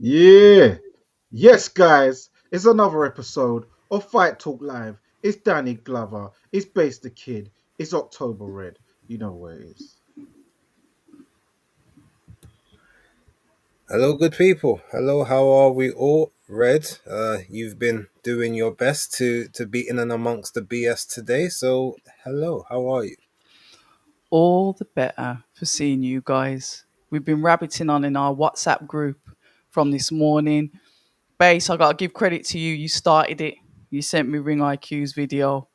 Yeah. Yes, guys. It's another episode of Fight Talk Live. It's Danny Glover. It's Base the Kid. It's October Red. You know where it is. Hello, good people. Hello, how are we all? Red, you've been doing your best to be in and amongst the BS today. So, hello, how are you? All the better for seeing you guys. We've been rabbiting on in our WhatsApp group from this morning. Base, I gotta give credit to you. You started it. You sent me Ring IQ's video,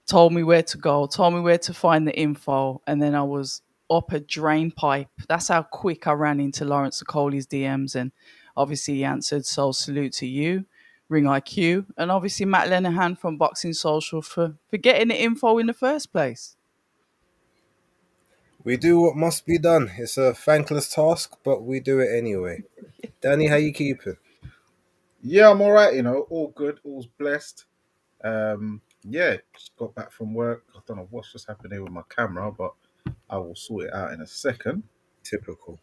told me where to go, told me where to find the info, and then I was up a drain pipe. That's how quick I ran into Lawrence Okoli's DMs, and obviously he answered. So salute to you, Ring IQ, and obviously Matt Lenahan from Boxing Social for getting the info in the first place. We do what must be done. It's a thankless task, but we do it anyway. Danny, how you keeping? Yeah, I'm all right. All good. All's blessed. Yeah, just got back from work. I don't know what's just happened here with my camera, but I will sort it out in a second. Typical.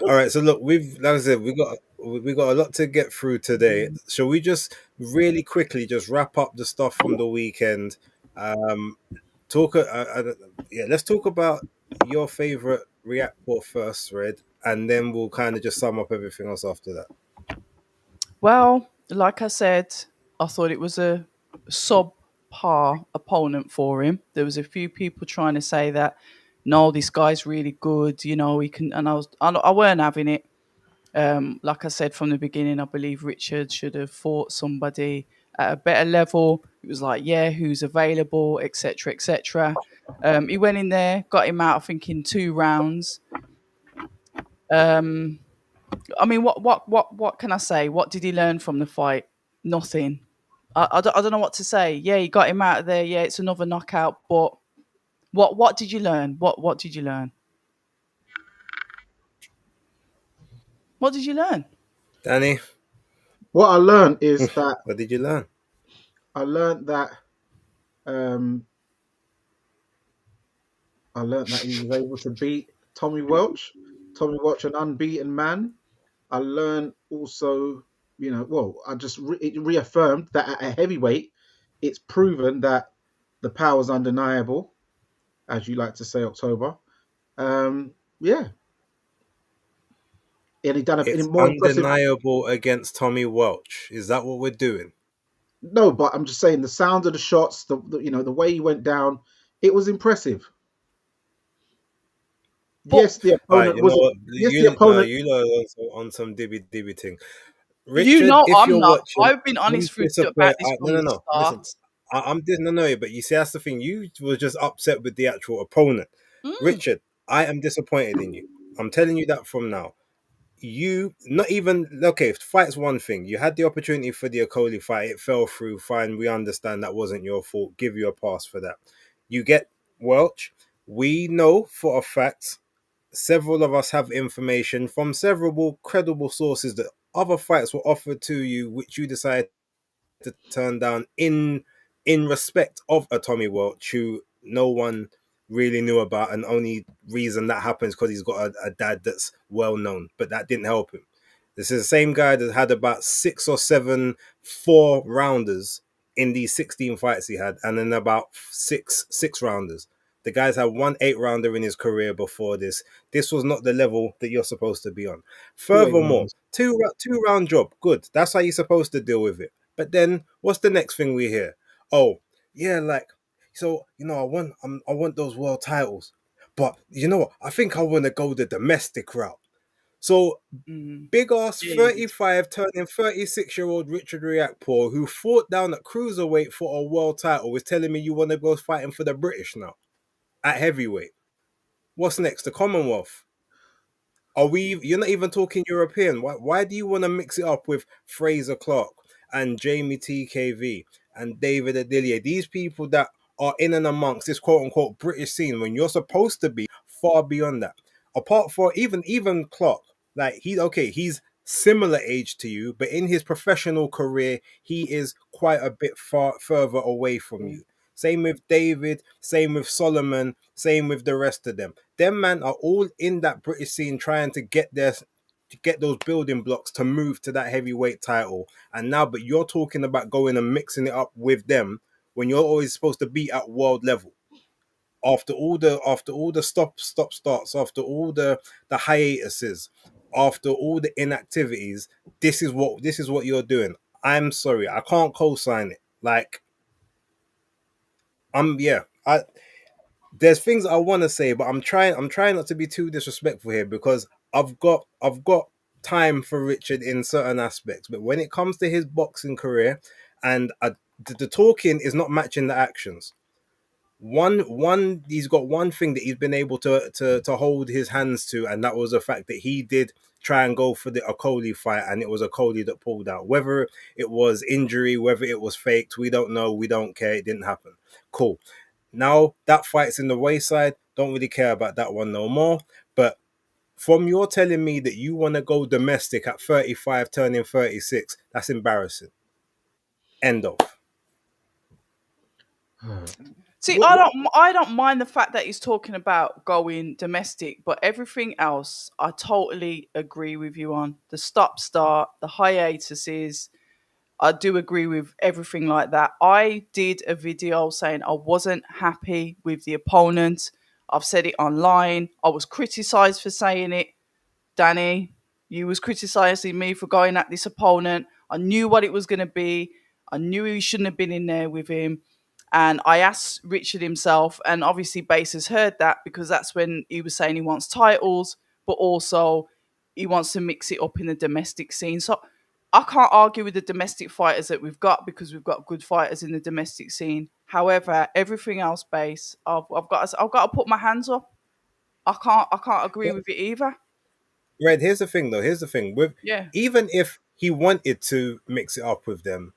All right, so look, like I said, we got a lot to get through today. Shall we just really quickly just wrap up the stuff from the weekend? Um, talk. Yeah, let's talk about your favorite React port first, Red, and then we'll kind of just sum up everything else after that. Well, like I said, I thought it was a subpar opponent for him. There was a few people trying to say that, no, this guy's really good. He can. And I weren't having it. Like I said from the beginning, I believe Richard should have fought somebody at a better level. It was like, yeah, who's available, etc., etc. He went in there, got him out, I think, in 2 rounds. Um, I mean, what can I say? What did he learn from the fight? Nothing. I don't know what to say. Yeah, he got him out of there. Yeah, it's another knockout. But what did you learn? What did you learn? What did you learn? Danny, What I learned is that what did you learn? I learned that um, I learned that he was able to beat Tommy Welch. Tommy Welch, an unbeaten man. I learned also, I just it reaffirmed that at a heavyweight, it's proven that the power's undeniable, as you like to say, October. Yeah, and he done it in It's more impressive. undeniable against Tommy Welch. Is that what we're doing? No, but I'm just saying the sound of the shots, the way he went down, it was impressive. But Yes, the All right, opponent you know was. what? Yes, the opponent. You know on some dibby dibby thing. you Richard, know if I'm you're not. watching, I've been I'm honest with you about disappointed. this No, from no, the no. Listen, start. I'm no. But you see, that's the thing. You were just upset with the actual opponent, Mm, Richard. I am disappointed in you. I'm telling you that from now. You not even okay. Fight's one thing. You had the opportunity for the Okoli fight. It fell through. Fine, we understand that wasn't your fault. Give you a pass for that. You get Welch. We know for a fact several of us have information from several credible sources that other fights were offered to you, which you decided to turn down in respect of a Tommy Welch, who no one really knew about, and only reason that happens because he's got a dad that's well known, but that didn't help him. This is the same guy that had about 6 or 7 4 rounders in these 16 fights he had, and then about six rounders. The guy's had 1 8 rounder in his career before this. This was not the level that you're supposed to be on. Two eight Furthermore, rounds. two round job, good. That's how you're supposed to deal with it. But then, what's the next thing we hear? Oh, yeah, like so. I want those world titles, but you know what? I think I want to go the domestic route. So mm, big ass jeez. 35 turning 36-year-old Richard Riakporhe, who fought down at cruiserweight for a world title, is telling me you want to go fighting for the British now at heavyweight. What's next? The Commonwealth. Are we? You're not even talking European. Why do you want to mix it up with Fraser Clark and Jamie TKV and David Adilier? These people that are in and amongst this quote unquote British scene when you're supposed to be far beyond that. Apart from even Clark, like he's similar age to you, but in his professional career, he is quite a bit far further away from you. Same with David, same with Solomon, same with the rest of them. Them man are all in that British scene trying to get their, get those building blocks to move to that heavyweight title. And now, but you're talking about going and mixing it up with them when you're always supposed to be at world level. After all the stop starts, after all the hiatuses, after all the inactivities, this is what you're doing. I'm sorry, I can't co-sign it. Like, yeah, there's things I want to say, but I'm trying not to be too disrespectful here, because I've got time for Richard in certain aspects, but when it comes to his boxing career, and the talking is not matching the actions. One he's got one thing that he's been able to hold his hands to, and that was the fact that he did try and go for the Okoli fight, and it was Okoli that pulled out. Whether it was injury, whether it was faked, we don't know, we don't care, it didn't happen. Cool. Now that fight's in the wayside, don't really care about that one no more. But from your telling me that you want to go domestic at 35 turning 36, that's embarrassing. End of. See, What, what, I don't mind the fact that he's talking about going domestic, but everything else I totally agree with you on. The stop start, the hiatuses, I do agree with everything like that. I did a video saying I wasn't happy with the opponent. I've said it online. I was criticized for saying it. Danny, you was criticizing me for going at this opponent. I knew what it was going to be. I knew he shouldn't have been in there with him. And I asked Richard himself, and obviously Bass has heard that, because that's when he was saying he wants titles, but also he wants to mix it up in the domestic scene. So I can't argue with the domestic fighters that we've got, because we've got good fighters in the domestic scene. However, everything else, Bass, I've got to put my hands up. I can't agree with it either. Red, here's the thing though. Here's the thing. With Yeah. Even if he wanted to mix it up with them,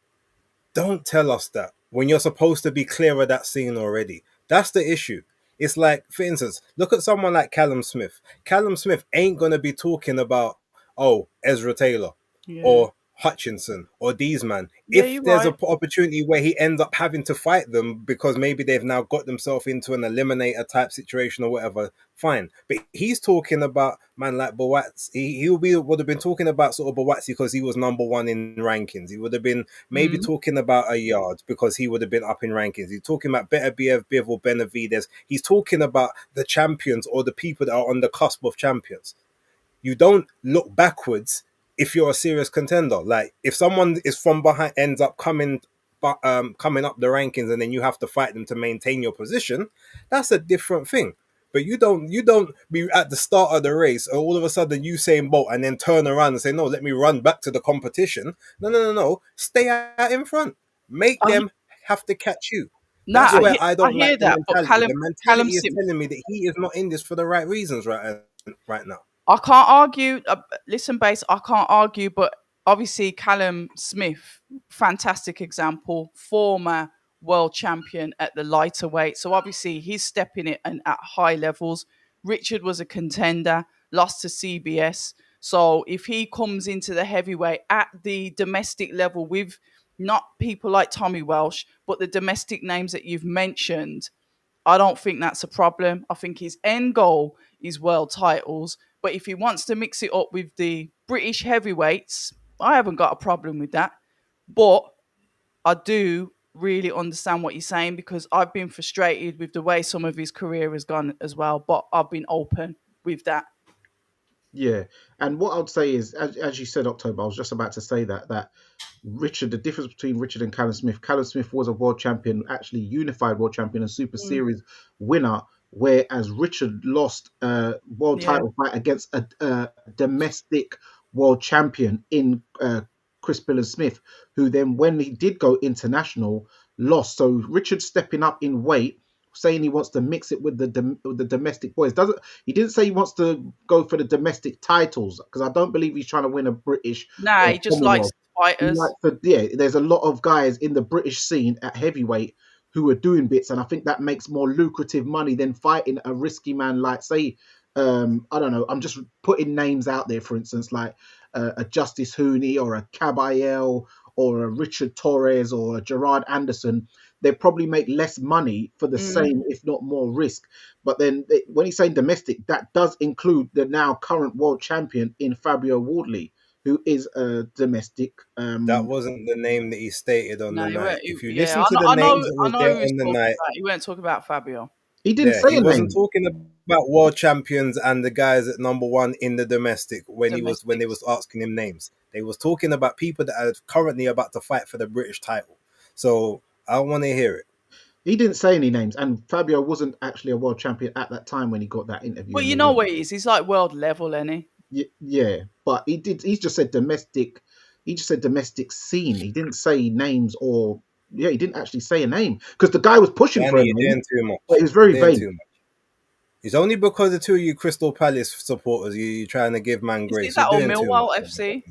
don't tell us that when you're supposed to be clear of that scene already. That's the issue. It's like, for instance, look at someone like Callum Smith. Callum Smith ain't gonna be talking about, oh, Ezra Taylor Yeah. or Hutchinson or these man. Yeah, If you're there's right. an opportunity where he ends up having to fight them because maybe they've now got themselves into an eliminator type situation or whatever, fine. But he's talking about man like Bawatsi. Would have been talking about sort of Bawatsi because he was number one in rankings. He would have been maybe Mm. talking about a yard because he would have been up in rankings. He's talking about Better Biv or Benavides. He's talking about the champions or the people that are on the cusp of champions. You don't look backwards if you're a serious contender. Like, if someone is from behind, ends up coming up the rankings, and then you have to fight them to maintain your position, that's a different thing. But you don't be at the start of the race, or all of a sudden Usain Bolt, and then turn around and say, no, let me run back to the competition. No. Stay out in front. Make I, them have to catch you. nah, That's where I I don't like hear the that, but mentality. The Callum mentality is Sim, telling me that he is not in this for the right reasons right now. I can't argue. Listen, Base, I can't argue, but obviously Callum Smith, fantastic example, former world champion at the lighter weight. So obviously he's stepping it and at high levels. Richard was a contender, lost to CBS. So if he comes into the heavyweight at the domestic level with not people like Tommy Welsh, but the domestic names that you've mentioned, I don't think that's a problem. I think his end goal is world titles. But if he wants to mix it up with the British heavyweights, I haven't got a problem with that. But I do really understand what you're saying, because I've been frustrated with the way some of his career has gone as well. But I've been open with that. yeah, and what I would say is, as you said, October. I was just about to say that Richard, the difference between Richard and Callum Smith. Callum Smith was a world champion, actually unified world champion and Super Mm, Series winner, whereas Richard lost a world yeah. title fight against a domestic world champion in Chris Billen Smith, who then, when he did go international, lost. So Richard stepping up in weight, saying he wants to mix it with the domestic boys. Doesn't He didn't say he wants to go for the domestic titles, because I don't believe he's trying to win a British Nah, or he just likes Commonwealth. fighters. Like, yeah, there's a lot of guys in the British scene at heavyweight who are doing bits, and I think that makes more lucrative money than fighting a risky man like, say, I don't know, I'm just putting names out there, for instance, like a Justice Hooney or a Caballel or a Richard Torres or a Gerard Anderson. they probably make less money for the same, if not more risk. But then when he's saying domestic, that does include the now current world champion in Fabio Wardley, who is a domestic. That wasn't the name that he stated on No, the he night. weren't. If you Yeah, listen to the names that I was know there who he was on the talking night, about. He weren't talking about Fabio. He didn't there, say he a wasn't name. talking about world champions and the guys at number one in the domestic when they was Domestics. asking him names. They was talking about people that are currently about to fight for the British title. So I want to hear it. He didn't say any names, and Fabio wasn't actually a world champion at that time when he got that interview But in you the know ring. what he is? He's like world level, isn't he? Yeah, but he did. He just said domestic. He just said domestic scene. He didn't say names or yeah. He didn't actually say a name because the guy was pushing for Danny, a you're name, doing too much. but he was You're very doing vague. too much. It's only because the two of you Crystal Palace supporters, you're trying to give man Is grace. it that You're or doing too Millwall much. FC?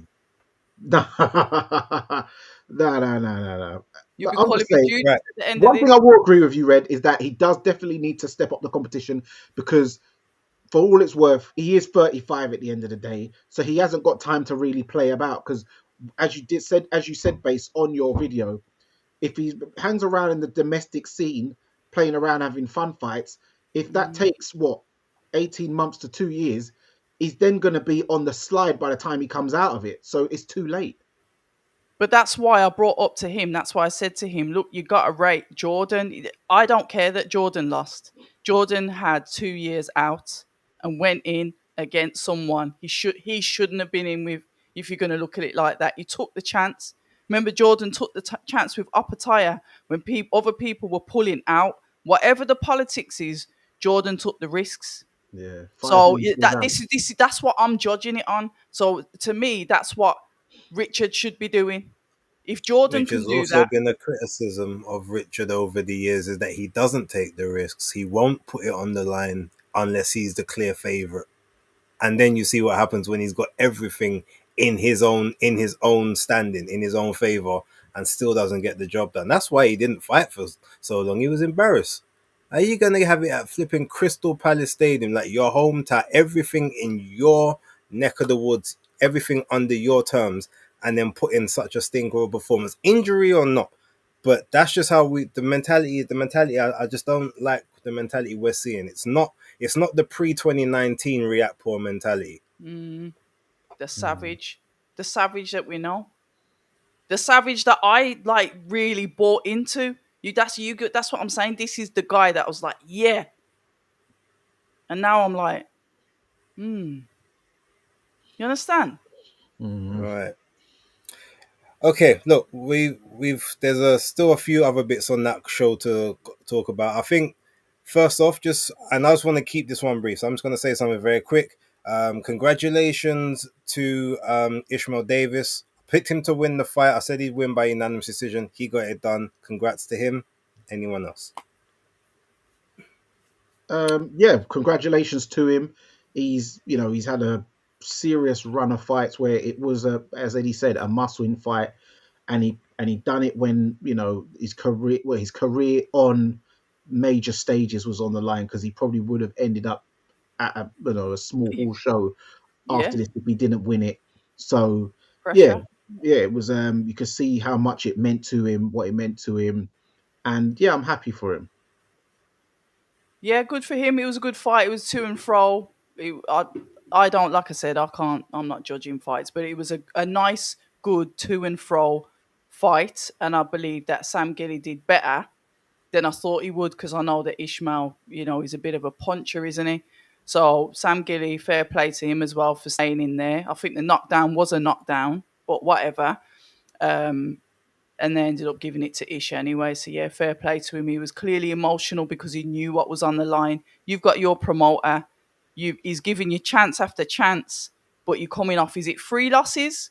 No, no. You'll be I'm calling just me saying. Judas Right. at the end of One this. thing I will agree with you, Red, is that he does definitely need to step up the competition because, for all it's worth, he is 35 at the end of the day, so he hasn't got time to really play about. Because, as you said, based on your video, if he hangs around in the domestic scene, playing around, having fun fights, if that takes 18 months to 2 years, he's then going to be on the slide by the time he comes out of it. So it's too late. But that's why I brought up to him. That's why I said to him, look, you got to rate Jordan. I don't care that Jordan lost. Jordan had 2 years out and went in against someone he shouldn't have been in with. If you're going to look at it like that, he took the chance. Remember, Jordan took the chance with Opataya when other people were pulling out. Whatever the politics is, Jordan took the risks. Yeah. So Out. that's what I'm judging it on. So to me, that's what Richard should be doing. If Jordan Which can has do also that, been a criticism of Richard over the years, is that he doesn't take the risks. He won't put it on the line unless he's the clear favorite. And then you see what happens when he's got everything in his own standing, in his own favor, and still doesn't get the job done. That's why he didn't fight for so long. He was embarrassed. Are you gonna have it at flipping Crystal Palace Stadium, like your hometown, everything in your neck of the woods, everything under your terms, and then put in such a stinker of a performance, injury or not? But that's just how the mentality. I just don't like the mentality we're seeing. It's not the pre-2019 React Poor mentality. the savage that we know, the savage that I like really bought into. That's what I'm saying. This is the guy that I was like, yeah. And now I'm like, you understand? Right. Okay, look, there's still a few other bits on that show to talk about. I think first off, and I just want to keep this one brief, so I'm just going to say something very quick. Congratulations to Ishmael Davis. Picked him to win the fight. I said he'd win by unanimous decision. He got it done. Congrats to him. Anyone else? Yeah, congratulations to him. He's had a serious run of fights where it was as Eddie said, a must-win fight, and he done it when his career on major stages was on the line, because he probably would have ended up at a small hall show Yeah, after this if he didn't win it. So pressure. yeah, it was you could see how much it meant to him, what it meant to him, and yeah, I'm happy for him. Yeah, good for him. It was a good fight. It was to and fro. I don't, like I said, I'm not judging fights, but it was a nice, good to and fro fight. And I believe that Sam Gilly did better than I thought he would, because I know that Ishmael, he's a bit of a puncher, isn't he? So Sam Gilly, fair play to him as well for staying in there. I think the knockdown was a knockdown, but whatever. And they ended up giving it to Ish anyway. So yeah, fair play to him. He was clearly emotional because he knew what was on the line. You've got your promoter. He's giving you chance after chance, but you're coming off, is it 3 losses?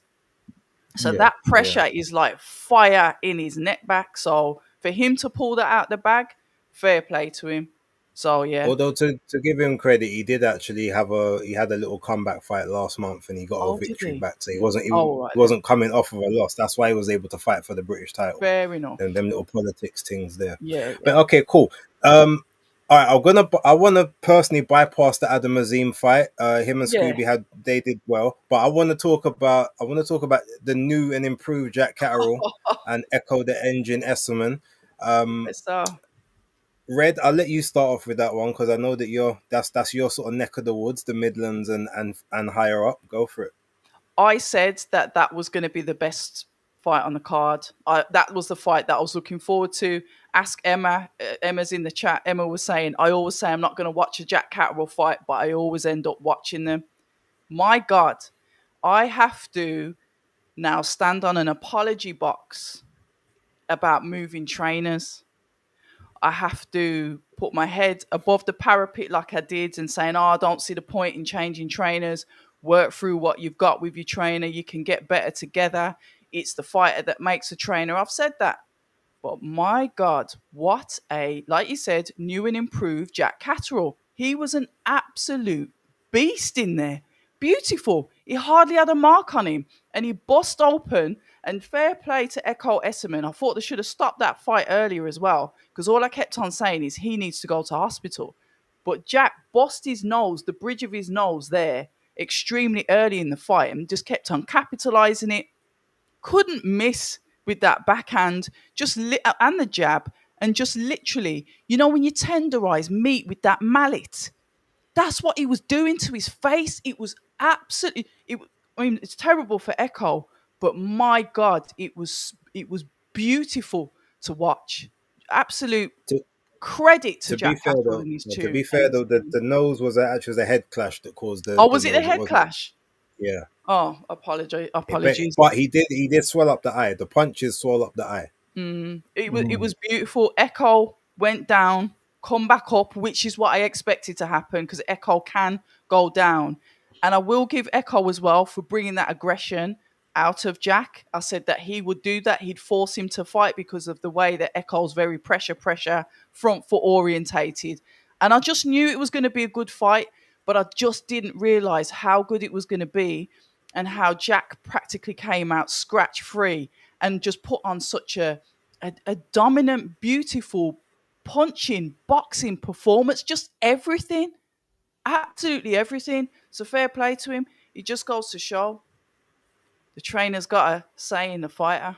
So Yeah. that pressure is like fire in his neck back. So for him to pull that out the bag, fair play to him. So yeah. Although to give him credit, he did actually had a little comeback fight last month, and he got a Did victory he? back. So he Right wasn't coming off of a loss. That's why he was able to fight for the British title. Fair enough. And them little politics things there. Yeah. But okay, cool. All right, I want to personally bypass the Adam Azim fight. Him and Scooby they did well, but I want to talk about the new and improved Jack Catterall and Echo the Engine Esselman. So Red, I'll let you start off with that one because I know that that's your sort of neck of the woods, the Midlands and higher up. Go for it. I said that that was going to be the best fight on the card. That was the fight that I was looking forward to. Ask Emma. Emma's in the chat. Emma was saying, I always say I'm not going to watch a Jack Catterall fight, but I always end up watching them. My God, I have to now stand on an apology box about moving trainers. I have to put my head above the parapet like I did and saying, oh, I don't see the point in changing trainers. Work through what you've got with your trainer. You can get better together. It's the fighter that makes a trainer. I've said that. But my God, what like you said, new and improved Jack Catterall. He was an absolute beast in there. Beautiful. He hardly had a mark on him. And he bust open. And fair play to Echo Esserman. I thought they should have stopped that fight earlier as well. Because all I kept on saying is he needs to go to hospital. But Jack bust his nose, the bridge of his nose there, extremely early in the fight and just kept on capitalizing it. Couldn't miss with that backhand, and the jab, and just literally, when you tenderize meat with that mallet, that's what he was doing to his face. It was absolutely. I mean, it's terrible for Echo, but my God, it was beautiful to watch. Absolute To, credit to to be Jack fair Catterall though, and his yeah, to two. be fair though, the nose was actually a head clash that caused Oh, the was it the nose. It head wasn't. clash? Yeah. Oh, But, apologies. but he did swell up the eye. The punches swell up the eye. It was beautiful. Echo went down, come back up, which is what I expected to happen because Echo can go down. And I will give Echo as well for bringing that aggression out of Jack. I said that he would do that. He'd force him to fight because of the way that Echo's very pressure, front foot orientated. And I just knew it was going to be a good fight, but I just didn't realize how good it was going to be and how Jack practically came out scratch free and just put on such a dominant, beautiful, punching, boxing performance. Just everything, absolutely everything. So fair play to him. He just goes to show the trainer's got a say in the fighter.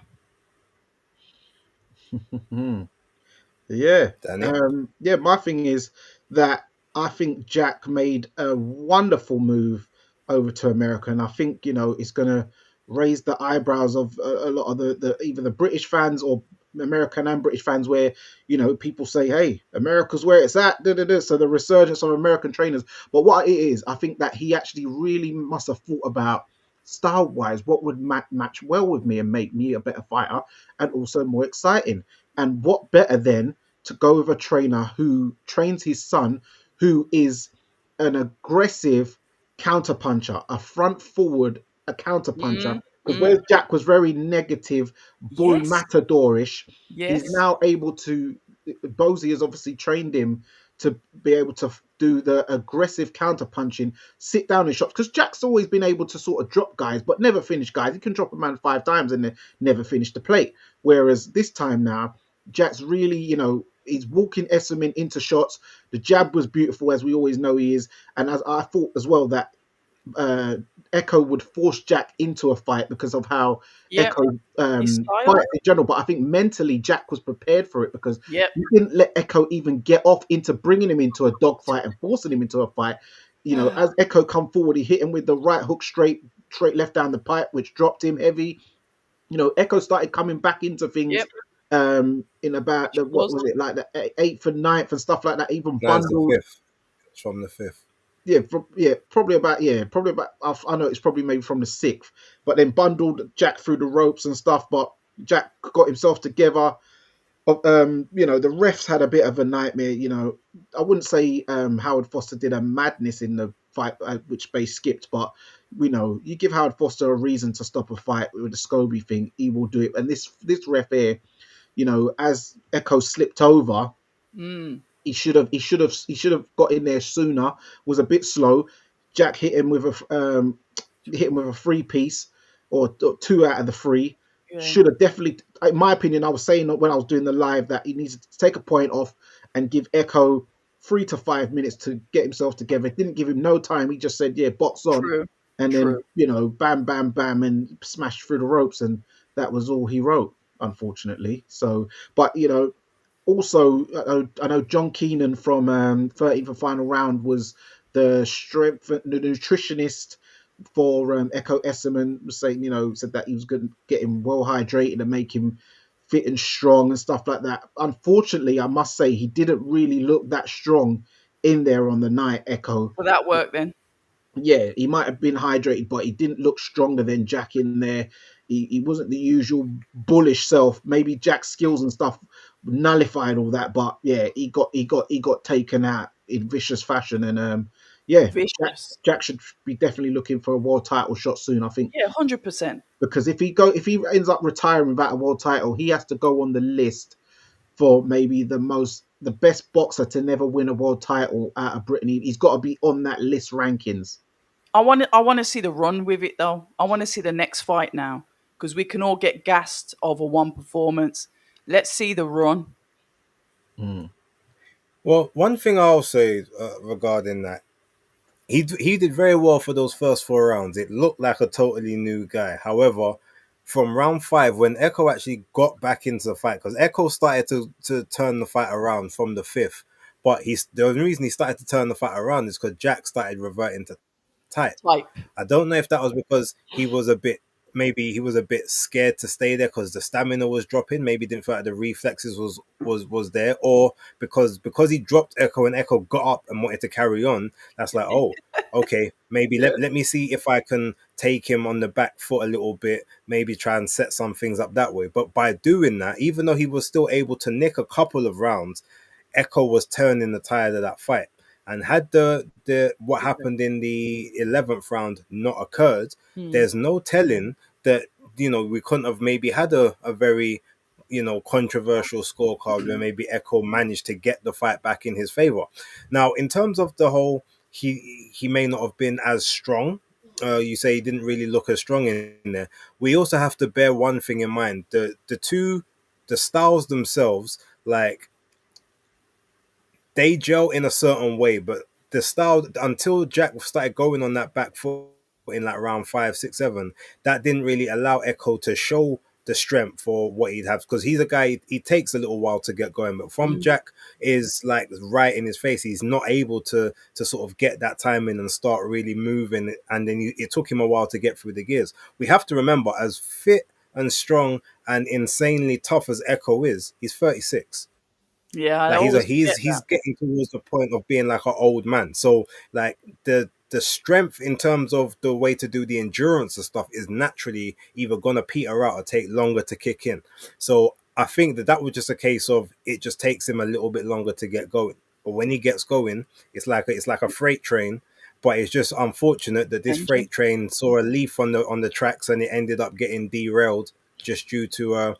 Yeah. Danny. Yeah, my thing is that I think Jack made a wonderful move over to America, and I think it's going to raise the eyebrows of a lot of the either the British fans or American and British fans, where people say, "Hey, America's where it's at." Da, da, da. So the resurgence of American trainers. But what it is, I think that he actually really must have thought about style-wise what would match well with me and make me a better fighter and also more exciting. And what better then to go with a trainer who trains his son, who is an aggressive counterpuncher, a front forward, a counterpuncher. Because where Jack was very negative, bull Yes. matadorish, Yes. he's now able to. Bozy has obviously trained him to be able to do the aggressive counterpunching, sit down in shots. Because Jack's always been able to sort of drop guys, but never finish guys. He can drop a man 5 times and never finish the plate. Whereas this time now, Jack's really, he's walking Esserman into shots. The jab was beautiful, as we always know he is. And as I thought as well that Echo would force Jack into a fight because of how Echo fights in general. But I think mentally Jack was prepared for it because he didn't let Echo even get off into bringing him into a dogfight and forcing him into a fight. As Echo come forward, he hit him with the right hook straight left down the pipe, which dropped him heavy. Echo started coming back into things. In about the like the 8th and 9th and stuff like that, even bundled. It's from the 5th. Probably about. I know it's probably maybe from the 6th, but then bundled Jack through the ropes and stuff. But Jack got himself together. The refs had a bit of a nightmare. I wouldn't say Howard Foster did a madness in the fight, which Bay skipped, but you give Howard Foster a reason to stop a fight with the Scobie thing, he will do it. And this ref here, as Echo slipped over, he should have got in there sooner. Was a bit slow. Jack hit him with a 3 piece or 2 out of the 3. Yeah. Should have definitely, in my opinion, I was saying when I was doing the live that he needs to take a point off and give Echo 3 to 5 minutes to get himself together. Didn't give him no time. He just said, "Yeah, box on." True. And then bam, bam, bam, and smashed through the ropes, and that was all he wrote, unfortunately. So, but Also, I know John Keenan from 13th and Final Round was the the nutritionist for Echo Esserman, was saying, said that he was going to get him well hydrated and make him fit and strong and stuff like that. Unfortunately, I must say he didn't really look that strong in there on the night, Echo. Will that work then? Yeah, he might have been hydrated, but he didn't look stronger than Jack in there. He wasn't the usual bullish self. Maybe Jack's skills and stuff nullified all that, but yeah, he got taken out in vicious fashion, and yeah, Jack, Vicious. Jack should be definitely looking for a world title shot soon. I think, Yeah, 100%. because if he ends up retiring without a world title, he has to go on the list for maybe the best boxer to never win a world title out of Britain. He's got to be on that list rankings. I want to see the run with it though. I want to see the next fight now because we can all get gassed over one performance. Let's see the run. Mm. Well, one thing I'll say regarding that, he did very well for those first 4 rounds. It looked like a totally new guy. However, from round 5, when Echo actually got back into the fight, because Echo started to turn the fight around from the fifth, but the only reason he started to turn the fight around is because Jack started reverting to type. Type. I don't know if that was because maybe he was a bit scared to stay there because the stamina was dropping. Maybe didn't feel like the reflexes was there, or because he dropped Echo and Echo got up and wanted to carry on. That's like, oh, okay, maybe let me see if I can take him on the back foot a little bit. Maybe try and set some things up that way. But by doing that, even though he was still able to nick a couple of rounds, Echo was turning the tide of that fight. And had the what happened in the 11th round not occurred, there's no telling that we couldn't have maybe had a very controversial scorecard where maybe Echo managed to get the fight back in his favor. Now, in terms of the whole, he may not have been as strong. You say he didn't really look as strong in there. We also have to bear one thing in mind: the styles themselves, like they gel in a certain way, but the style until Jack started going on that back foot in like round 5, 6, 7, that didn't really allow Echo to show the strength for what he'd have because he's a guy he takes a little while to get going, but from Jack is like right in his face. He's not able to sort of get that time in and start really moving, and then it took him a while to get through the gears. We have to remember, as fit and strong and insanely tough as Echo is, he's 36. Yeah, I Like always forget he's that. getting towards the point of being like an old man. So like the strength in terms of the way to do the endurance and stuff is naturally either gonna peter out or take longer to kick in. So I think that was just a case of it just takes him a little bit longer to get going. But when he gets going, it's like a freight train. But it's just unfortunate that this Engine. freight train saw a leaf on the tracks and it ended up getting derailed just due to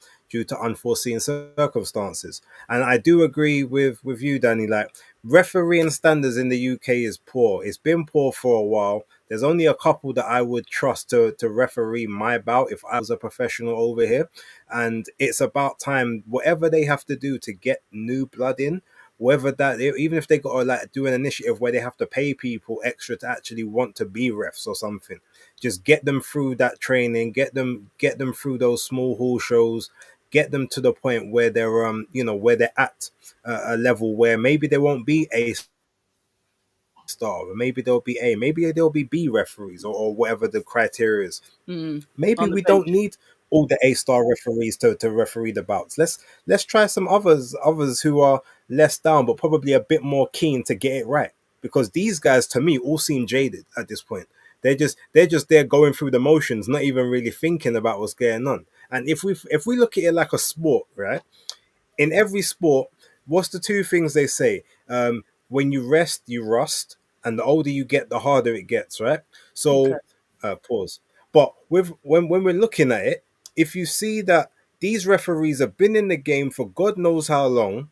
unforeseen circumstances. And I do agree with you, Danny. Like refereeing standards in the UK is poor. It's been poor for a while. There's only a couple that I would trust to referee my bout if I was a professional over here. And it's about time, whatever they have to do to get new blood in, whether that even if they got to like do an initiative where they have to pay people extra to actually want to be refs or something, just get them through that training, get them through those small hall shows, get them to the point where they're where they're at a level where maybe they won't be a star, or maybe they'll be B referees or whatever the criteria is. Maybe On the we don't bench. need all the A-star referees to referee the bouts. Let's try some others who are less down but probably a bit more keen to get it right. Because these guys to me all seem jaded at this point. They're just there going through the motions, not even really thinking about what's going on. And if we look at it like a sport, right? In every sport, what's the two things they say? When you rest, you rust, and the older you get, the harder it gets, right? Okay. So, pause. But with when we're looking at it, if you see that these referees have been in the game for God knows how long,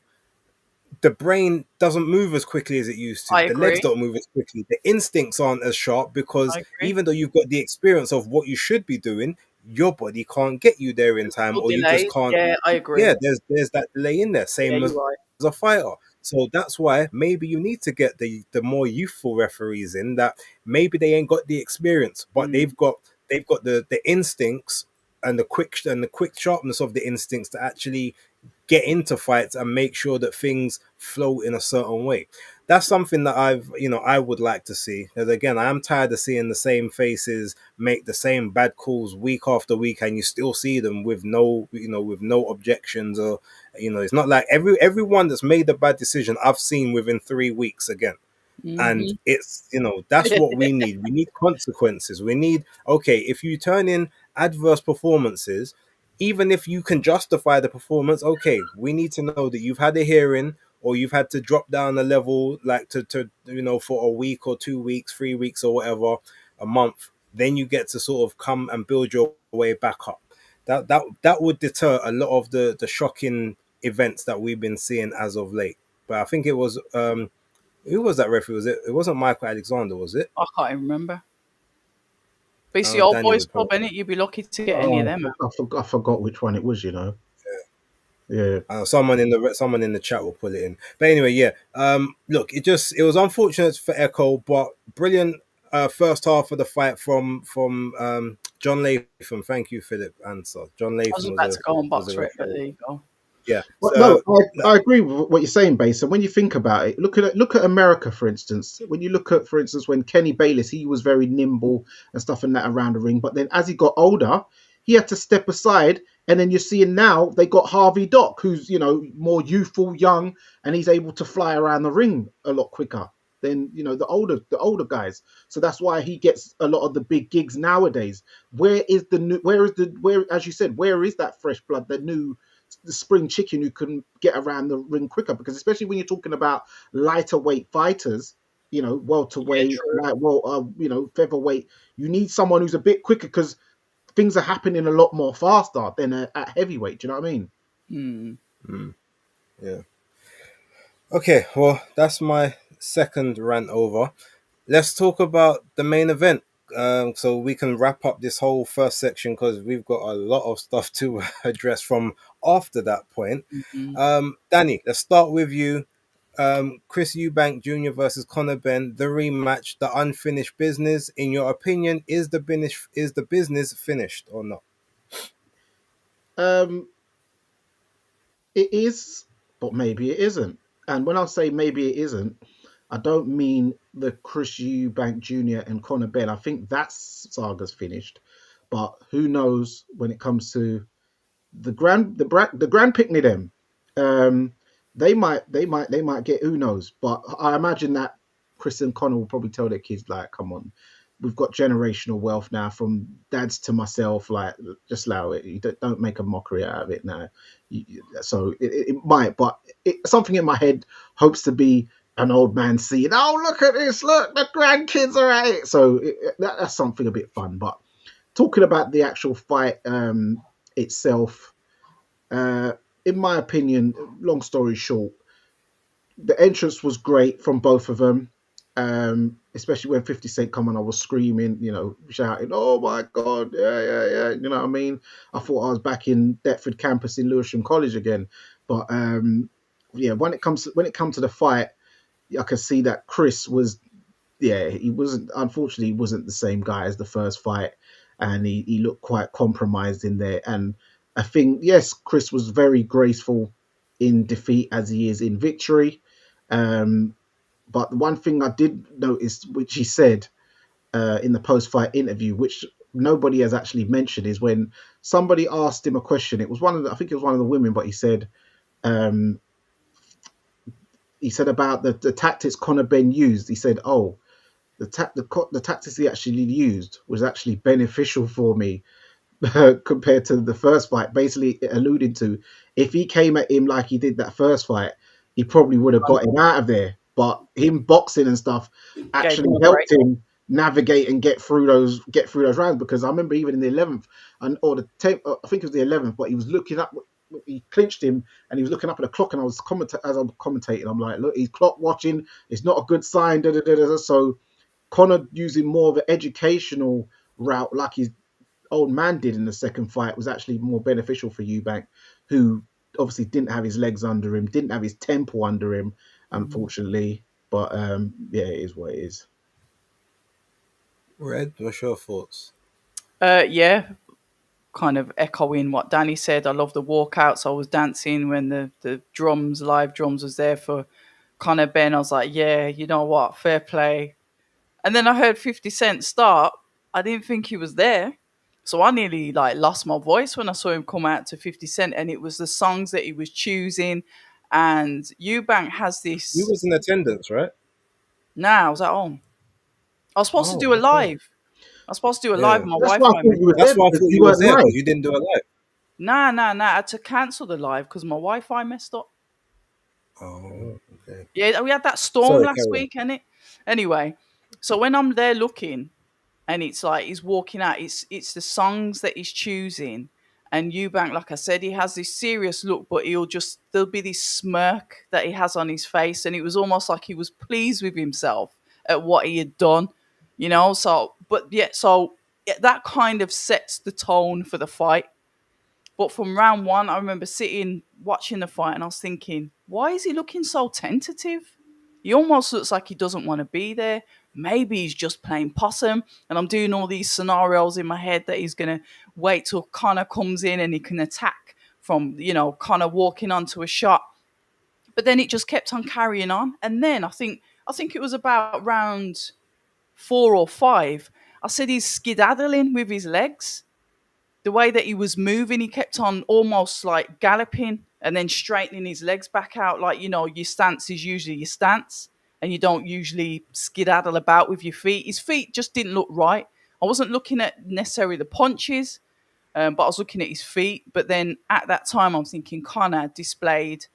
the brain doesn't move as quickly as it used to. I The legs agree. don't move as quickly. The instincts aren't as sharp because I agree. even though you've got the experience of what you should be doing, your body can't get you there in time, Still or you just delayed. can't. Yeah, I Yeah, agree. there's that delay in there, Yeah, same as you're right. a fighter. So that's why maybe you need to get the more youthful referees in that maybe they ain't got the experience, but they've got the instincts and the quick sharpness of the instincts to actually get into fights and make sure that things flow in a certain way. That's something that I would like to see. Because again, I am tired of seeing the same faces make the same bad calls week after week, and you still see them with no objections, or it's not like everyone that's made a bad decision I've seen within 3 weeks again. And Hmm. it's that's what we need consequences. We need, okay, if you turn in adverse performances, even if you can justify the performance, okay, we need to know that you've had a hearing, or you've had to drop down a level, like to for a week or 2 weeks, 3 weeks, or whatever, a month. Then you get to sort of come and build your way back up. That would deter a lot of the shocking events that we've been seeing as of late. But I think it was who was that referee? It wasn't Michael Alexander, was it? I can't even remember. But it's the Oh, old Danny boys would club, probably. innit? You'd be lucky to get any of Oh, them out. I forgot which one it was. Yeah. Someone in the chat will put it in. But anyway, yeah. Look, it was unfortunate for Echo, but brilliant first half of the fight from John Latham. Thank you, Philip Answer. John I was Latham about to go on was a box rec, but referee. there you go. Yeah. Well, So, no, I agree with what you're saying, Base. And when you think about it, look at America, for instance. When you look at, for instance, when Kenny Bayless, he was very nimble and stuff and that around the ring. But then as he got older, he had to step aside. And then you're seeing now they got Harvey Dock, who's more youthful, young, and he's able to fly around the ring a lot quicker than the older guys. So that's why he gets a lot of the big gigs nowadays. Where, as you said, where is that fresh blood, the spring chicken who can get around the ring quicker? Because especially when you're talking about lighter weight fighters, Yeah, welterweight, true. featherweight, you need someone who's a bit quicker because things are happening a lot more faster than at heavyweight. Do you know what I mean? Hmm. yeah. Okay, well, that's my second rant over. Let's talk about the main event. So we can wrap up this whole first section because we've got a lot of stuff to address from after that point. Hmm. Danny, let's start with you. Chris Eubank Jr. versus Conor Benn, the rematch, the unfinished business. In your opinion, is the business finished or not? Um, it is, but maybe it isn't. And when I say maybe it isn't, I don't mean the Chris Eubank Jr. and Conor Benn. I think that saga's finished. But who knows when it comes to the grand picnic them. Um, they might get, who knows. But I imagine that Chris and Connor will probably tell their kids, like, come on, we've got generational wealth now from dads to myself. Like, just allow it. You don't make a mockery out of it now. So it might, but something in my head hopes to be an old man seeing, oh, look at this, look, the grandkids are at it. So that's something a bit fun. But talking about the actual fight itself, uh, in my opinion, long story short, the entrance was great from both of them. Especially when 50 Cent come on, I was screaming, shouting, "Oh my God, yeah, yeah, yeah!" You know what I mean? I thought I was back in Deptford campus in Lewisham College again. But yeah, when it comes to the fight, I could see that Chris was, yeah, he wasn't, unfortunately, he wasn't the same guy as the first fight, and he looked quite compromised in there. And I think, yes, Chris was very graceful in defeat as he is in victory. Um, but one thing I did notice, which he said in the post-fight interview, which nobody has actually mentioned, is when somebody asked him a question. It was I think it was one of the women, but um, he said about the tactics Conor Benn used. He said, "Oh, the tactics he actually used was actually beneficial for me compared to the first fight." Basically, alluding to, if he came at him like he did that first fight, he probably would have got him out of there. But him boxing and stuff Gave actually him a break. helped him navigate and get through those rounds. Because I remember even in the 11th or the 10th, I think it was the 11th, but he was looking up. He clinched him and he was looking up at the clock, and as I'm commentating, I'm like, look, he's clock watching. It's not a good sign. Da, da, da, da. So Connor using more of an educational route, like his old man did in the second fight, was actually more beneficial for Eubank, who obviously didn't have his legs under him, didn't have his tempo under him, unfortunately. But yeah, it is what it is. Red, what's your thoughts? Yeah, kind of echoing what Danny said. I love the walkouts. I was dancing when the drums, live drums, was there for Conor Ben. I was like, yeah, you know what, fair play. And then I heard 50 Cent start. I didn't think he was there. So I nearly like lost my voice when I saw him come out to 50 Cent, and it was the songs that he was choosing. And Eubank has You this. was in attendance, right? Nah, I was at home. I was supposed to do a Oh, okay. live. I was supposed to do a live, Yeah. and my That's why I Wi-Fi thought messed you were up. there That's why I because thought you you was weren't there, because live. you didn't do a live. Nah. I had to cancel the live because my Wi-Fi messed up. Oh, okay. Yeah, we had that storm Sorry, last carry on. week, innit? Anyway, so when I'm there looking, and it's like he's walking out, it's the songs that he's choosing. And Eubank, like I said, he has this serious look, but there'll be this smirk that he has on his face, and it was almost like he was pleased with himself at what he had done, you know. So that kind of sets the tone for the fight. But from round one, I remember sitting watching the fight, and I was thinking, why is he looking so tentative? He almost looks like he doesn't want to be there. Maybe he's just playing possum. And I'm doing all these scenarios in my head that he's going to wait till Connor comes in and he can attack from, Connor walking onto a shot. But then it just kept on carrying on. And then I think it was about round 4 or 5. I said he's skedaddling with his legs. The way that he was moving, he kept on almost like galloping and then straightening his legs back out. Like, your stance is usually your stance, and you don't usually skedaddle about with your feet. His feet just didn't look right. I wasn't looking at necessarily the punches, but I was looking at his feet. But then at that time, I'm thinking Conor displayed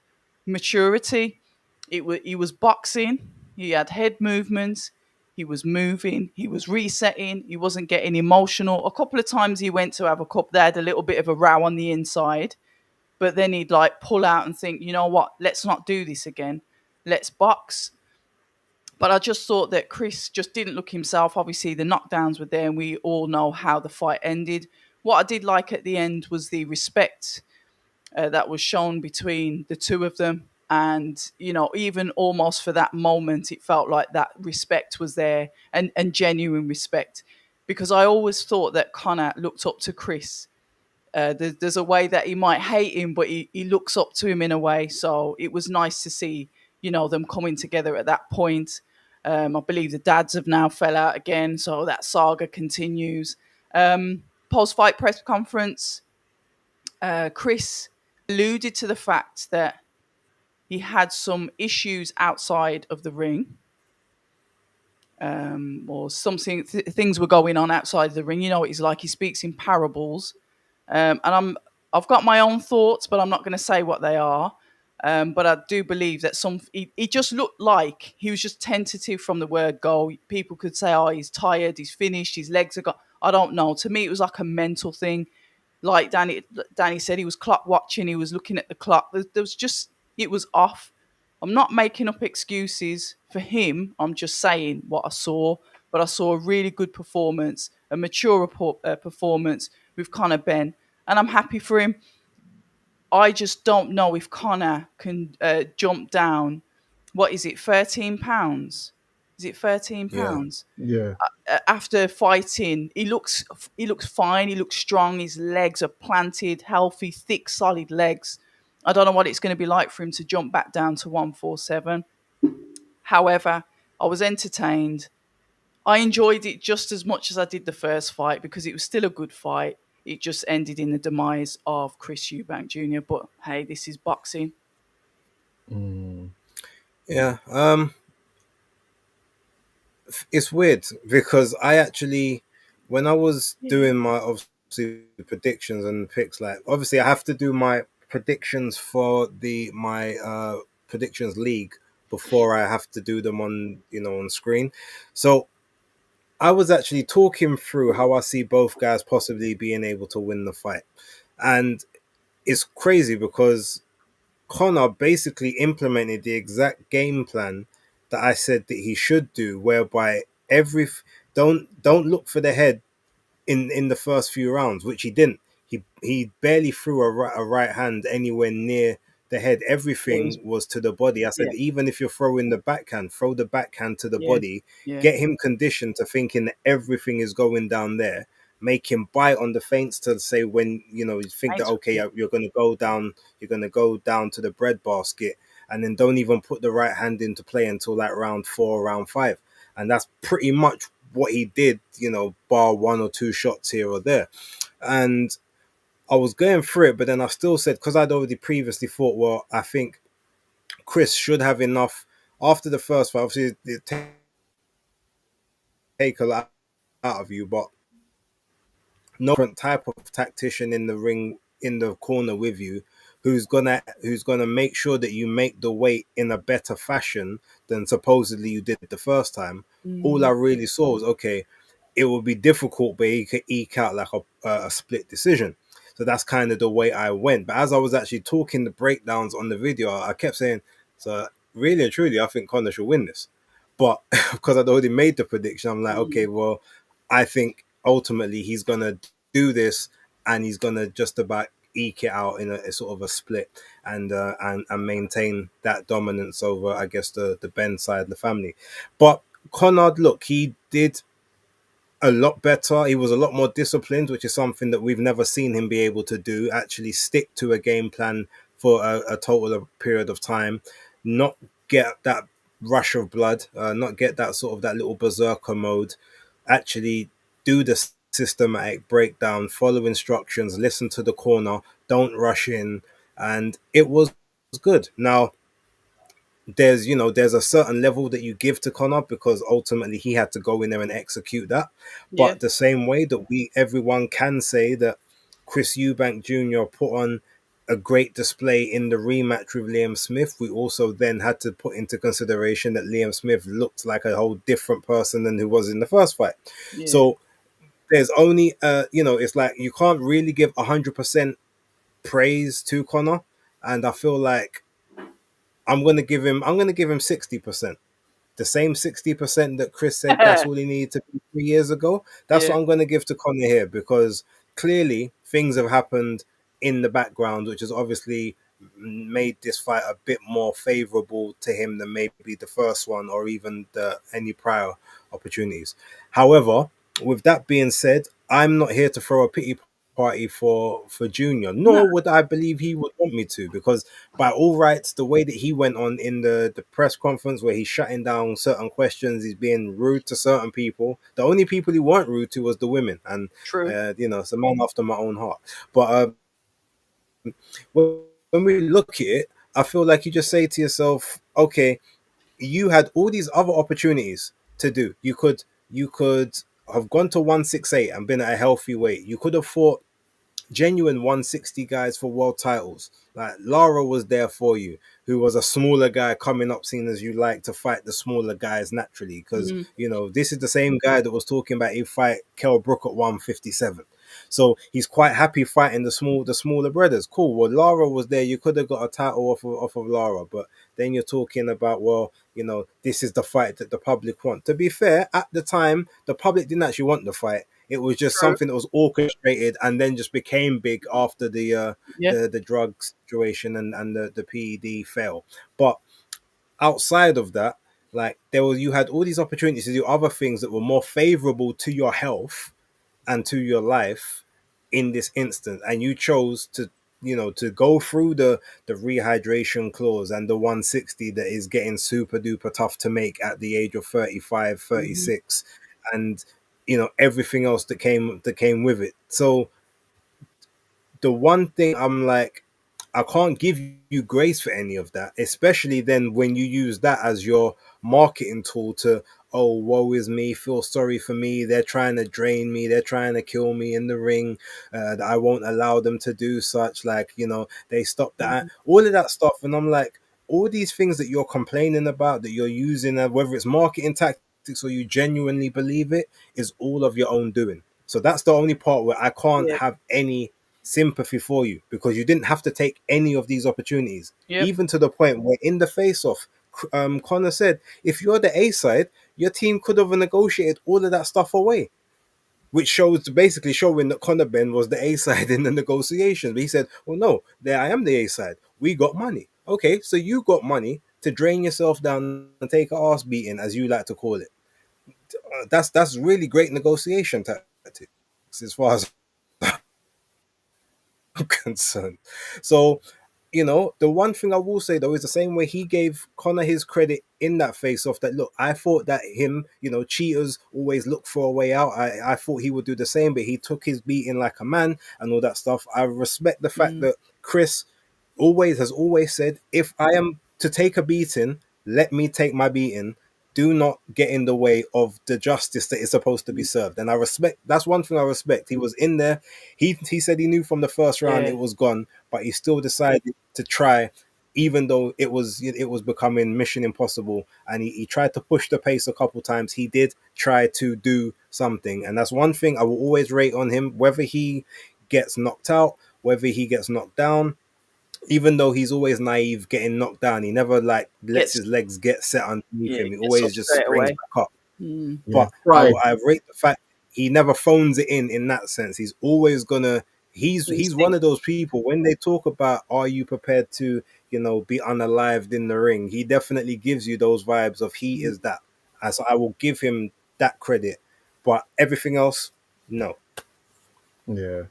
maturity. He was boxing. He had head movements. He was moving. He was resetting. He wasn't getting emotional. A couple of times he went to have a cup. They had a little bit of a row on the inside, but then he'd like pull out and think, you know what? Let's not do this again. Let's box. But I just thought that Chris just didn't look himself. Obviously, the knockdowns were there, and we all know how the fight ended. What I did like at the end was the respect that was shown between the two of them. And, even almost for that moment, it felt like that respect was there, and genuine respect. Because I always thought that Connor looked up to Chris. There's a way that he might hate him, but he looks up to him in a way. So it was nice to see, them coming together at that point. I believe the dads have now fell out again, so that saga continues. Post-fight press conference, Chris alluded to the fact that he had some issues outside of the ring, or something. Things were going on outside the ring. You know what he's like. He speaks in parables, and I've got my own thoughts, but I'm not going to say what they are. But I do believe that he just looked like he was just tentative from the word go. People could say, "Oh, he's tired. He's finished. His legs are gone." I don't know. To me, it was like a mental thing. Like Danny said, he was clock watching. He was looking at the clock. There was just, it was off. I'm not making up excuses for him. I'm just saying what I saw. But I saw a really good performance, a mature performance with Conor Ben, and I'm happy for him. I just don't know if Conor can jump down. What is it, £13? Is it £13? Yeah. Yeah. After fighting, he looks fine. He looks strong. His legs are planted, healthy, thick, solid legs. I don't know what it's going to be like for him to jump back down to 147. However, I was entertained. I enjoyed it just as much as I did the first fight because it was still a good fight. It just ended in the demise of Chris Eubank Jr. But hey, this is boxing. Mm. Yeah. It's weird because I actually, when I was doing my obviously predictions and picks, like obviously I have to do my predictions for my predictions league before I have to do them on screen. So I was actually talking through how I see both guys possibly being able to win the fight, and it's crazy because Connor basically implemented the exact game plan that I said that he should do, whereby don't look for the head in the first few rounds, which he didn't. He barely threw a right hand anywhere near the head. Everything was to the body. I said, Yeah. even if you're throwing the backhand, throw the backhand to the Yeah. body. Yeah. Get him conditioned to thinking that everything is going down there. make him bite on the feints to say when you think that Thanks. okay, you're gonna go down to the bread basket, and then don't even put the right hand into play until like round 4, round 5, and that's pretty much what he did. Bar one or two shots here or there, and I was going through it, but then I still said because I'd already previously thought, well, I think Chris should have enough after the first fight. Obviously, it take a lot out of you, but no different type of tactician in the ring in the corner with you who's gonna make sure that you make the weight in a better fashion than supposedly you did the first time. All I Mm, really saw was okay, it would be difficult, but he could eke out like a split decision. So that's kind of the way I went. But as I was actually talking the breakdowns on the video, I kept saying, so really and truly, I think Connor should win this. But because I'd already made the prediction, I'm like, okay, mm, well, I think ultimately he's gonna do this and he's gonna just about eke it out in a sort of a split and maintain that dominance over, I guess, the Ben side of the family. But Conrad, look, he did a lot better. He was a lot more disciplined, which is something that we've never seen him be able to do. Actually, stick to a game plan for a total of period of time, not get that rush of blood, not get that sort of that little berserker mode. Actually, do the systematic breakdown, follow instructions, listen to the corner, don't rush in, and it was good. Now there's a certain level that you give to Connor because ultimately he had to go in there and execute that. yeah, But the same way that everyone can say that Chris Eubank Jr. put on a great display in the rematch with Liam Smith, we also then had to put into consideration that Liam Smith looked like a whole different person than who was in the first fight. yeah. So there's only it's like you can't really give 100% praise to Connor, and I feel like I'm gonna give him 60%, the same 60% that Chris said that's all he needed to be 3 years ago. That's Yeah. what I'm going to give to Connor here because clearly things have happened in the background, which has obviously made this fight a bit more favorable to him than maybe the first one or even any prior opportunities. However, with that being said, I'm not here to throw a pity party for Junior, No. nor would I believe he would want me to, because by all rights, the way that he went on in the press conference where he's shutting down certain questions, he's being rude to certain people. The only people he weren't rude to was the women, and True. it's a man after my own heart. But when we look at it, I feel like you just say to yourself, okay, you had all these other opportunities to do. You could have gone to 168 and been at a healthy weight. You could have fought genuine 160 guys for world titles. Like Lara was there for you, who was a smaller guy coming up, seeing as you like to fight the smaller guys naturally. Because, Mm, this is the same guy that was talking about he'd fight Kell Brook at 157. So he's quite happy fighting the smaller brothers. Cool. Well, Lara was there. You could have got a title off of Lara, but then you're talking about, well, this is the fight that the public want. To be fair, at the time, the public didn't actually want the fight. It was just true. something that was orchestrated and then just became big after Yeah. the drug situation and the PED fail. But outside of that, like you had all these opportunities to do other things that were more favorable to your health and to your life in this instance, and you chose to go through the rehydration clause and the 160 that is getting super duper tough to make at the age of 35, Hmm. 36, and everything else that came with it. So the one thing I'm like, I can't give you grace for any of that, especially then when you use that as your marketing tool to, oh, woe is me, feel sorry for me, they're trying to drain me, they're trying to kill me in the ring, I won't allow them to do such, like, they stopped that, Hmm. all of that stuff. And I'm like, all these things that you're complaining about, that you're using, whether it's marketing tactics or you genuinely believe it, is all of your own doing. So that's the only part where I can't Yeah. have any sympathy for you, because you didn't have to take any of these opportunities, Yep. even to the point where in the face off, Connor said, if you're the A side, your team could have negotiated all of that stuff away, which shows basically showing that Conor Ben was the A side in the negotiations. But he said, well, no, there I am the A side. We got money. Okay, so you got money to drain yourself down and take a ass beating, as you like to call it. That's really great negotiation tactic. as far as I'm concerned. So, the one thing I will say though is the same way he gave Connor his credit in that face off, that look, I thought that him, cheaters always look for a way out. I thought he would do the same, but he took his beating like a man and all that stuff. I respect the fact that Chris always said, if I am to take a beating, let me take my beating. Do not get in the way of the justice that is supposed to be served. And I respect, that's one thing I respect. He was in there. He said he knew from the first round Yeah. it was gone, but he still decided to try, even though it was becoming mission impossible. And he tried to push the pace a couple times. He did try to do something. And that's one thing I will always rate on him, whether he gets knocked out, whether he gets knocked down. Even though he's always naive getting knocked down, he never lets Gets- his legs get set underneath him. He gets always up just straight springs away. back up. Mm. Yeah. But Pride. I rate the fact he never phones it in that sense. He's always gonna. He's one of those people, when they talk about, are you prepared to be unalived in the ring, he definitely gives you those vibes of he is that. And so I will give him that credit, but everything else, no. Yeah.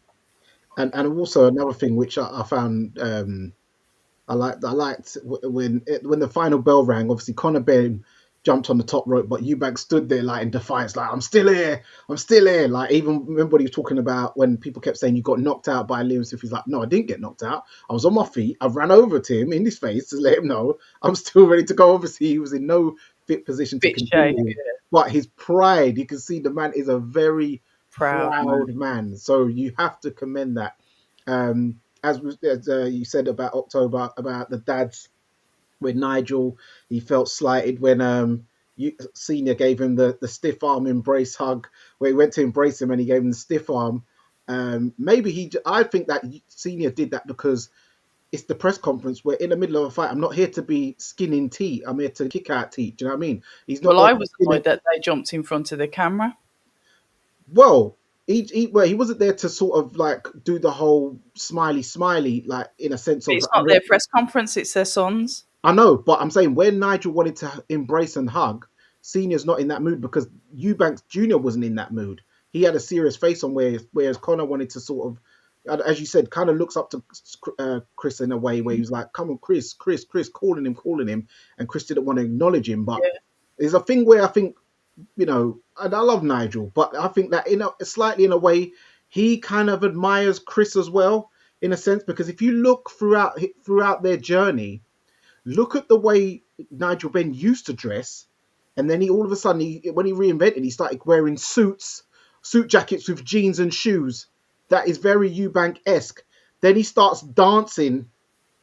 And also another thing which I found I liked when the final bell rang. Obviously, Conor Benn jumped on the top rope, but Eubank stood there like in defiance, like I'm still here, I'm still here. Like, even remember what he was talking about when people kept saying you got knocked out by Liam Smith. He's like, no, I didn't get knocked out. I was on my feet. I ran over to him in his face to let him know I'm still ready to go. Obviously, he was in no fit position to Fit continue. shape, But his pride, you can see the man is a very proud man. proud man. So you have to commend that. As you said about October, about the dads, with Nigel, he felt slighted when Senior gave him the stiff arm embrace hug, where he went to embrace him and he gave him the stiff arm. I think that Senior did that because it's the press conference. We're in the middle of a fight. I'm not here to be skinning teeth. I'm here to kick out teeth. Do you know what I mean? He's not. Well, there I to was skin annoyed that they jumped in front of the camera. Well, he wasn't there to sort of like do the whole smiley, like in a sense But of. it's not their press conference; it's their sons. I know, but I'm saying when Nigel wanted to embrace and hug, Senior's not in that mood because Eubanks Jr. wasn't in that mood. He had a serious face on, whereas Connor wanted to sort of, as you said, kind of looks up to Chris in a way where he was like, "Come on, Chris," calling him, and Chris didn't want to acknowledge him. But there's a thing where I think, and I love Nigel, but I think that slightly in a way, he kind of admires Chris as well, in a sense, because if you look throughout their journey, look at the way Nigel Benn used to dress, and then he all of a sudden, when he reinvented, he started wearing suit jackets with jeans and shoes. That is very Eubank-esque. Then he starts dancing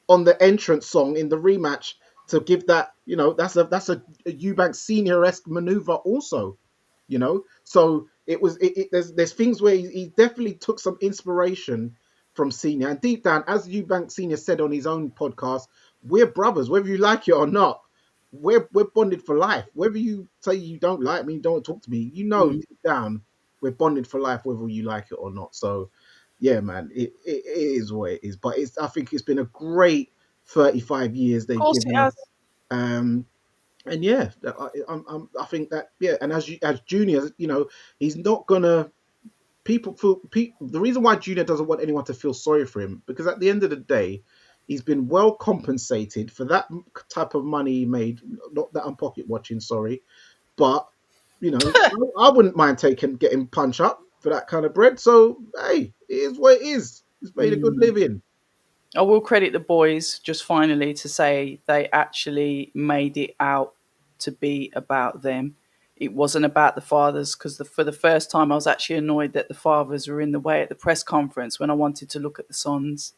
on the entrance song in the rematch to give that, that's a Eubank Senior-esque maneuver also, So there's things where he definitely took some inspiration from Senior, and deep down, as Eubank Senior said on his own podcast, we're brothers, whether you like it or not. We're bonded for life. Whether you say you don't like me, don't talk to me, deep down, we're bonded for life, whether you like it or not. So, yeah, man, it is what it is. But I think it's been a great 35 years they've given us. And yeah, I think that, yeah, and as Junior, he's not gonna. The reason why Junior doesn't want anyone to feel sorry for him, because at the end of the day, he's been well compensated for that type of money he made. Not that I'm pocket watching, sorry, but I wouldn't mind getting punch up for that kind of bread. So hey, it is what it is. He's made a good living. I will credit the boys just finally to say they actually made it out to be about them. It wasn't about the fathers, because for the first time I was actually annoyed that the fathers were in the way at the press conference when I wanted to look at the sons.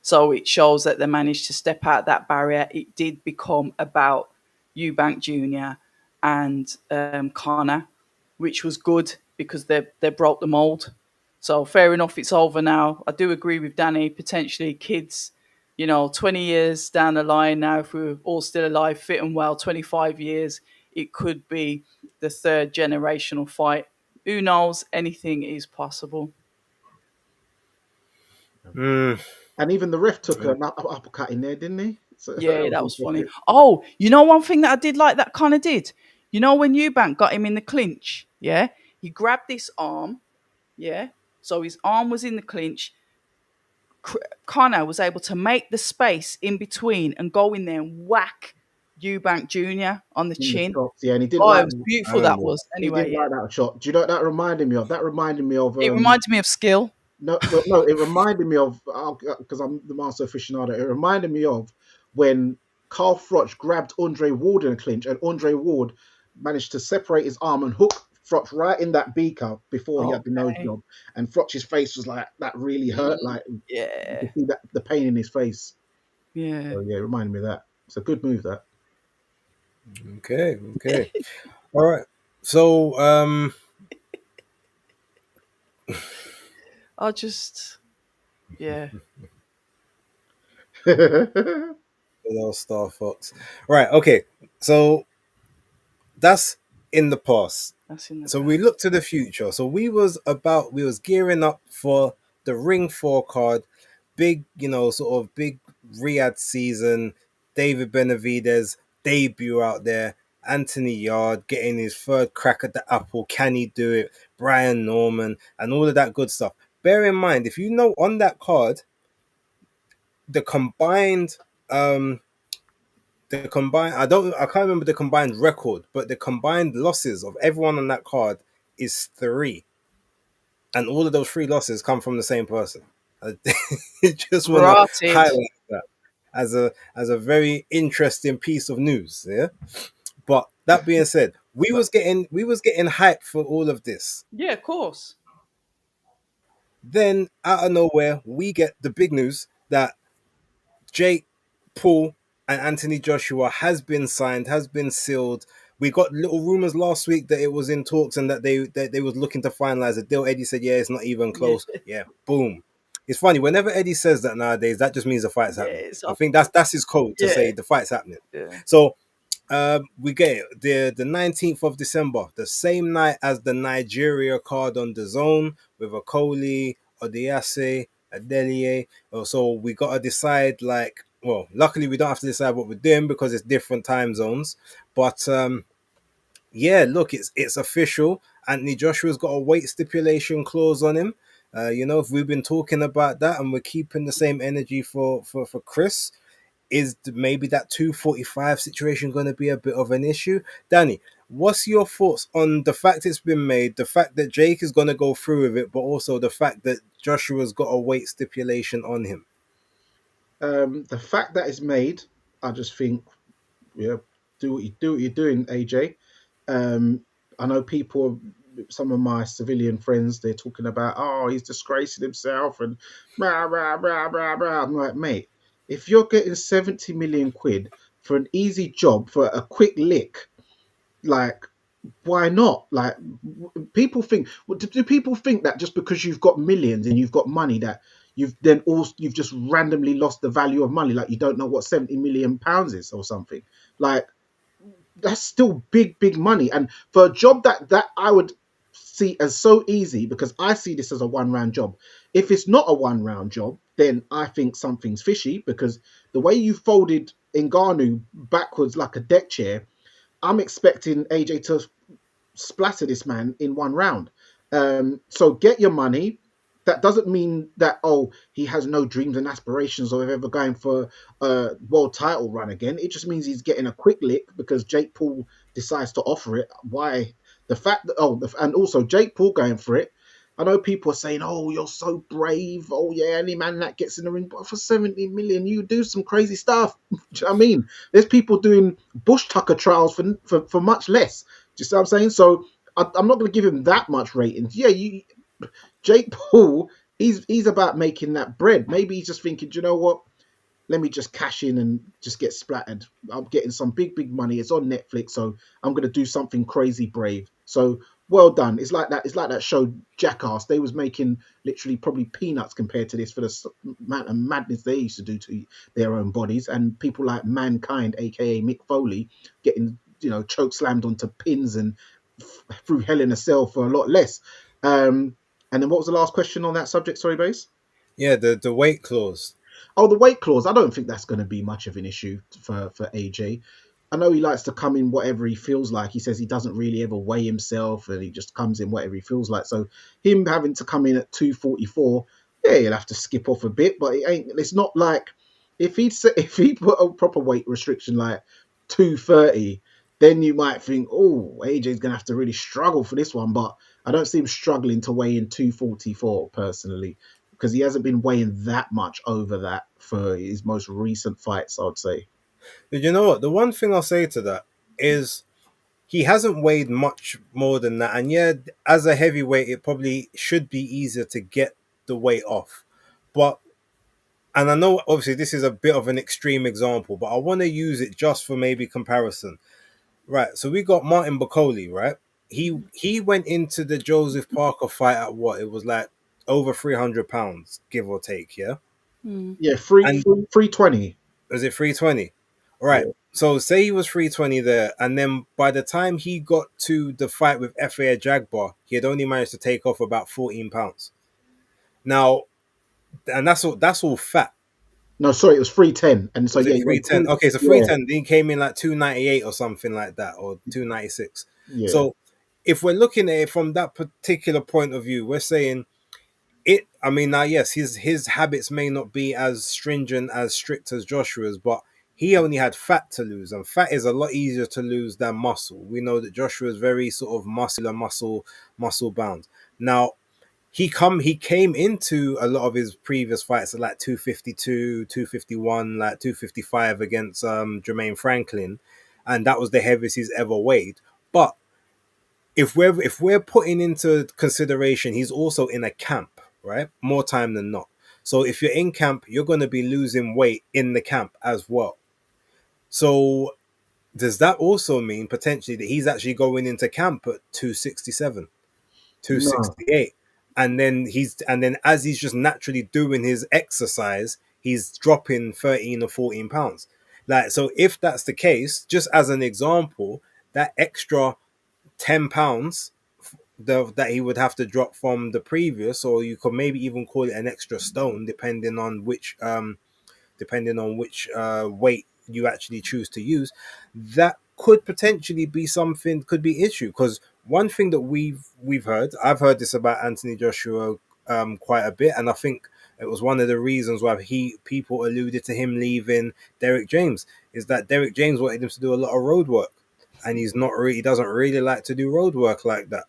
So it shows that they managed to step out that barrier. It did become about Eubank Jr. and Connor, which was good because they broke the mold. So fair enough, it's over now. I do agree with Danny, potentially kids, 20 years down the line now, if we're all still alive, fit and well, 25 years, it could be the third generational fight. Who knows? Anything is possible. And even the ref took an uppercut in there, didn't he? So, yeah, that was funny. Oh, one thing that I did like that Connor did? When Eubank got him in the clinch, yeah? He grabbed this arm, yeah? So his arm was in the clinch. Connor was able to make the space in between and go in there and whack Eubank Jr. on the in the chin. shots, yeah, and he didn't Oh, like it was beautiful that was. he Anyway, didn't yeah. like that shot. Do you know what that reminded me of? That reminded me of It reminded me of skill. no, well, no, it reminded me of because I'm the master aficionado. It reminded me of when Carl Froch grabbed Andre Ward in a clinch, and Andre Ward managed to separate his arm and hook Froch right in that beaker before he had the nose Okay. job. And Froch's face was like that really hurt, like you Yeah. could see that the pain in his face. Yeah. So yeah, it reminded me of that. It's a good move that. Okay. All right. So I just, yeah. good old Star Fox. Right. Okay. So that's in the past. That's in the So past. we look to the future. So we was gearing up for the Ring 4 card, big, sort of big Riyadh season, David Benavidez debut out there, Anthony Yard getting his third crack at the apple. Can he do it? Brian Norman and all of that good stuff. Bear in mind, if you know on that card, the combined I can't remember the combined record, but the combined losses of everyone on that card is 3. And all of those 3 losses come from the same person. I just want to Rotted. highlight that as a very interesting piece of news. Yeah. But that being said, we was getting hyped for all of this. Yeah, of course. Then out of nowhere, we get the big news that Jake Paul and Anthony Joshua has been signed, has been sealed. We got little rumors last week that it was in talks and that they was looking to finalize a deal. Eddie said, "Yeah, it's not even close." Yeah, boom. It's funny whenever Eddie says that nowadays, that just means the fight's happening. I think that's his code to say the fight's happening. Yeah. So we get it the 19th of December, the same night as the Nigeria card on the zone with Okoli, Odiase, Adelie. So we got to decide, like, well, luckily we don't have to decide what we're doing because it's different time zones. But yeah, look, it's official. Anthony Joshua's got a weight stipulation clause on him. If we've been talking about that and we're keeping the same energy for Chris, is maybe that 245 situation going to be a bit of an issue? Danny, what's your thoughts on the fact it's been made, the fact that Jake is going to go through with it, but also the fact that Joshua's got a weight stipulation on him? The fact that it's made, I just think, yeah, do what you're doing, AJ. I know people, some of my civilian friends, they're talking about, oh, he's disgracing himself and rah, rah, rah, rah, rah. I'm like, mate, if you're getting 70 million quid for an easy job, for a quick lick, like, why not? Like, people think, do people think that just because you've got millions and you've got money that you've just randomly lost the value of money, like you don't know what 70 million pounds is or something? Like, that's still big money. And for a job that I would see as so easy, because I see this as a 1 round job. If it's not a 1 round job, then I think something's fishy, because the way you folded Ngannou backwards like a deck chair, I'm expecting AJ to splatter this man in 1 round. So get your money. That doesn't mean that, oh, he has no dreams and aspirations of ever going for a world title run again. It just means he's getting a quick lick because Jake Paul decides to offer it. Why? The fact that, and also Jake Paul going for it. I know people are saying, oh, you're so brave. Oh, yeah, any man that gets in the ring. But for 70 million, you do some crazy stuff. Do you know what I mean? There's people doing bush tucker trials for much less. Do you see what I'm saying? So I'm not going to give him that much ratings. Yeah, Jake Paul, he's about making that bread. Maybe he's just thinking, do you know what? Let me just cash in and just get splattered. I'm getting some big money. It's on Netflix, so I'm going to do something crazy brave. So well done. It's like that show Jackass. They was making literally probably peanuts compared to this for the amount of madness they used to do to their own bodies. And people like Mankind, aka Mick Foley, getting choke slammed onto pins and through hell in a cell for a lot less. And then what was the last question on that subject? Sorry, Base? Yeah, the weight clause. Oh, the weight clause. I don't think that's going to be much of an issue for AJ. I know he likes to come in whatever he feels like. He says he doesn't really ever weigh himself, and he just comes in whatever he feels like. So him having to come in at 244, yeah, he'll have to skip off a bit, but it ain't. It's not like if he put a proper weight restriction like 230, then you might think, oh, AJ's gonna have to really struggle for this one. But I don't see him struggling to weigh in 244 personally, because he hasn't been weighing that much over that for his most recent fights, I'd say. But you know what? The one thing I'll say to that is he hasn't weighed much more than that. And yeah, as a heavyweight, it probably should be easier to get the weight off. But, and I know obviously this is a bit of an extreme example, but I want to use it just for maybe comparison. Right. So we got Martin Bacoli, right? He went into the Joseph Parker fight at what? It was like over 300 pounds, give or take, yeah? Mm. Yeah, And 320. was it 320? All right. Yeah. So say he was 320 there, and then by the time he got to the fight with Fa Jagbar, he had only managed to take off about 14 pounds. Now, and that's all fat. No, sorry, it was 310. And so Was yeah, it he went 310? Okay, so yeah, 310, then he came in like 298 or something like that, or 296. yeah. So if we're looking at it from that particular point of view, we're saying it. I mean, now yes, his habits may not be as stringent, as strict as Joshua's, but he only had fat to lose, and fat is a lot easier to lose than muscle. We know that Joshua is very sort of muscular, muscle bound. Now he came into a lot of his previous fights at like 252, 251, like 255 against Jermaine Franklin, and that was the heaviest he's ever weighed. But if we're putting into consideration, he's also in a camp, right? More time than not. So if you're in camp, you're going to be losing weight in the camp as well. So does that also mean potentially that he's actually going into camp at 267, No. 268, and then as he's just naturally doing his exercise, he's dropping 13 or 14 pounds. Like, so if that's the case, just as an example, that extra 10 pounds that he would have to drop from the previous, or you could maybe even call it an extra stone, depending on which weight you actually choose to use, that could potentially be something, could be issue. Because one thing that I've heard this about Anthony Joshua quite a bit, and I think it was one of the reasons why people alluded to him leaving Derek James, is that Derek James wanted him to do a lot of road work, and he doesn't really like to do road work like that.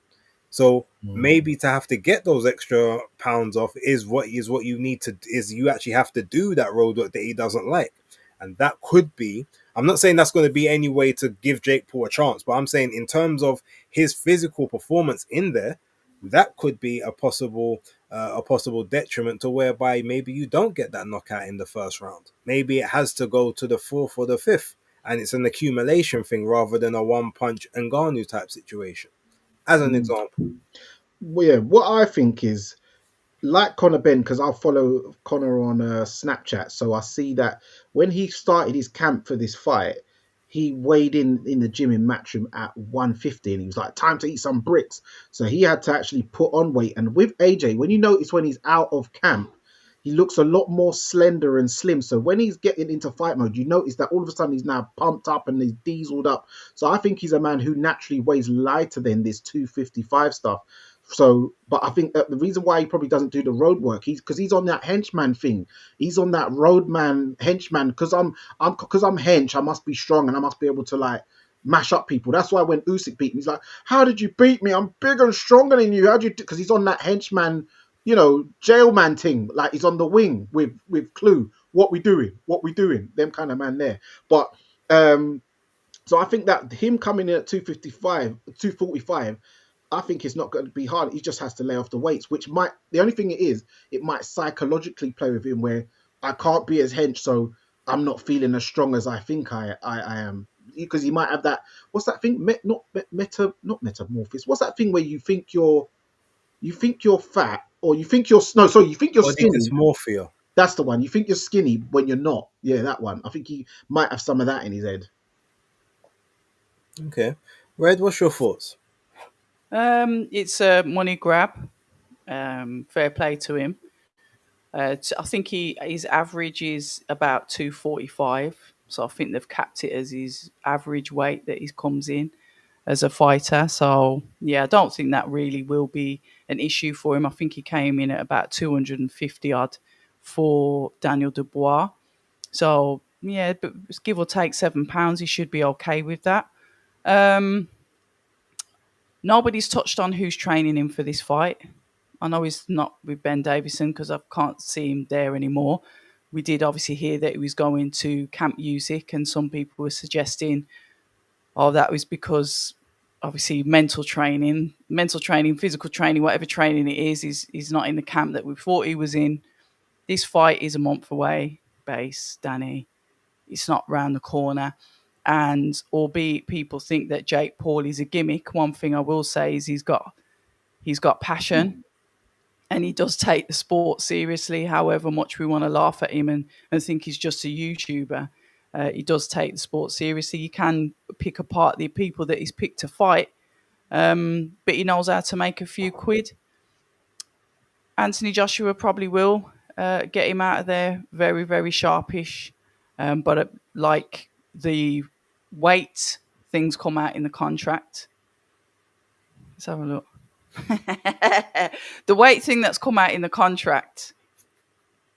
So maybe to have to get those extra pounds off is what you need to, is you actually have to do that road work that he doesn't like. And that could be, I'm not saying that's going to be any way to give Jake Paul a chance, but I'm saying in terms of his physical performance in there, that could be a possible detriment to whereby maybe you don't get that knockout in the first round. Maybe it has to go to the fourth or the fifth, and it's an accumulation thing rather than a one punch Ngannou type situation, as an Mm. example. Well, yeah, what I think is like Conor Ben, because I follow Conor on Snapchat, so I see that when he started his camp for this fight, he weighed in the gym in Matchroom at 150, and he was like, "Time to eat some bricks." So he had to actually put on weight. And with AJ, when you notice when he's out of camp, he looks a lot more slender and slim. So when he's getting into fight mode, you notice that all of a sudden he's now pumped up and he's dieseled up. So I think he's a man who naturally weighs lighter than this 255 stuff. So, but I think that the reason why he probably doesn't do the road work, he's on that henchman thing. He's on that roadman henchman, because I'm hench. I must be strong and I must be able to like mash up people. That's why when Usyk beat me, he's like, "How did you beat me? I'm bigger and stronger than you. How'd you?" Because he's on that henchman, jailman thing. Like he's on the wing with Clue. What we doing? What we doing? Them kind of man there. But so I think that him coming in at 255, 245. I think it's not going to be hard. He just has to lay off the weights, which might, the only thing it might psychologically play with him where I can't be as hench, so I'm not feeling as strong as I think I am. Because he might have that, what's that thing? Not metamorphosis. What's that thing where you think you're fat, or you think you're, no, sorry, you think you're Body skinny. dysmorphia. That's the one. You think you're skinny when you're not. Yeah, that one. I think he might have some of that in his head. Okay. Red, what's your thoughts? It's a money grab. Fair play to him. I think his average is about 245. So I think they've capped it as his average weight that he comes in as a fighter. So yeah, I don't think that really will be an issue for him. I think he came in at about 250 odd for Daniel Dubois. So yeah, but give or take £7, he should be okay with that. Um, Nobody's touched on who's training him for this fight. I know he's not with Ben Davison because I can't see him there anymore. We did obviously hear that he was going to Camp Music, and some people were suggesting, oh, that was because obviously mental training, physical training, whatever training it is not in the camp that we thought he was in. This fight is a month away, base, Danny. It's not round the corner. And albeit people think that Jake Paul is a gimmick, one thing I will say is he's got passion and he does take the sport seriously. However much we want to laugh at him and think he's just a YouTuber, he does take the sport seriously. You can pick apart the people that he's picked to fight, but he knows how to make a few quid. Anthony Joshua probably will get him out of there very, very sharpish. But like the weight things come out in the contract. Let's have a look. The weight thing that's come out in the contract,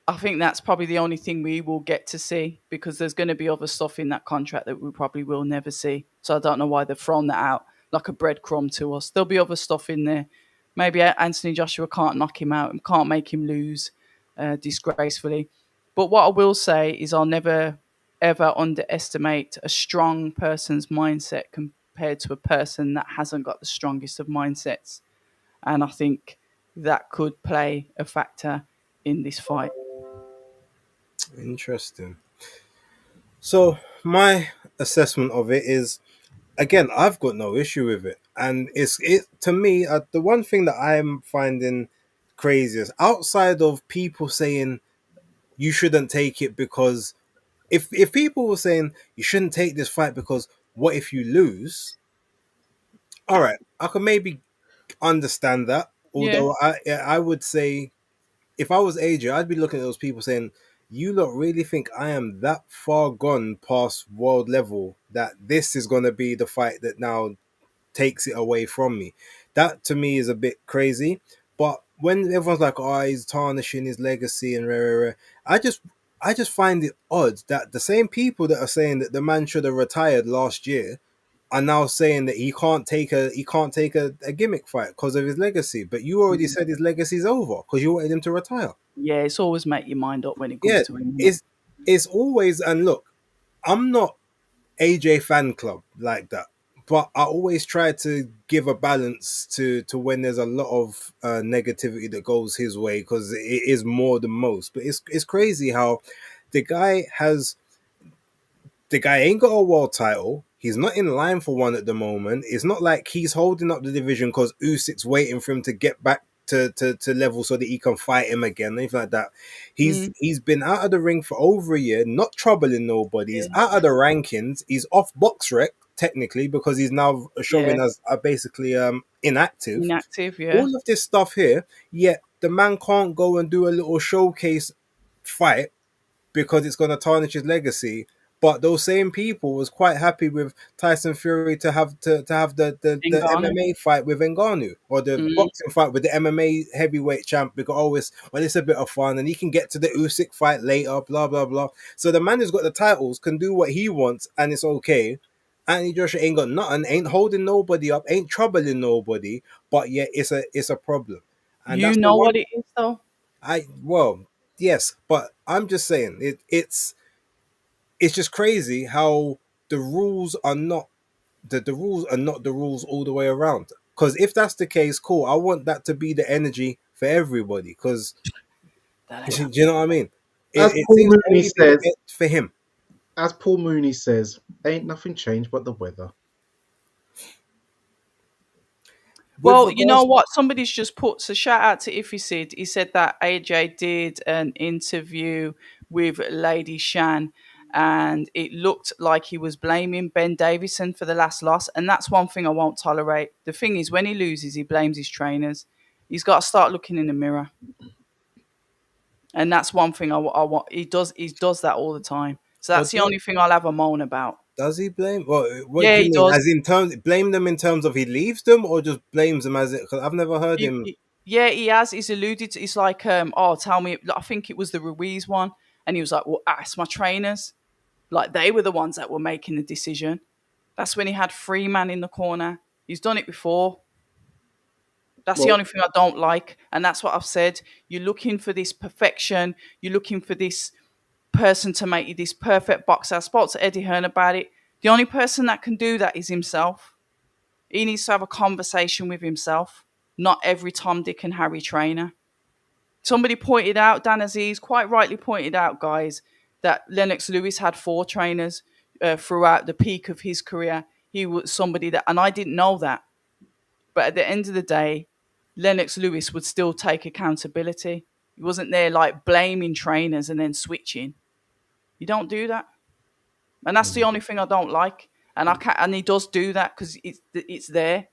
I think that's probably the only thing we will get to see, because there's going to be other stuff in that contract that we probably will never see. So I don't know why they've thrown that out like a breadcrumb to us. There'll be other stuff in there. Maybe Anthony Joshua can't knock him out and can't make him lose disgracefully. But what I will say is I'll never, ever underestimate a strong person's mindset compared to a person that hasn't got the strongest of mindsets. And I think that could play a factor in this fight. Interesting. So my assessment of it is, again, I've got no issue with it, and it to me, the one thing that I'm finding craziest outside of people saying you shouldn't take it because if people were saying you shouldn't take this fight because what if you lose? All right, I could maybe understand that. Yeah. Although I would say if I was AJ, I'd be looking at those people saying, "You lot really think I am that far gone past world level that this is going to be the fight that now takes it away from me?" That to me is a bit crazy. But when everyone's like, "Oh, he's tarnishing his legacy," and rah, rah, rah, I just find it odd that the same people that are saying that the man should have retired last year are now saying that he can't take a gimmick fight because of his legacy. But you already said his legacy's over because you wanted him to retire. Yeah, it's always make your mind up when it Yeah, comes to him. it's always, and look, I'm not AJ fan club like that, but I always try to give a balance to when there's a lot of negativity that goes his way because it is more than most. But it's crazy how the guy has the guy ain't got a world title. He's not in line for one at the moment. It's not like he's holding up the division because Usyk's waiting for him to get back to level so that he can fight him again, anything like that. He's Mm, he's been out of the ring for over a year, not troubling nobody. yeah, He's out of the rankings. He's off box rec technically because he's now yeah, showing as basically inactive. inactive. Yeah, All of this stuff here, yet the man can't go and do a little showcase fight because it's going to tarnish his legacy. But those same people was quite happy with Tyson Fury to have the Ngannou. MMA fight with Ngannou or the Mm, boxing fight with the MMA heavyweight champ because always well it's a bit of fun and he can get to the Usyk fight later, blah blah blah. So the man who's got the titles can do what he wants and it's okay. Anthony Joshua ain't got nothing, ain't holding nobody up, ain't troubling nobody, but yet it's a problem, and you that's the know one. what it is though. Well, yes, but I'm just saying it's just crazy how the rules are not the rules are not the rules all the way around. Because if that's the case, cool. I want that to be the energy for everybody. Because That ain't do happening. you know what I mean? It, As it Paul seems to Mooney only be the says, best for him. ain't nothing changed but the weather. With Well, you know regards, what? Somebody's just put so shout out to Iffy Sid. He said that AJ did an interview with Lady Shan and it looked like he was blaming Ben Davison for the last loss. And that's one thing I won't tolerate. The thing is, when he loses, he blames his trainers. He's got to start looking in the mirror. And that's one thing I want. He does that all the time. So Or that's the only thing I'll have a moan about. does he blame? What Yeah, do you he mean? does. As in terms, blame them in terms of he leaves them, or just blames them as it? Because I've never heard him. Yeah, he has. He's alluded to. It's like, oh, tell me. I think it was the Ruiz one, and he was like, well, ask my trainers. Like they were the ones that were making the decision. That's when he had Freeman in the corner. He's done it before. That's the Well, only thing I don't like, and that's what I've said. You're looking for this perfection. You're looking for this person to make you this perfect boxer. I spoke to Eddie Hearn about it. The only person that can do that is himself. He needs to have a conversation with himself, not every Tom, Dick, and Harry trainer. Somebody pointed out, Dan Aziz quite rightly pointed out, guys, that Lennox Lewis had 4 trainers throughout the peak of his career. He was somebody that, and I didn't know that. But at the end of the day, Lennox Lewis would still take accountability. He wasn't there like blaming trainers and then switching. You don't do that. And that's the only thing I don't like. And I can't, and he does do that because it's there.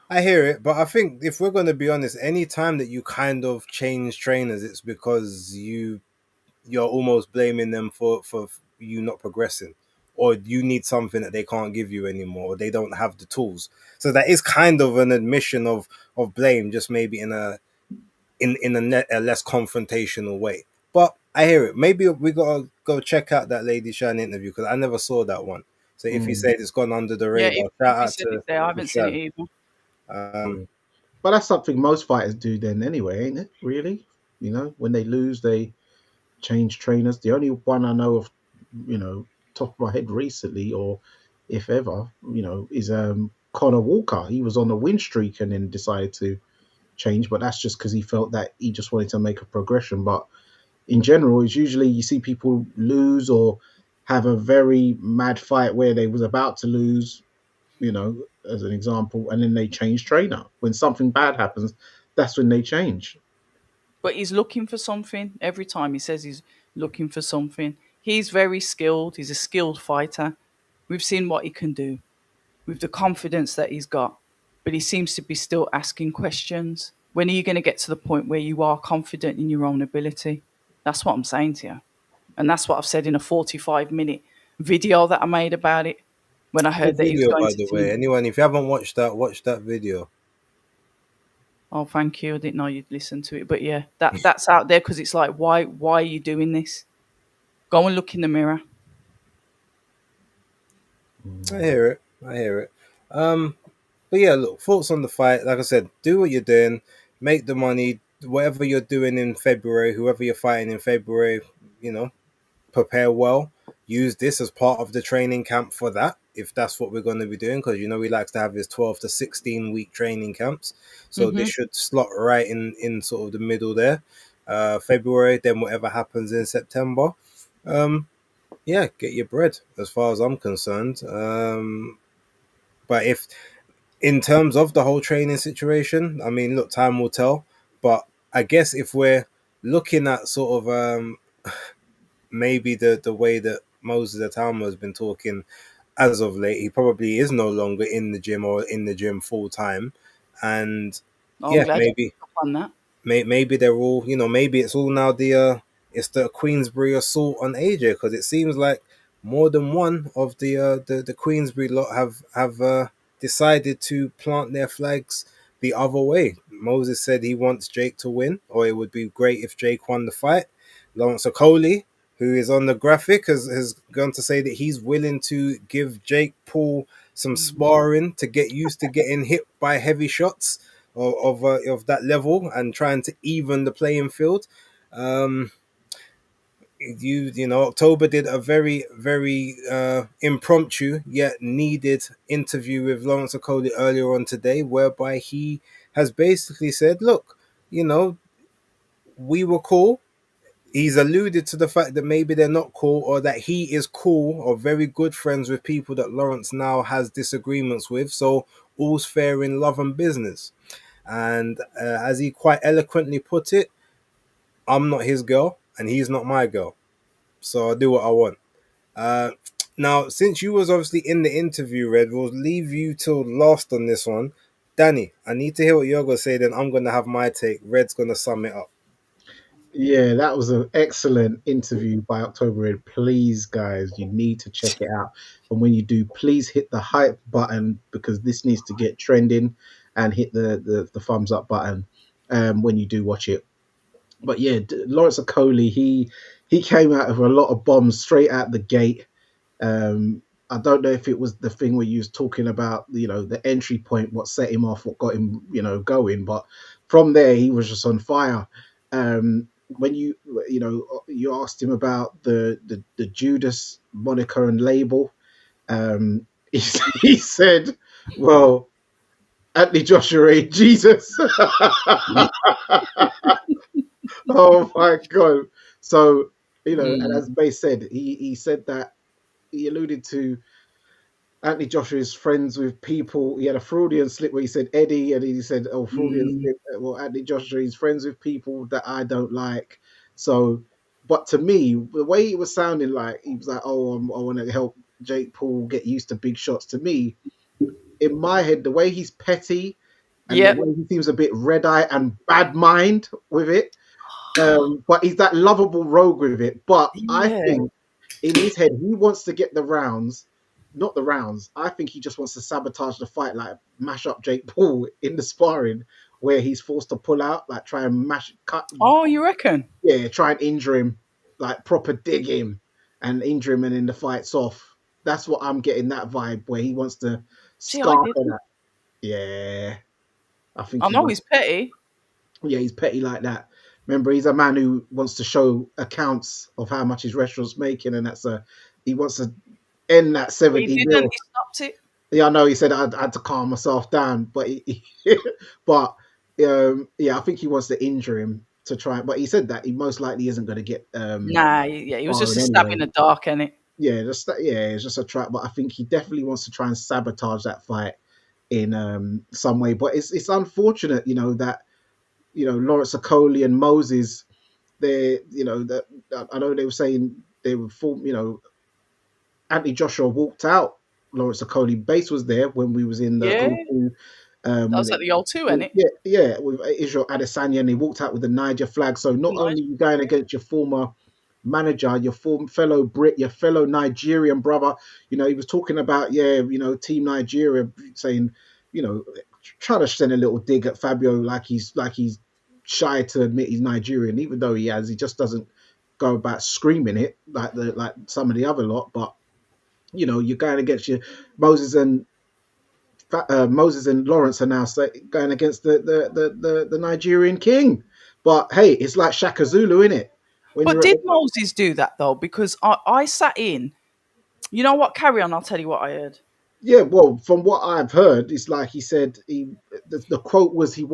I hear it, but I think if we're going to be honest, any time that you kind of change trainers, it's because you're almost blaming them for you not progressing, or you need something that they can't give you anymore, or they don't have the tools. So that is kind of an admission of blame, just maybe in a less confrontational way. But I hear it. Maybe we gotta go check out that Lady Shan interview because I never saw that one. So if you mm, said it's gone under the Yeah, radar, if shout he out said it's there, I to haven't seen it Shan. either. Um, but that's something most fighters do then anyway, ain't it? Really, when they lose, they change trainers. The only one I know of, top of my head recently, or if ever, is Connor Walker. He was on a win streak and then decided to change, but that's just because he felt that he just wanted to make a progression. But in general, it's usually you see people lose or have a very mad fight where they was about to lose, as an example, and then they change trainer. When something bad happens, that's when they change. But he's looking for something every time. He says he's looking for something. He's very skilled. He's a skilled fighter. We've seen what he can do with the confidence that he's got. But he seems to be still asking questions. When are you going to get to the point where you are confident in your own ability? That's what I'm saying to you. And that's what I've said in a 45-minute video that I made about it when I good heard that he was video, going by to the way. team. Anyone, if you haven't watched that, watch that video. Oh, thank you. I didn't know you'd listen to it. But yeah, that's out there because it's like, why are you doing this? Go and look in the mirror. I hear it. I hear it. But yeah, look, thoughts on the fight. Like I said, do what you're doing, make the money. Whatever you're doing in February, whoever you're fighting in February, you know, prepare well. Use this as part of the training camp for that, if that's what we're going to be doing, because we like to have his 12 to 16 week training camps. So this Hmm. should slot right in sort of the middle there. February, then whatever happens in September. Yeah, get your bread as far as I'm concerned. But if in terms of the whole training situation, I mean, look, time will tell. But I guess if we're looking at sort of maybe the way that Moses Atama has been talking as of late, he probably is no longer in the gym or in the gym full time, and Oh, I'm yeah, glad you maybe picked up on that. maybe they're all, maybe it's all now it's the Queensbury assault on AJ, because it seems like more than one of the Queensbury lot have decided to plant their flags the other way. Moses said he wants Jake to win, or it would be great if Jake won the fight. Lawrence Okoli, who is on the graphic, has gone to say that he's willing to give Jake Paul some sparring to get used to getting hit by heavy shots of that level and trying to even the playing field. Um, October did a very very impromptu yet needed interview with Lawrence Okoli earlier on today, whereby he has basically said, "Look, we were cool." He's alluded to the fact that maybe they're not cool, or that he is cool or very good friends with people that Lawrence now has disagreements with. So all's fair in love and business. And as he quite eloquently put it, I'm not his girl and he's not my girl. So I do what I want. Uh, Now, since you was obviously in the interview, Red, we'll leave you till last on this one. Danny, I need to hear what you're going to say, then I'm going to have my take. Red's going to sum it up. Yeah, that was an excellent interview by October Red. Please, guys, you need to check it out. And when you do, please hit the hype button because this needs to get trending, and hit the thumbs up button when you do watch it. But yeah, Lawrence Okoli, he came out of a lot of bombs straight out the gate. I don't know if it was the thing where you was talking about, the entry point, what set him off, what got him, going. But from there, he was just on fire. When you asked him about the Judas moniker and label, he, he said, "Well, Anthony Joshua ain't Jesus." Oh my god! So and Mm. as Bay said, he said that he alluded to Anthony Joshua is friends with people. He had a Freudian slip where he said Eddie, and he said, "Oh, Freudian Mm. slip." Well, Anthony Joshua is friends with people that I don't like. So, but to me, the way he was sounding like he was like, "Oh, I want to help Jake Paul get used to big shots." To me, in my head, the way he's petty and the Yep. way he seems a bit red eye and bad mind with it, but he's that lovable rogue with it. But I Yeah. think in his head, he wants to get the rounds, not the rounds. I think he just wants to sabotage the fight, like mash up Jake Paul in the sparring where he's forced to pull out, like try and cut, Oh, you reckon? yeah, try and injure him, like proper dig him and injure him, and then the fight's off. That's what I'm getting, that vibe where he wants to See, I scarper didn't. that. Yeah, I think I he know wants. he's petty. Yeah, he's petty like that. Remember, he's a man who wants to show accounts of how much his restaurant's making, and he wants to end that He 70 didn't. mil. He stopped it. Yeah, I know. He said I had to calm myself down, but but yeah, I think he wants to injure him to try. But he said that he most likely isn't going to get Nah, yeah, he was just firing a stab in anyway. the dark, innit? Yeah, it's just a trap. But I think he definitely wants to try and sabotage that fight in some way. But it's unfortunate, that Lawrence Okoli and Moses, they that I know they were saying they were full. Anthony Joshua walked out. Lawrence Okoli base was there when we was in the Yeah, O2. that When was they, at the old two, innit? yeah, with Israel Adesanya, and he walked out with the Niger flag. So not Nice. only you going against your former manager, your former fellow Brit, your fellow Nigerian brother. He was talking about, Team Nigeria, saying, you know, trying to send a little dig at Fabio, like he's shy to admit he's Nigerian, even though he just doesn't go about screaming it like some of the other lot. But you're going against your Moses and Moses and Lawrence are now going against the Nigerian king. But hey, it's like Shaka Zulu, in it. When But you're at did the Moses do that though? Because I sat in. You know what? Carry on. I'll tell you what I heard. Yeah, well, from what I've heard, it's like he said the quote was he's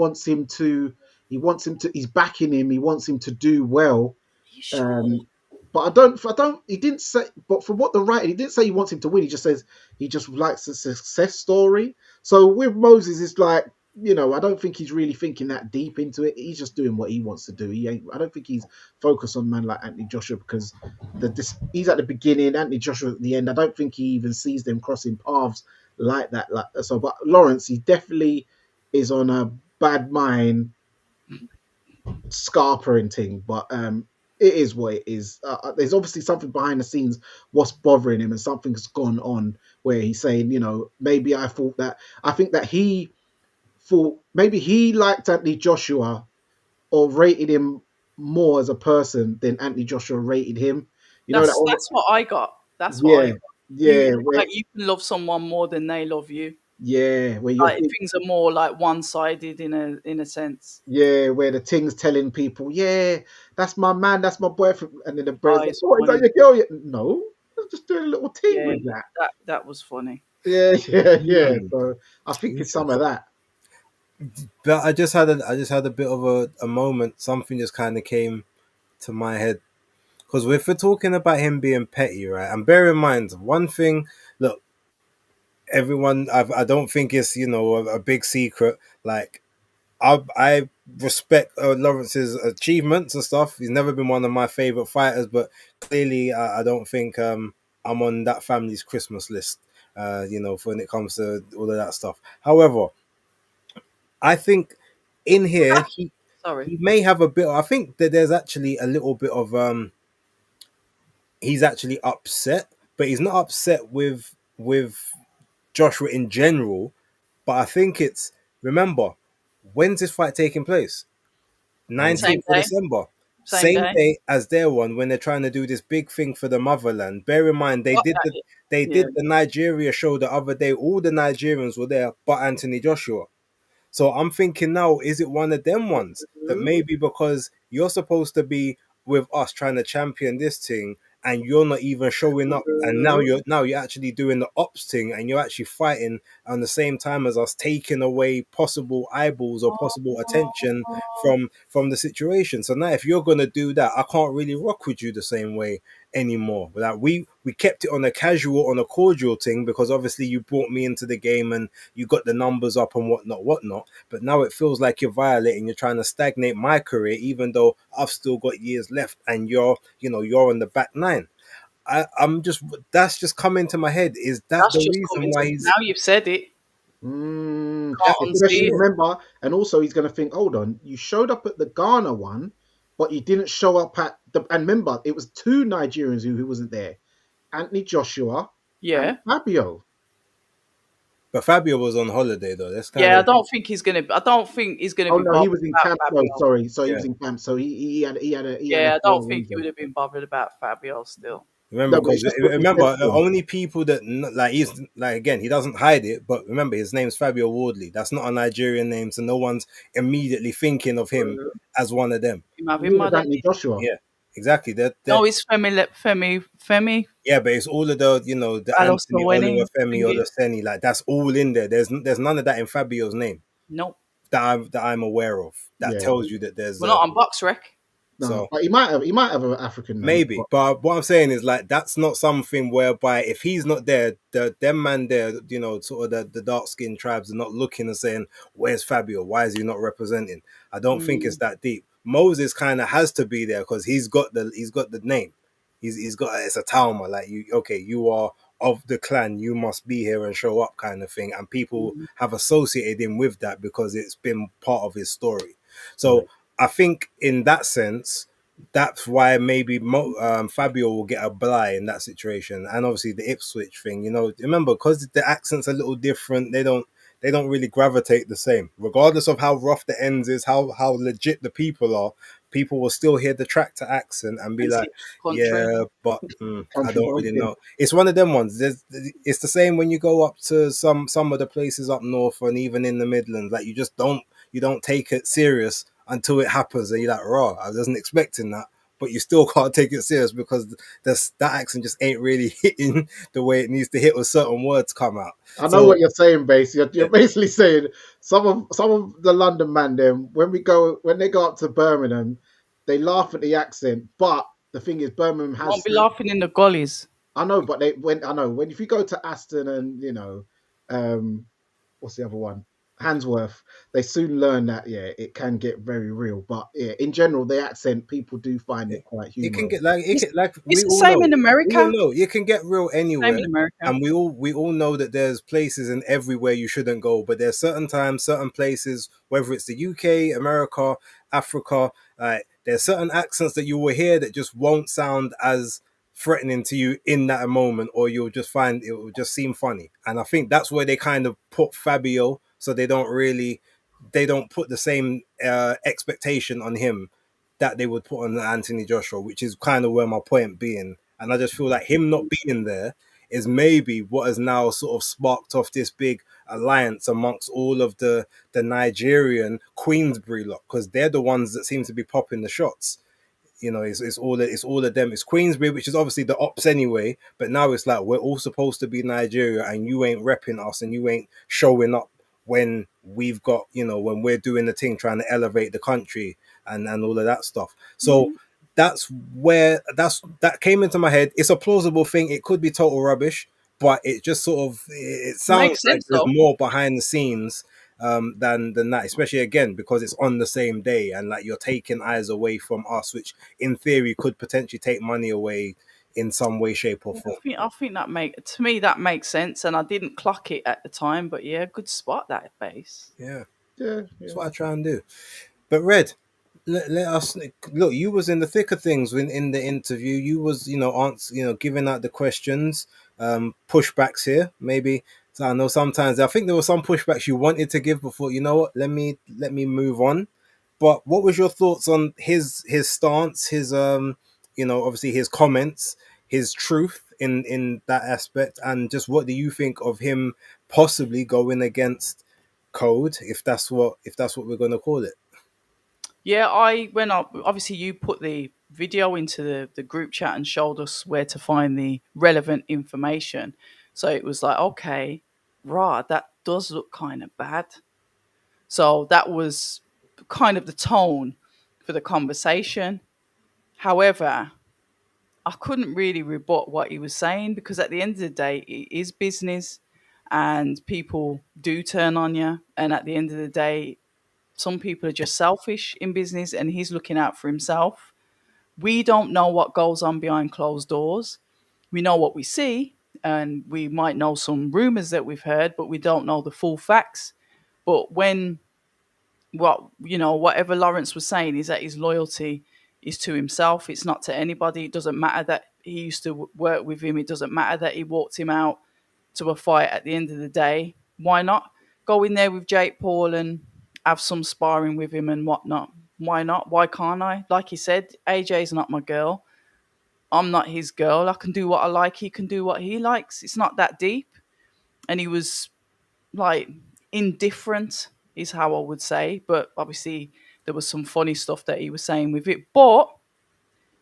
backing him, he wants him to do well. Are you sure? Um, but I don't. He didn't say. But from what the writer, he didn't say he wants him to win. He just says he just likes the success story. So with Moses, it's like I don't think he's really thinking that deep into it. He's just doing what he wants to do. He ain't. I don't think he's focused on man like Anthony Joshua because he's at the beginning, Anthony Joshua at the end. I don't think he even sees them crossing paths like that. Like so, but Lawrence, he definitely is on a bad mind scar parenting, but it is what it is. There's obviously something behind the scenes, what's bothering him, and something's gone on where he's saying, maybe I think that he thought maybe he liked Anthony Joshua or rated him more as a person than Anthony Joshua rated him. You know that one? That's what I got. That's what I Yeah, got. yeah, Like you can love someone more than they love you. where you're Like things are more like one sided in a sense. yeah, where the thing's telling people, yeah, that's my man, that's my boyfriend, and then the Oh, bird's like, it's oh, is that funny. your girl? Yeah. No, I'm just doing a little thing Yeah, with that. that was funny. Yeah, yeah. Hmm. So I think it's some of Interesting. that. But I just had a bit of a moment. Something just kind of came to my head because if we're talking about him being petty, right? And bear in mind one thing. Look, everyone. I don't think it's a big secret. Like I respect Lawrence's achievements and stuff. He's never been one of my favorite fighters, but clearly I don't think I'm on that family's Christmas list. For when it comes to all of that stuff. However, I think in here he Sorry. he may have a bit. I think that there's actually a little bit of he's actually upset, but he's not upset with Joshua in general. But I think it's, remember, when's this fight taking place? Same 19th of day. December. Same Same day. day as their one when they're trying to do this big thing for the motherland. Bear in mind Got that. they Yeah. did the Nigeria show the other day. All the Nigerians were there, but Anthony Joshua. So I'm thinking now, is it one of them ones that maybe because you're supposed to be with us trying to champion this thing and you're not even showing up, and now you're actually doing the ops thing and you're actually fighting on the same time as us, taking away possible eyeballs or possible attention from the situation. So now if you're gonna do that, I can't really rock with you the same way anymore. Like we kept it on a casual, on a cordial thing because obviously you brought me into the game and you got the numbers up and whatnot. But now it feels like you're violating. You're trying to stagnate my career, even though I've still got years left, and you're on the back nine. I'm just that's just coming to my head. Is that That's the just reason coming why to he's now. You've said it. that, Can't Especially unsee it. remember, and also he's going to think, hold on, you showed up at the Ghana one, but you didn't show up at the. And remember, it was two Nigerians who wasn't there: Anthony Joshua and Yeah. Fabio. but Fabio was on holiday though. That's kind Yeah. I of don't think he's gonna. I don't think he's gonna Oh be no, he bothered was in about camp. No, Fabio. sorry, so he yeah. was in camp. So he had a Yeah. I don't think he reason. would have been bothered about Fabio still. Remember, No, but because it's just what he said remember, to him. only people that like he's like again, he doesn't hide it. But remember, his name's Fabio Wardley. That's not a Nigerian name, so no one's immediately thinking of him as one of them. Him have him Neither mad was at Anthony me. Joshua. Yeah, exactly. No, it's Femi. Yeah, but it's all of the the Anthony Oliver Alosoweni Femi or thingy. the Seni, like that's all in there. There's none of that in Fabio's name Nope. that I'm aware of. That Yeah, tells you that there's We're a not on box rec. no, so. but he might have an African name. Maybe, But but what I'm saying is like that's not something whereby if he's not there, them man there, sort of the dark skinned tribes are not looking and saying, "Where's Fabio? Why is he not representing?" I don't think it's that deep. Moses kind of has to be there because he's got the name. He's got it's a Talma like you. Okay, you are of the clan. You must be here and show up, kind of thing. And people have associated him with that because it's been part of his story. So correct. I think in that sense that's why maybe Fabio will get a bly in that situation, and obviously the Ipswich thing. Remember because the accent's a little different. They don't really gravitate the same, regardless of how rough the ends is, how legit the people are. People will still hear the tractor accent and be And like, see country. "Yeah, but I Country don't really bumpkin. know." It's one of them ones. It's the same when you go up to some of the places up north and even in the Midlands. Like you don't take it serious until it happens, and you're like, "Raw, I wasn't expecting that." But you still can't take it serious because that accent just ain't really hitting the way it needs to hit when certain words come out. I know So what you're saying, base. You're, yeah, you're basically saying some of the London man them when they go up to Birmingham, they laugh at the accent. But the thing is, Birmingham Won't has. be laughing in the gullies. I know, but when if you go to Aston and um, what's the other one? Handsworth, they soon learn that it can get very real. But yeah, in general, the accent people do find yeah. it quite It can humorous. get like It's, we it's the all same know. in We all America. know you can get real Same anywhere, in America. and we all know that there's places in everywhere you shouldn't go. But there's certain times, certain places, whether it's the UK, America, Africa, there's certain accents that you will hear that just won't sound as threatening to you in that moment, or you'll just find it will just seem funny. And I think that's where they kind of put Fabio, so they don't put the same expectation on him that they would put on Anthony Joshua, which is kind of where my point being. And I just feel like him not being there is maybe what has now sort of sparked off this big alliance amongst all of the Nigerian Queensbury lot, because they're the ones that seem to be popping the shots. It's all of them. It's Queensbury, which is obviously the ops anyway. But now it's like we're all supposed to be Nigeria, and you ain't repping us, and you ain't showing up when we've got when we're doing the thing, trying to elevate the country and all of that stuff. So that's where that came into my head. It's a plausible thing. It could be total rubbish, but it just sort of it sounds Makes like sense there's though. more behind the scenes than that, especially again because it's on the same day and like you're taking eyes away from us, which in theory could potentially take money away in some way, shape, or Yeah, form. I think to me that makes sense, and I didn't clock it at the time, but yeah, good spot that base. Yeah, Yeah, that's yeah. what I try and do. But Red, let us look. You was in the thick of things when in the interview. You was, answer, giving out the questions, pushbacks here. Maybe, so I know sometimes I think there were some pushbacks you wanted to give before. You know what? Let me move on. But what was your thoughts on his stance? His obviously his comments, his truth in that aspect, and just what do you think of him possibly going against code, if that's what we're going to call it? Yeah, I went up. Obviously, you put the video into the group chat and showed us where to find the relevant information. So it was like, okay, right, that does look kind of bad. So that was kind of the tone for the conversation. However, I couldn't really rebut what he was saying because at the end of the day, it is business and people do turn on you. And at the end of the day, some people are just selfish in business and he's looking out for himself. We don't know what goes on behind closed doors. We know what we see and we might know some rumors that we've heard, but we don't know the full facts. But when whatever Lawrence was saying is that his loyalty is to himself. It's not to anybody. It doesn't matter that he used to work with him. It doesn't matter that he walked him out to a fight at the end of the day. Why not go in there with Jake Paul and have some sparring with him and whatnot? Why not? Why can't I? Like he said, AJ's not my girl. I'm not his girl. I can do what I like. He can do what he likes. It's not that deep. And he was like indifferent is how I would say. But obviously there was some funny stuff that he was saying with it. But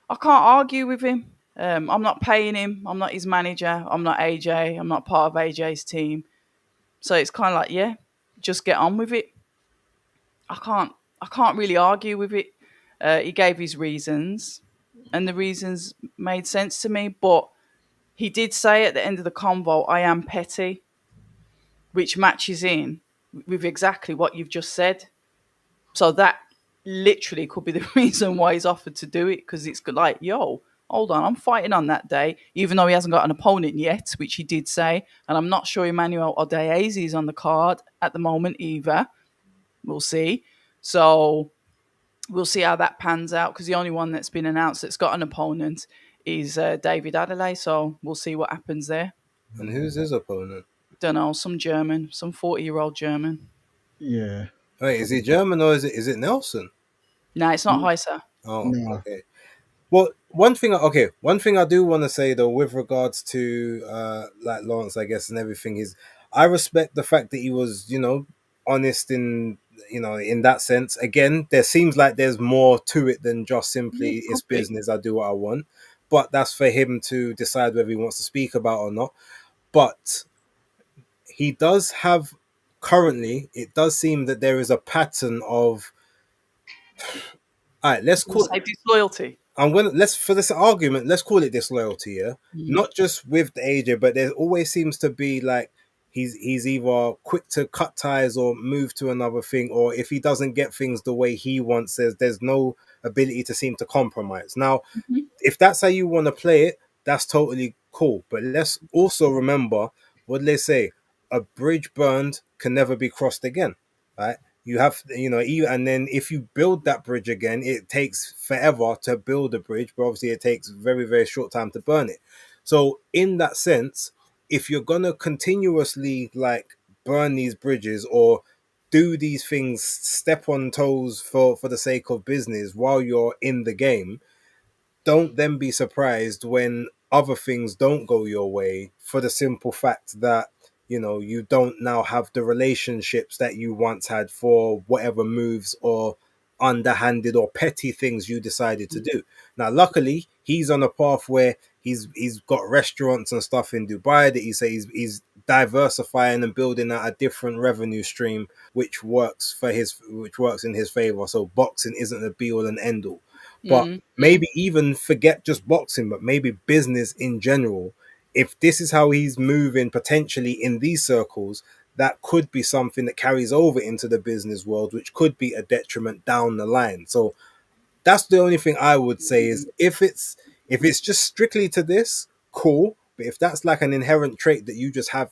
I can't argue with him. I'm not paying him. I'm not his manager. I'm not AJ. I'm not part of AJ's team. So it's kind of like, yeah, just get on with it. I can't. I can't really argue with it. He gave his reasons, and the reasons made sense to me. But he did say at the end of the convo, "I am petty," which matches in with exactly what you've just said. So that literally could be the reason why he's offered to do it because it's like, yo, hold on, I'm fighting on that day, even though he hasn't got an opponent yet, which he did say. And I'm not sure Emmanuel Odeazi is on the card at the moment either. We'll see. So we'll see how that pans out because the only one that's been announced that's got an opponent is David Adelaide. So we'll see what happens there. And who's his opponent? Don't know, some German, some 40-year-old German. Yeah. Wait, is he German or is it Nelson? No, it's not Heiser. Oh, No. okay. Well, one thing I do want to say though, with regards to like Lawrence, I guess, and everything is, I respect the fact that he was, honest in that sense. Again, there seems like there's more to it than just simply it's business. I do what I want, but that's for him to decide whether he wants to speak about or not. But he does have currently. It does seem that there is a pattern of. All right, let's call. Say disloyalty. Let's for this argument, let's call it disloyalty, yeah. Not just with the AJ, but there always seems to be like he's either quick to cut ties or move to another thing, or if he doesn't get things the way he wants, there's no ability to seem to compromise. Now, if that's how you want to play it, that's totally cool. But let's also remember what they say: a bridge burned can never be crossed again, right? You have, and then if you build that bridge again, it takes forever to build a bridge, but obviously it takes very, very short time to burn it. So in that sense, if you're gonna continuously like burn these bridges or do these things, step on toes for the sake of business while you're in the game, don't then be surprised when other things don't go your way for the simple fact that you don't now have the relationships that you once had for whatever moves or underhanded or petty things you decided to do. Now luckily he's on a path where he's got restaurants and stuff in Dubai that he says he's diversifying and building out a different revenue stream which works in his favor. So boxing isn't the be all and end all, but maybe even forget just boxing, but maybe business in general. If this is how he's moving potentially in these circles, that could be something that carries over into the business world, which could be a detriment down the line. So that's the only thing I would say is if it's just strictly to this, cool. But if that's like an inherent trait that you just have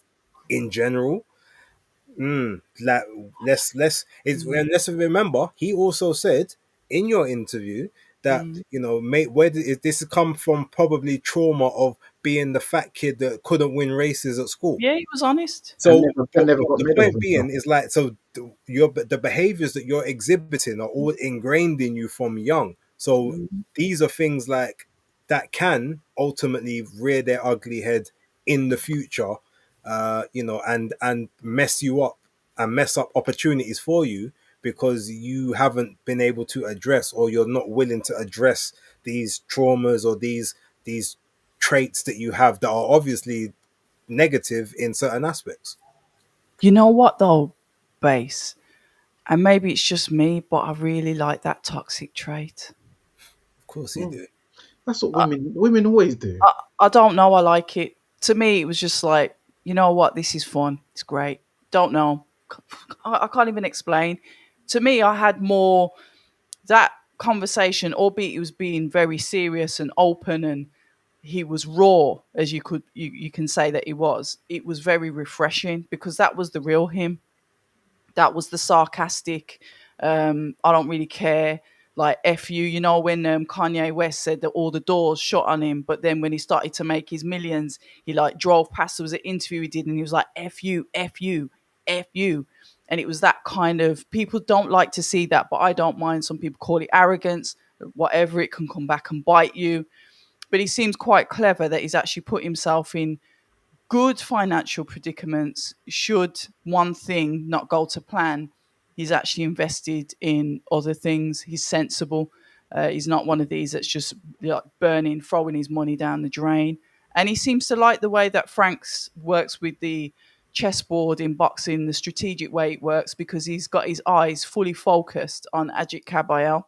in general, like let's remember he also said in your interview that, Mm. you know, mate, this come from probably trauma of being the fat kid that couldn't win races at school. Yeah, he was honest. So and never got the medals point and being stuff. is like, so the behaviors that you're exhibiting are all ingrained in you from young. So Mm. these are things like that can ultimately rear their ugly head in the future, you know, and mess you up and mess up opportunities for you because you haven't been able to address, or you're not willing to address these traumas or these traits that you have that are obviously negative in certain aspects. You know what though, Base? And maybe it's just me, but I really like that toxic trait. Of course you Mm. do. That's what women always do. I don't know. I like it. To me, it was just like, you know what? This is fun. It's great. Don't know. I can't even explain. To me, I had more that conversation, albeit he was being very serious and open, and he was raw, as you can say that he was. It was very refreshing because that was the real him. That was the sarcastic. I don't really care. Like F you, you know, when Kanye West said that all the doors shut on him, but then when he started to make his millions, he like drove past. There was an interview he did, and he was like, F you, F you, F you. And it was that kind of, people don't like to see that, but I don't mind. Some people call it arrogance, whatever, it can come back and bite you. But he seems quite clever that he's actually put himself in good financial predicaments. Should one thing not go to plan, he's actually invested in other things. He's sensible. He's not one of these that's just like burning, throwing his money down the drain. And he seems to like the way that Franks works with the chessboard in boxing, the strategic way it works, because he's got his eyes fully focused on Ajit Kabayel.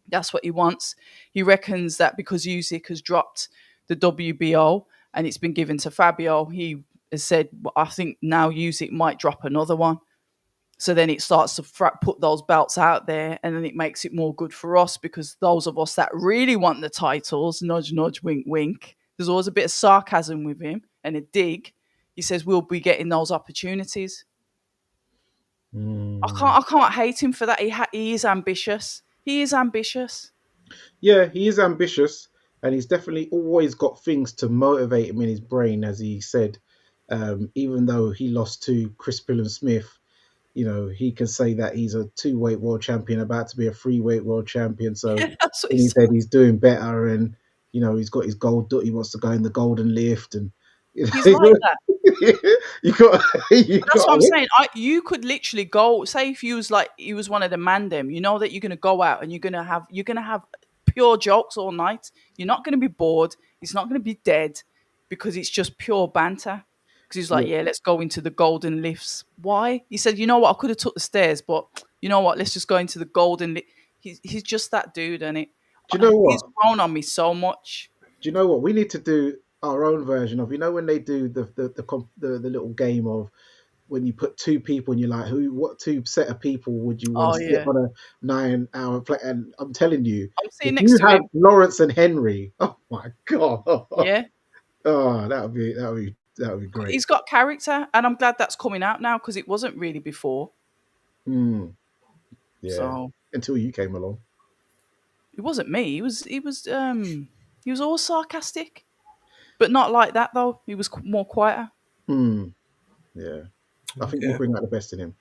That's what he wants. He reckons that because Usyk has dropped the WBO and it's been given to Fabio, he has said, well, I think now Usyk might drop another one. So then it starts to put those belts out there, and then it makes it more good for us, because those of us that really want the titles, nudge, nudge, wink, wink, there's always a bit of sarcasm with him and a dig. He says we'll be getting those opportunities. Mm. I can't hate him for that. He is ambitious. He is ambitious. Yeah, he is ambitious, and he's definitely always got things to motivate him in his brain, as he said. Even though he lost to Chris Smith, you know, he can say that he's a two-weight world champion, about to be a three-weight world champion. So Yeah, that's what he in his said. head, he's doing better, and you know, he's got his gold. He wants to go in the golden lift, and you He's like that. you got you But that's what got. I'm saying. You could literally go. Say if you was like you was one of the mandem, you know that you're gonna go out and you're gonna have pure jokes all night. You're not gonna be bored. It's not gonna be dead, because it's just pure banter. Because he's like, Yeah. yeah, let's go into the golden lifts. Why? He said, you know what? I could have took the stairs, but you know what? Let's just go into the golden. He's just that dude, and Do you know he's what? grown on me so much. Do you know what? We need to do our own version of, you know, when they do the little game of when you put two people and you're like, what two set of people would you want Oh to sit yeah, on a 9 hour play? And I'm telling you, I'm if sitting next you to have him. Lawrence and Henry, oh my god, Yeah, oh that would be great. he's got character, and I'm glad that's coming out now, because it wasn't really before. Mm, yeah, So until you came along. it wasn't me. He was all sarcastic, but not like that though. He was more quieter. Mm, yeah, I think you Okay. bring out the best in him.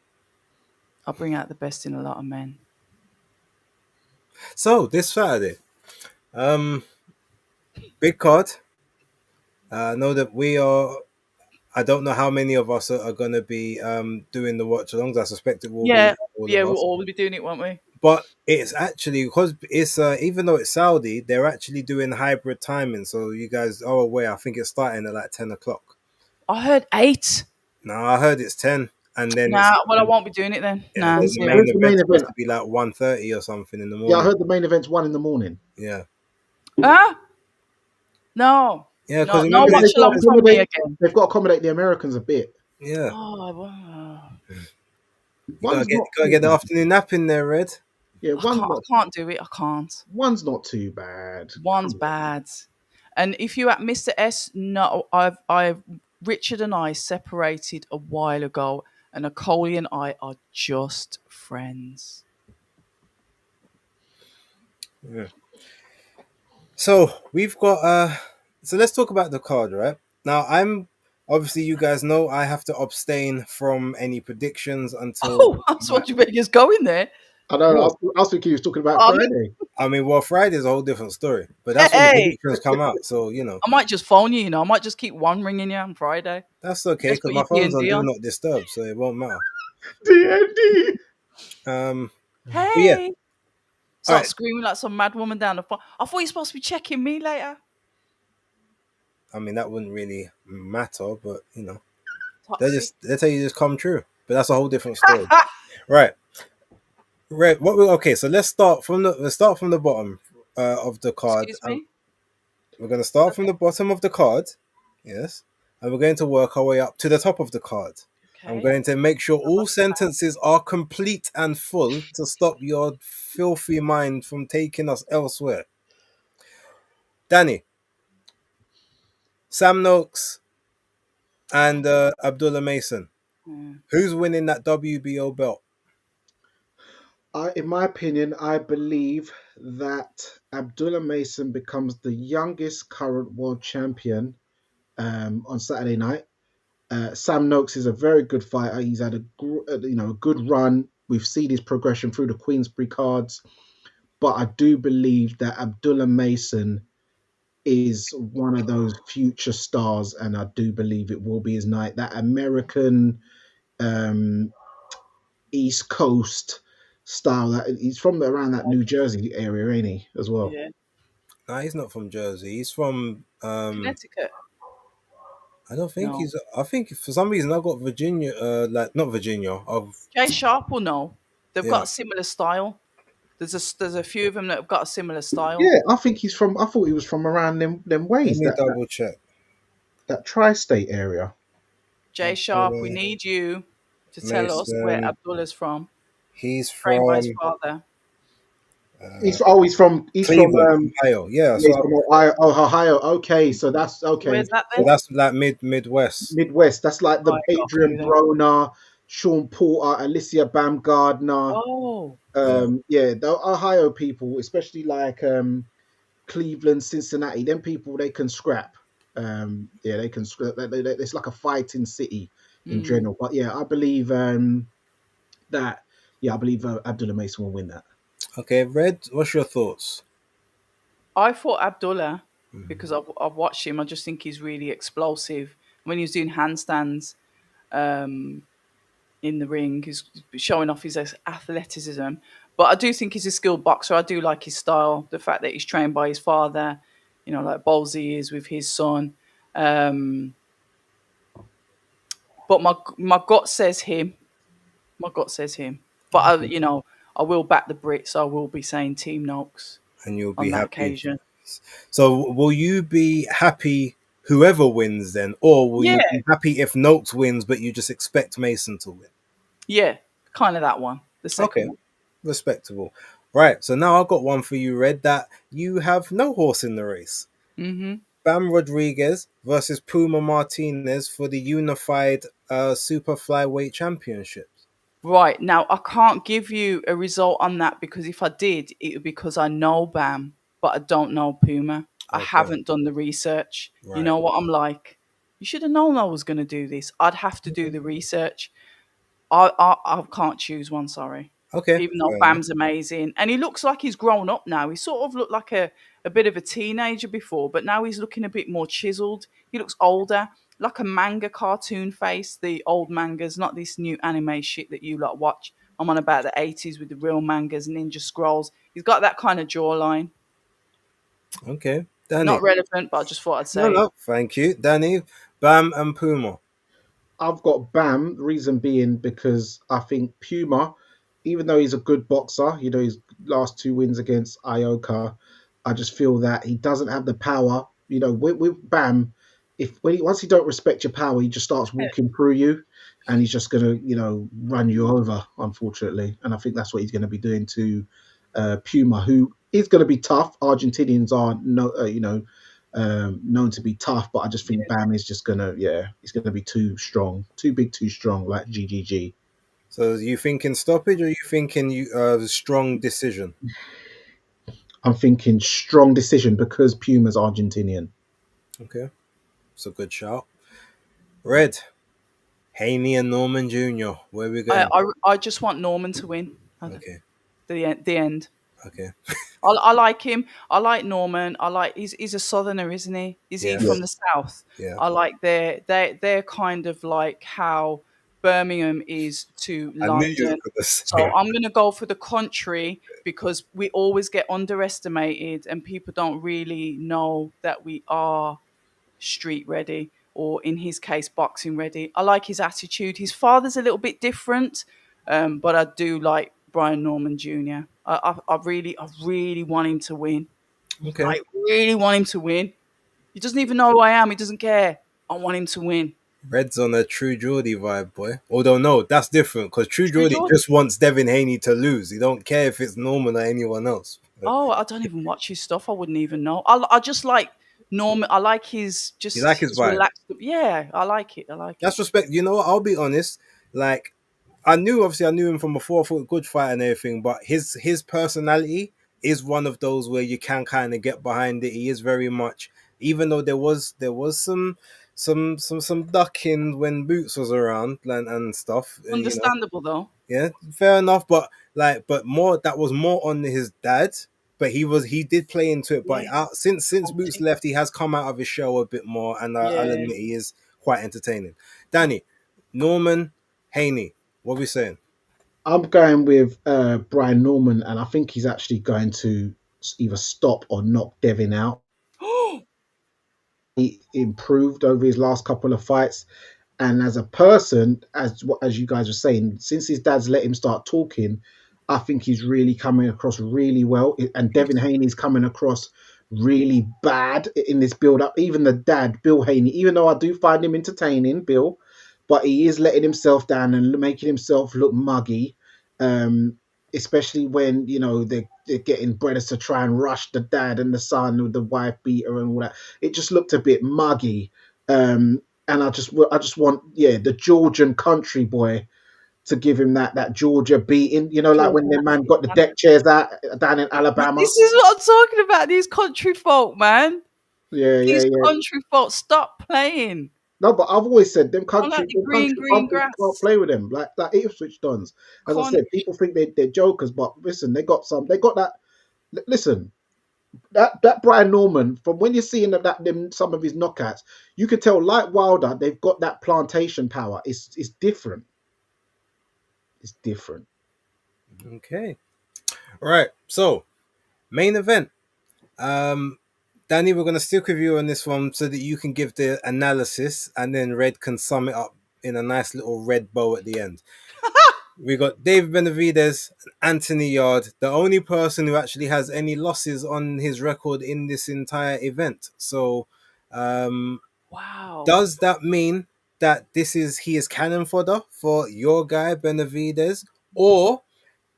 I bring out the best in a lot of men. So this Saturday, um, big card. I know that we are. I don't know how many of us are going to be doing the watch alongs. I suspect it will be Yeah, all of yeah, we'll us. all be doing it, won't we? But it's actually because it's even though it's Saudi, they're actually doing hybrid timing. So you guys are aware. I think it's starting at like 10 o'clock. I heard 8. Now I heard it's 10, and then it's Nah, well, I won't be doing it then. yeah, Nah, then the zero. main Where's the main event's supposed event? to be like 1:30 or something in the Yeah, I morning. heard the main event's 1 in the morning. Yeah, Ah, no, yeah, because no, no remember Because watch they've got along to from me accommodate. again. They've got to accommodate the Americans a bit. yeah, Oh, well, you gotta One's get not you gotta too get the bad. afternoon nap in there, Red. Yeah, I can't do it. I can't. one's not too bad. One's Come on. bad. And if you at Mr. S, no, Richard and I separated a while ago, and Nicole and I are just friends. Yeah. So we've got so let's talk about the card, right? Now I'm obviously you guys know I have to abstain from any predictions until Oh, that's what you better just go in there. I know. well, I was thinking he was talking about I mean, Friday. I mean well Friday's a whole different story. But that's when the hey, predictions come out. So, you know, I might just phone you. I might just keep one ringing you on Friday. that's okay Just because put my your D phone's and on D do on. not disturb, so it won't matter. DND. Um but yeah, Hey, all start right. screaming like some mad woman down the phone. I thought you were supposed to be checking me later. I mean that wouldn't really matter, but you know, Toxic. they tell you just come true. But that's a whole different story. Right. Right. Okay, so let's start from the bottom of the card. Excuse me. We're going to start from Okay. the bottom of the card, yes, and we're going to work our way up to the top of the card. I'm Okay. going to make sure all sentences are complete and full to stop your filthy mind from taking us elsewhere. Danny, Sam Noakes, and Abdullah Mason. Yeah. Who's winning that WBO belt? In my opinion, I believe that Abdullah Mason becomes the youngest current world champion on Saturday night. Sam Noakes is a very good fighter. He's had a good run. We've seen his progression through the Queensberry cards, but I do believe that Abdullah Mason is one of those future stars, and I do believe it will be his night. That American um, East Coast style. That he's from around that New Jersey area, ain't he? As well. Yeah. No, he's not from Jersey. He's from Connecticut. I don't think No. he's. I think for some reason I got Virginia. Like not Virginia. Of Jay Sharp will know. They've got yeah. a similar style. There's a few of them that have got a similar style. Yeah, I think he's from. I thought he was from around them Let ways. me That double check. that tri-state area. Jay Sharp, we Abdullah need you to tell us where Mason. Abdullah's from. He's Trained by his from father. He's from Cleveland, Ohio. Yeah, yeah, he's from Ohio. Oh, Ohio. Okay, so that's okay. Where's that so then? that's like Midwest. Midwest. That's like Oh, the I got a Adrian clue then. Broner, Sean Porter, Alicia Baumgardner. Oh, Yeah. Yeah, the Ohio people, especially like Cleveland, Cincinnati, them people they can scrap. Yeah, they can scrap. It's like a fighting city in mm. general. But yeah, I believe that. Yeah, I believe Abdullah Mason will win that. Okay, Red. What's your thoughts? I thought Abdullah Mhm. because I've watched him. I just think he's really explosive. When he was doing handstands um, in the ring, he's showing off his athleticism. But I do think he's a skilled boxer. I do like his style. The fact that he's trained by his father, like Ballsy is with his son. Um, but my gut says him. My gut says him. But I will back the Brits. I will be saying Team Noakes And you'll be on that happy. occasion. So, will you be happy whoever wins then, or will Yeah, you be happy if Noakes wins, but you just expect Mason to win? yeah, kind of that one. The second Okay, one. respectable. Right. So now I've got one for you, Red. That you have no horse in the race. Hmm. Bam Rodriguez versus Puma Martinez for the unified super flyweight championships. Right now, I can't give you a result on that because if I did, it would be because I know Bam, but I don't know Puma. I Okay, haven't done the research. You right. know what I'm like? You should have known I was going to do this. I'd have to do the research. I can't choose one. Sorry. Okay, Even though fair enough. Bam's amazing. And he looks like he's grown up now. He sort of looked like a bit of a teenager before, but now he's looking a bit more chiseled. He looks older, like a manga cartoon face, the old mangas, not this new anime shit that you lot watch. I'm on about the 80s with the real mangas, Ninja Scrolls. He's got that kind of jawline. Okay, Danny. Not relevant, but I just thought I'd No, say it. no, thank you, Danny. Bam and Puma. I've got Bam. Reason being because I think Puma, even though he's a good boxer, his last two wins against Ioka, I just feel that he doesn't have the power. With Bam, once he don't respect your power, he just starts walking through you, and he's just gonna run you over, unfortunately. And I think that's what he's going to be doing to Puma, who is going to be tough. Argentinians are no, known to be tough, but I just think Bam is just he's gonna be too strong, too big, too strong, like GGG. So, you thinking stoppage, or you thinking strong decision? I'm thinking strong decision because Puma's Argentinian. Okay, it's a good shout. Red, Haney and Norman Jr. Where we going? I just want Norman to win. Okay, The end. okay, I like him. I like Norman. He's a southerner, isn't he? Is he yes, from the south? yeah. I like they're kind of like how Birmingham is to I knew you London. were gonna So say. I'm gonna go for the country because we always get underestimated and people don't really know that we are street ready, or in his case, boxing ready. I like his attitude. His father's a little bit different, but I do like Brian Norman Jr. I really want him to win. Okay, I really want him to win. He doesn't even know who I am. He doesn't care. I want him to win. Red's on a True Geordie vibe, boy. Although no, that's different because True True Geordie Geordie. just wants Devin Haney to lose. He don't care if it's Norman or anyone else. Oh, I don't even watch his stuff. I wouldn't even know. I just like Norman. I like his You like just his his vibe? relaxed. Yeah, I like it. I like it. That's respect. You know what? I'll be honest. Like I knew him from before. I thought good fight and everything, but his personality is one of those where you can kind of get behind it. He is very much, even though there was some ducking when Boots was around and stuff, and Understandable though. yeah, fair enough. But more that was more on his dad. But he did play into it. But Yeah. since Boots left, he has come out of his shell a bit more, and I'll Yeah. admit he is quite entertaining. Danny, Norman, Haney, what are we saying? I'm going with Brian Norman, and I think he's actually going to either stop or knock Devin out. He improved over his last couple of fights, and as a person, as you guys were saying, since his dad's let him start talking, I think he's really coming across really well. And Devin Haney's coming across really bad in this build up. Even the dad, Bill Haney, even though I do find him entertaining, Bill, but he is letting himself down and making himself look muggy. Especially when they're getting brothers to try and rush the dad and the son with the wife beater and all that. It just looked a bit muggy. And I just want the Georgian country boy to give him that Georgia beating. Like when the man got the deck chairs out down in Alabama. This is what I'm talking about. These country folk, man. Yeah, yeah, These yeah. country folk, stop playing. No, but I've always said them I like country, the green bumpers, grass. you can't play with them like Ipswich Dons. As I said, people think they're jokers, but listen, they got that. Listen, that Brian Norman, from when you're seeing some of his knockouts, you could tell, like Wilder, they've got that plantation power. It's different. It's different. Okay, all right. So main event. Danny, we're going to stick with you on this one so that you can give the analysis and then Red can sum it up in a nice little red bow at the end. We got David Benavidez, Anthony Yard, the only person who actually has any losses on his record in this entire event. So, wow. Does that mean that he is cannon fodder for your guy Benavidez, or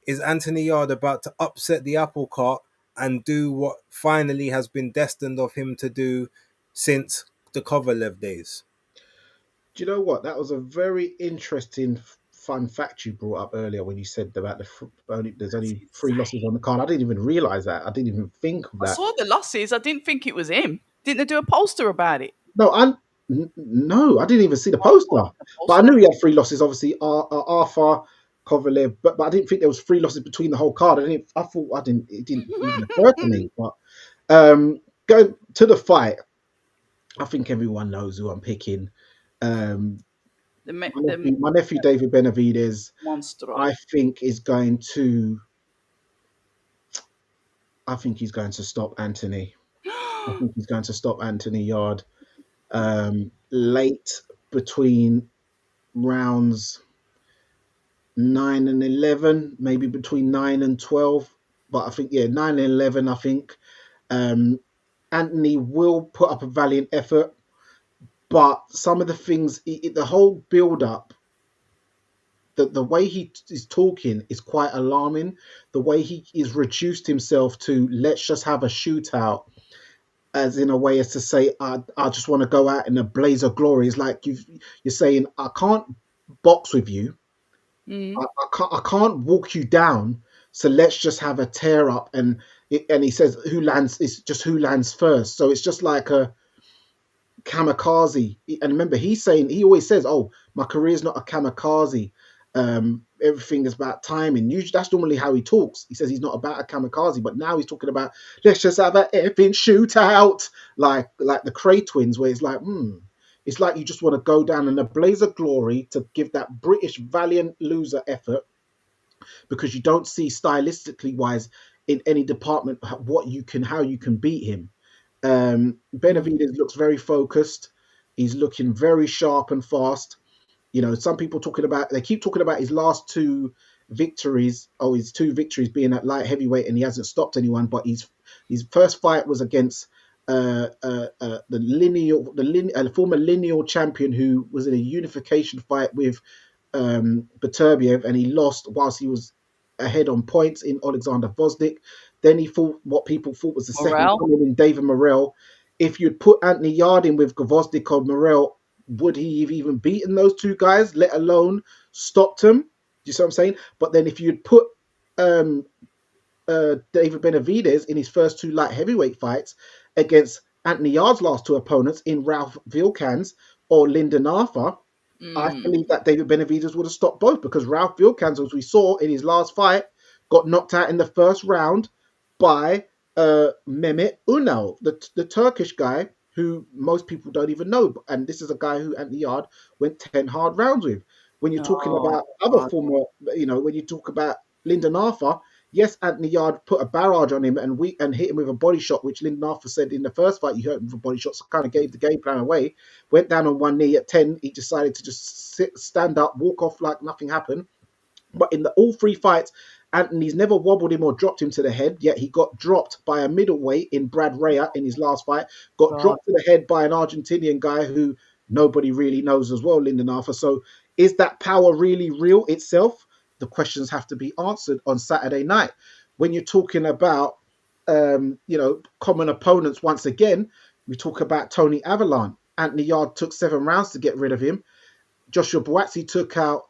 is Anthony Yard about to upset the apple cart and do what finally has been destined of him to do since the Kovalev days? Do you know what? That was a very interesting, fun fact you brought up earlier when you said about there's only 3 losses on the card. I didn't even realize that. I didn't even think of that. I saw the losses. I didn't think it was him. Didn't they do a poster about it? No, no, I didn't even see the poster. But I knew he had 3 losses. Obviously, Arthur, Kovalev, but I didn't think there was 3 losses between the whole card. It didn't even occur to me. But going to the fight, I think everyone knows who I'm picking. My nephew David Benavidez, monster. I think he's going to stop Anthony. I think he's going to stop Anthony Yard late between rounds 9 and 11, maybe between 9 and 12. But I think 9 and 11. I think Anthony will put up a valiant effort. But some of the things, the whole build-up, the way he is talking is quite alarming. The way he is reduced himself to, let's just have a shootout, as in a way as to say, I just want to go out in a blaze of glory. It's like you're saying, I can't box with you. I can't walk you down. So let's just have a tear up, and he says who lands, it's just who lands first. So it's just like a kamikaze. And remember, he's saying, he always says, "Oh, my career is not a kamikaze. Everything is about timing." Usually, that's normally how he talks. He says he's not about a kamikaze, but now he's talking about let's just have a effing shootout, like the Cray twins, where it's like, it's like you just want to go down in a blaze of glory to give that British valiant loser effort, because you don't see stylistically wise in any department what you can, how you can beat him. Benavides looks very focused. He's looking very sharp and fast. Some people talking about, they keep talking about his last two victories, his two victories being at light heavyweight, and he hasn't stopped anyone. But his first fight was against the former lineal champion, who was in a unification fight with Beterbiev, and he lost whilst he was ahead on points in Alexander Vosdik. Then he fought what people thought was the second coming in David Morrell. If you'd put Anthony Yard in with Gvozdyk or Morrell, would he have even beaten those two guys, let alone stopped them? Do you see what I'm saying? But then if you'd put David Benavides in his first two light heavyweight fights against Anthony Yard's last two opponents in Ralph Vilkans or Lyndon Arthur, I believe that David Benavides would have stopped both, because Ralph Vilkans, as we saw in his last fight, got knocked out in the first round by Mehmet Unal, the Turkish guy who most people don't even know. And this is a guy who Anthony Yard went 10 hard rounds with. When you're talking about other former, when you talk about Lyndon Arthur, yes, Anthony Yard put a barrage on him and hit him with a body shot, which Lyndon Arthur said in the first fight he hurt him with a body shot, so kind of gave the game plan away. Went down on one knee at 10. He decided to just stand up, walk off like nothing happened. But in all three fights, Anthony's never wobbled him or dropped him to the head, yet he got dropped by a middleweight in Brad Rea in his last fight, got dropped to the head by an Argentinian guy who nobody really knows as well, Lyndon Arthur. So is that power really real itself? The questions have to be answered on Saturday night. When you're talking about, common opponents, once again, we talk about Tony Avalon. Anthony Yard took 7 rounds to get rid of him. Joshua Buatsi took out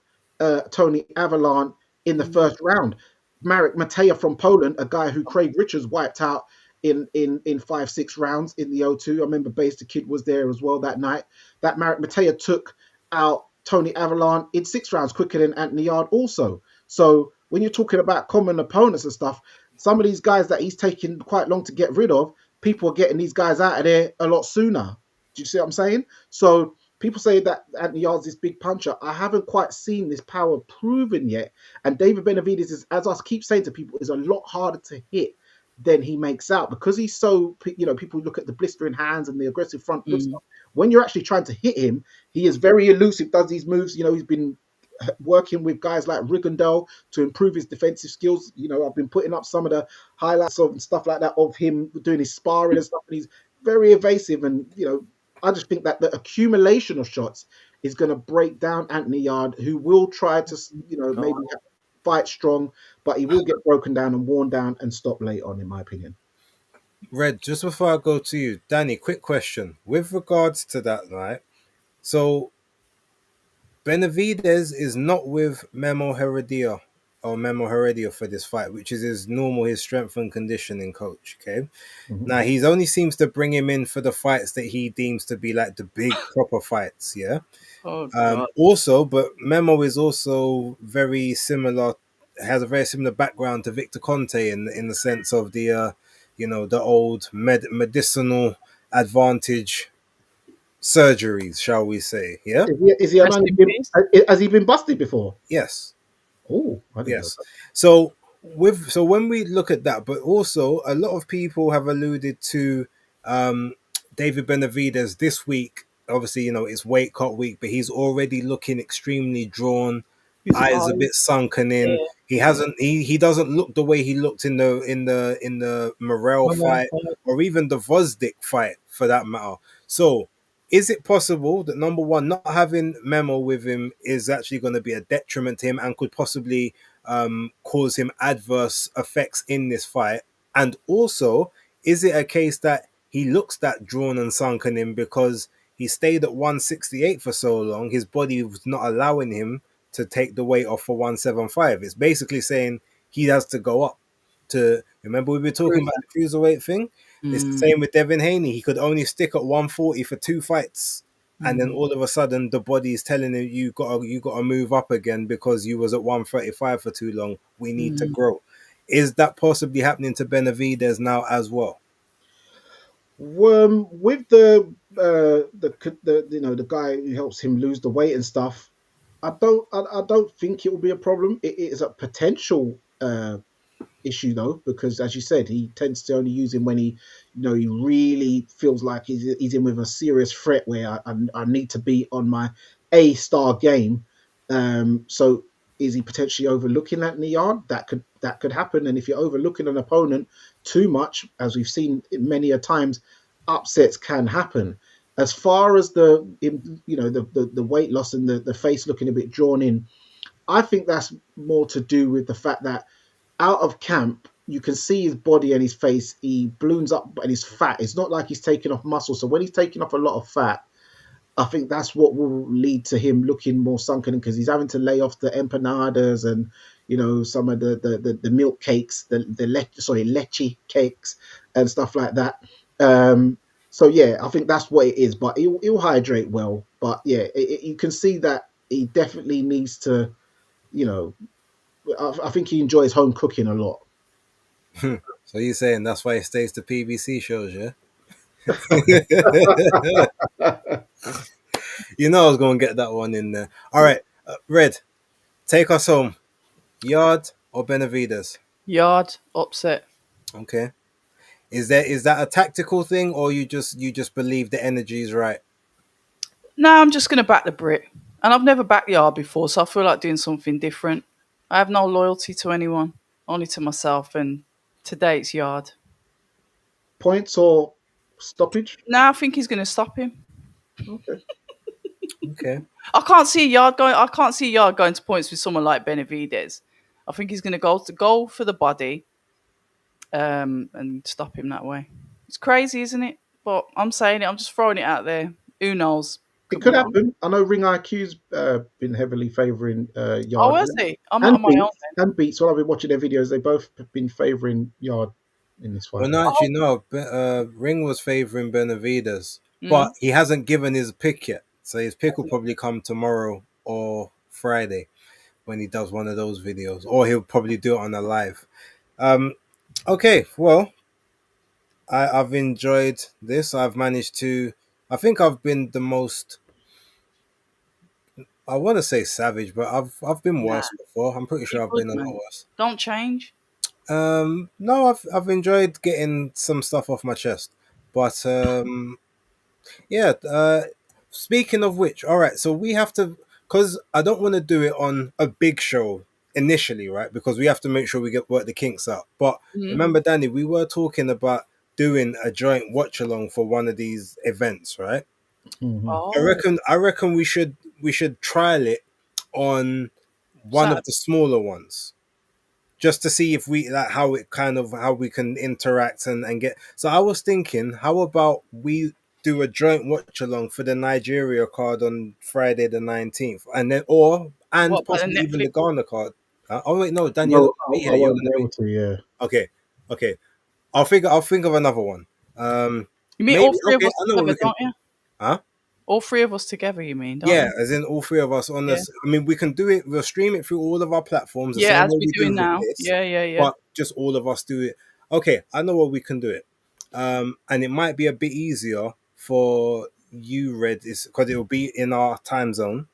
Tony Avalon in the first round. Marek Mateja from Poland, a guy who Craig Richards wiped out in 5-6 rounds in the O2. I remember Base the Kid was there as well that night. That Marek Mateja took out Tony Avalon in 6 rounds quicker than Anthony Yard also. So when you're talking about common opponents and stuff, some of these guys that he's taking quite long to get rid of, people are getting these guys out of there a lot sooner. Do you see what I'm saying? So people say that Anthony Yard's this big puncher. I haven't quite seen this power proven yet. And David Benavides is, as I keep saying to people, is a lot harder to hit than he makes out, because he's so, people look at the blistering hands and the aggressive front foot stuff. When you're actually trying to hit him, he is very elusive, does these moves. He's been working with guys like Rigondeaux to improve his defensive skills. I've been putting up some of the highlights of and stuff like that of him doing his sparring and stuff, and he's very evasive. And I just think that the accumulation of shots is going to break down Anthony Yard, who will try to maybe fight strong, but he will get broken down and worn down and stop late on, in my opinion. Red, just before I go to you, Danny, quick question with regards to that, right? So Benavides is not with Memo Heredia for this fight, which is his strength and conditioning coach. Okay. Mm-hmm. Now he only seems to bring him in for the fights that he deems to be like the big proper fights. Yeah. Also, but Memo is also very similar, has a very similar background to Victor Conte in the sense of the the old medicinal advantage surgeries, shall we say? Yeah. Has he been busted before? Yes. Oh, yes. So when we look at that, but also a lot of people have alluded to David Benavides this week. Obviously, it's weight cut week, but he's already looking extremely drawn. Eyes a bit sunken in. Yeah. He hasn't. He doesn't look the way he looked in the Morrell fight, or even the Vosdik fight, for that matter. So, is it possible that, number one, not having Memo with him is actually going to be a detriment to him and could possibly cause him adverse effects in this fight? And also, is it a case that he looks that drawn and sunken in because he stayed at 168 for so long, his body was not allowing him to take the weight off for 175? It's basically saying he has to go up to. Remember we were talking about the cruiserweight thing. It's the Mm. same with Devin Haney. He could only stick at 140 for 2 fights, and then Mm. all of a sudden the body is telling him you gotta move up again because you was at 135 for too long. We need to Mm. grow. Is that possibly happening to Benavidez now as well? With the the guy who helps him lose the weight and stuff, I don't think it will be a problem. It is a potential issue though, because as you said, he tends to only use him when he really feels like he's in with a serious threat where I need to be on my A-star game. So is he potentially overlooking that in the yard? That could happen. And if you're overlooking an opponent too much, as we've seen many a times, upsets can happen. As far as the weight loss and the face looking a bit drawn in, I think that's more to do with the fact that out of camp, you can see his body and his face. He balloons up and he's fat. It's not like he's taking off muscle. So when he's taking off a lot of fat, I think that's what will lead to him looking more sunken because he's having to lay off the empanadas and some of the milk cakes, leche cakes and stuff like that. So yeah, I think that's what it is. But he'll hydrate well. But yeah, you can see that he definitely needs to. You know, I think he enjoys home cooking a lot. So you're saying that's why he stays to PBC shows, yeah? You know I was going to get that one in there. All right, Red, take us home. Yard or Benavidez? Yard upset. Okay. Is that a tactical thing, or you just believe the energy is right? No, I'm just going to back the Brit. And I've never backed Yard before, so I feel like doing something different. I have no loyalty to anyone, only to myself. And today it's Yard. Points or stoppage? Now I think he's going to stop him. Okay. Okay. I can't see Yard going to points with someone like Benavidez. I think he's going to go for the body, and stop him that way. It's crazy, isn't it? But I'm saying it. I'm just throwing it out there. Who knows? It Be could wrong. happen. I know Ring IQ's been heavily favouring Oh, Yard is he? I'm not and on my own Beats. And Beats. While I've been watching their videos, they both have been favouring Yard in this Well, fight. no, actually, no. Ring was favoring Benavidez, then. but he hasn't given his pick yet. So his pick will probably come tomorrow or Friday when he does one of those videos, or he'll probably do it on a live. Okay, well, I've enjoyed this. I've managed to. I think I've been the most. I want to say savage, but I've been Nah, worse before. I'm pretty sure you I've good, been a lot man. worse. Don't change. No, I've enjoyed getting some stuff off my chest, but yeah. Speaking of which, all right. So we have to, because I don't want to do it on a big show initially, right? Because we have to make sure we get work the kinks out. But Mm. remember, Danny, we were talking about doing a joint watch along for one of these events, right? Mm-hmm. Oh, I reckon we should trial it on one of Saturday. the smaller ones just to see if we like how we can interact and get. So I was thinking, how about we do a joint watch along for the Nigeria card on Friday the 19th, and What about the possibly even the Netflix? Ghana card. Oh wait, no, Dan, you're not No, gonna be I here. You're won't gonna be be able to. Yeah. okay. Okay, I'll think of another one. You mean Maybe all three of okay. us I know what together, we can. don't you? Huh? All three of us together, you mean, don't Yeah, you? as in all three of us on Yeah. this. I mean, we can do it. We'll stream it through all of our platforms the Yeah, same as way we're we do doing with now. this, Yeah. but just all of us do it. Okay, I know what we can do it. And it might be a bit easier for you, Red, is because it will be in our time zone.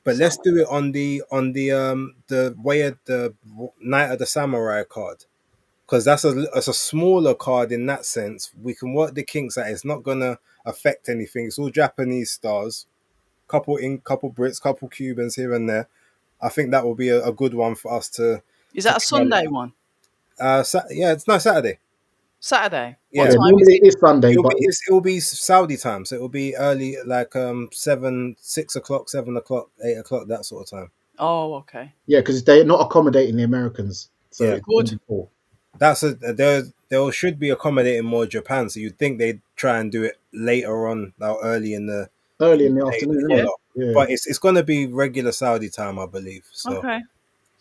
But let's do it on the way of the Night of the Samurai card because that's a smaller card in that sense. We can work the kinks out. It's not gonna affect anything. It's all Japanese stars, couple Brits, couple Cubans here and there. I think that will be a good one for us Is to that a try it Sunday out. one? Yeah, it's no Saturday. Saturday? What Yeah, Yeah. time is Normally it? it is Sunday, it'll but be it will be Saudi time, so it will be early, like 6 o'clock, 7 o'clock, 8 o'clock, that sort of time. Oh, okay. yeah, because they're not accommodating the Americans, so Yeah, it's going to Good. be cool. that's there should be accommodating more Japan, so you'd think they'd try and do it later on, now early Early in in the the day afternoon, to isn't Yeah. it? follow. Yeah. But it's going to be regular Saudi time, I believe. So Okay.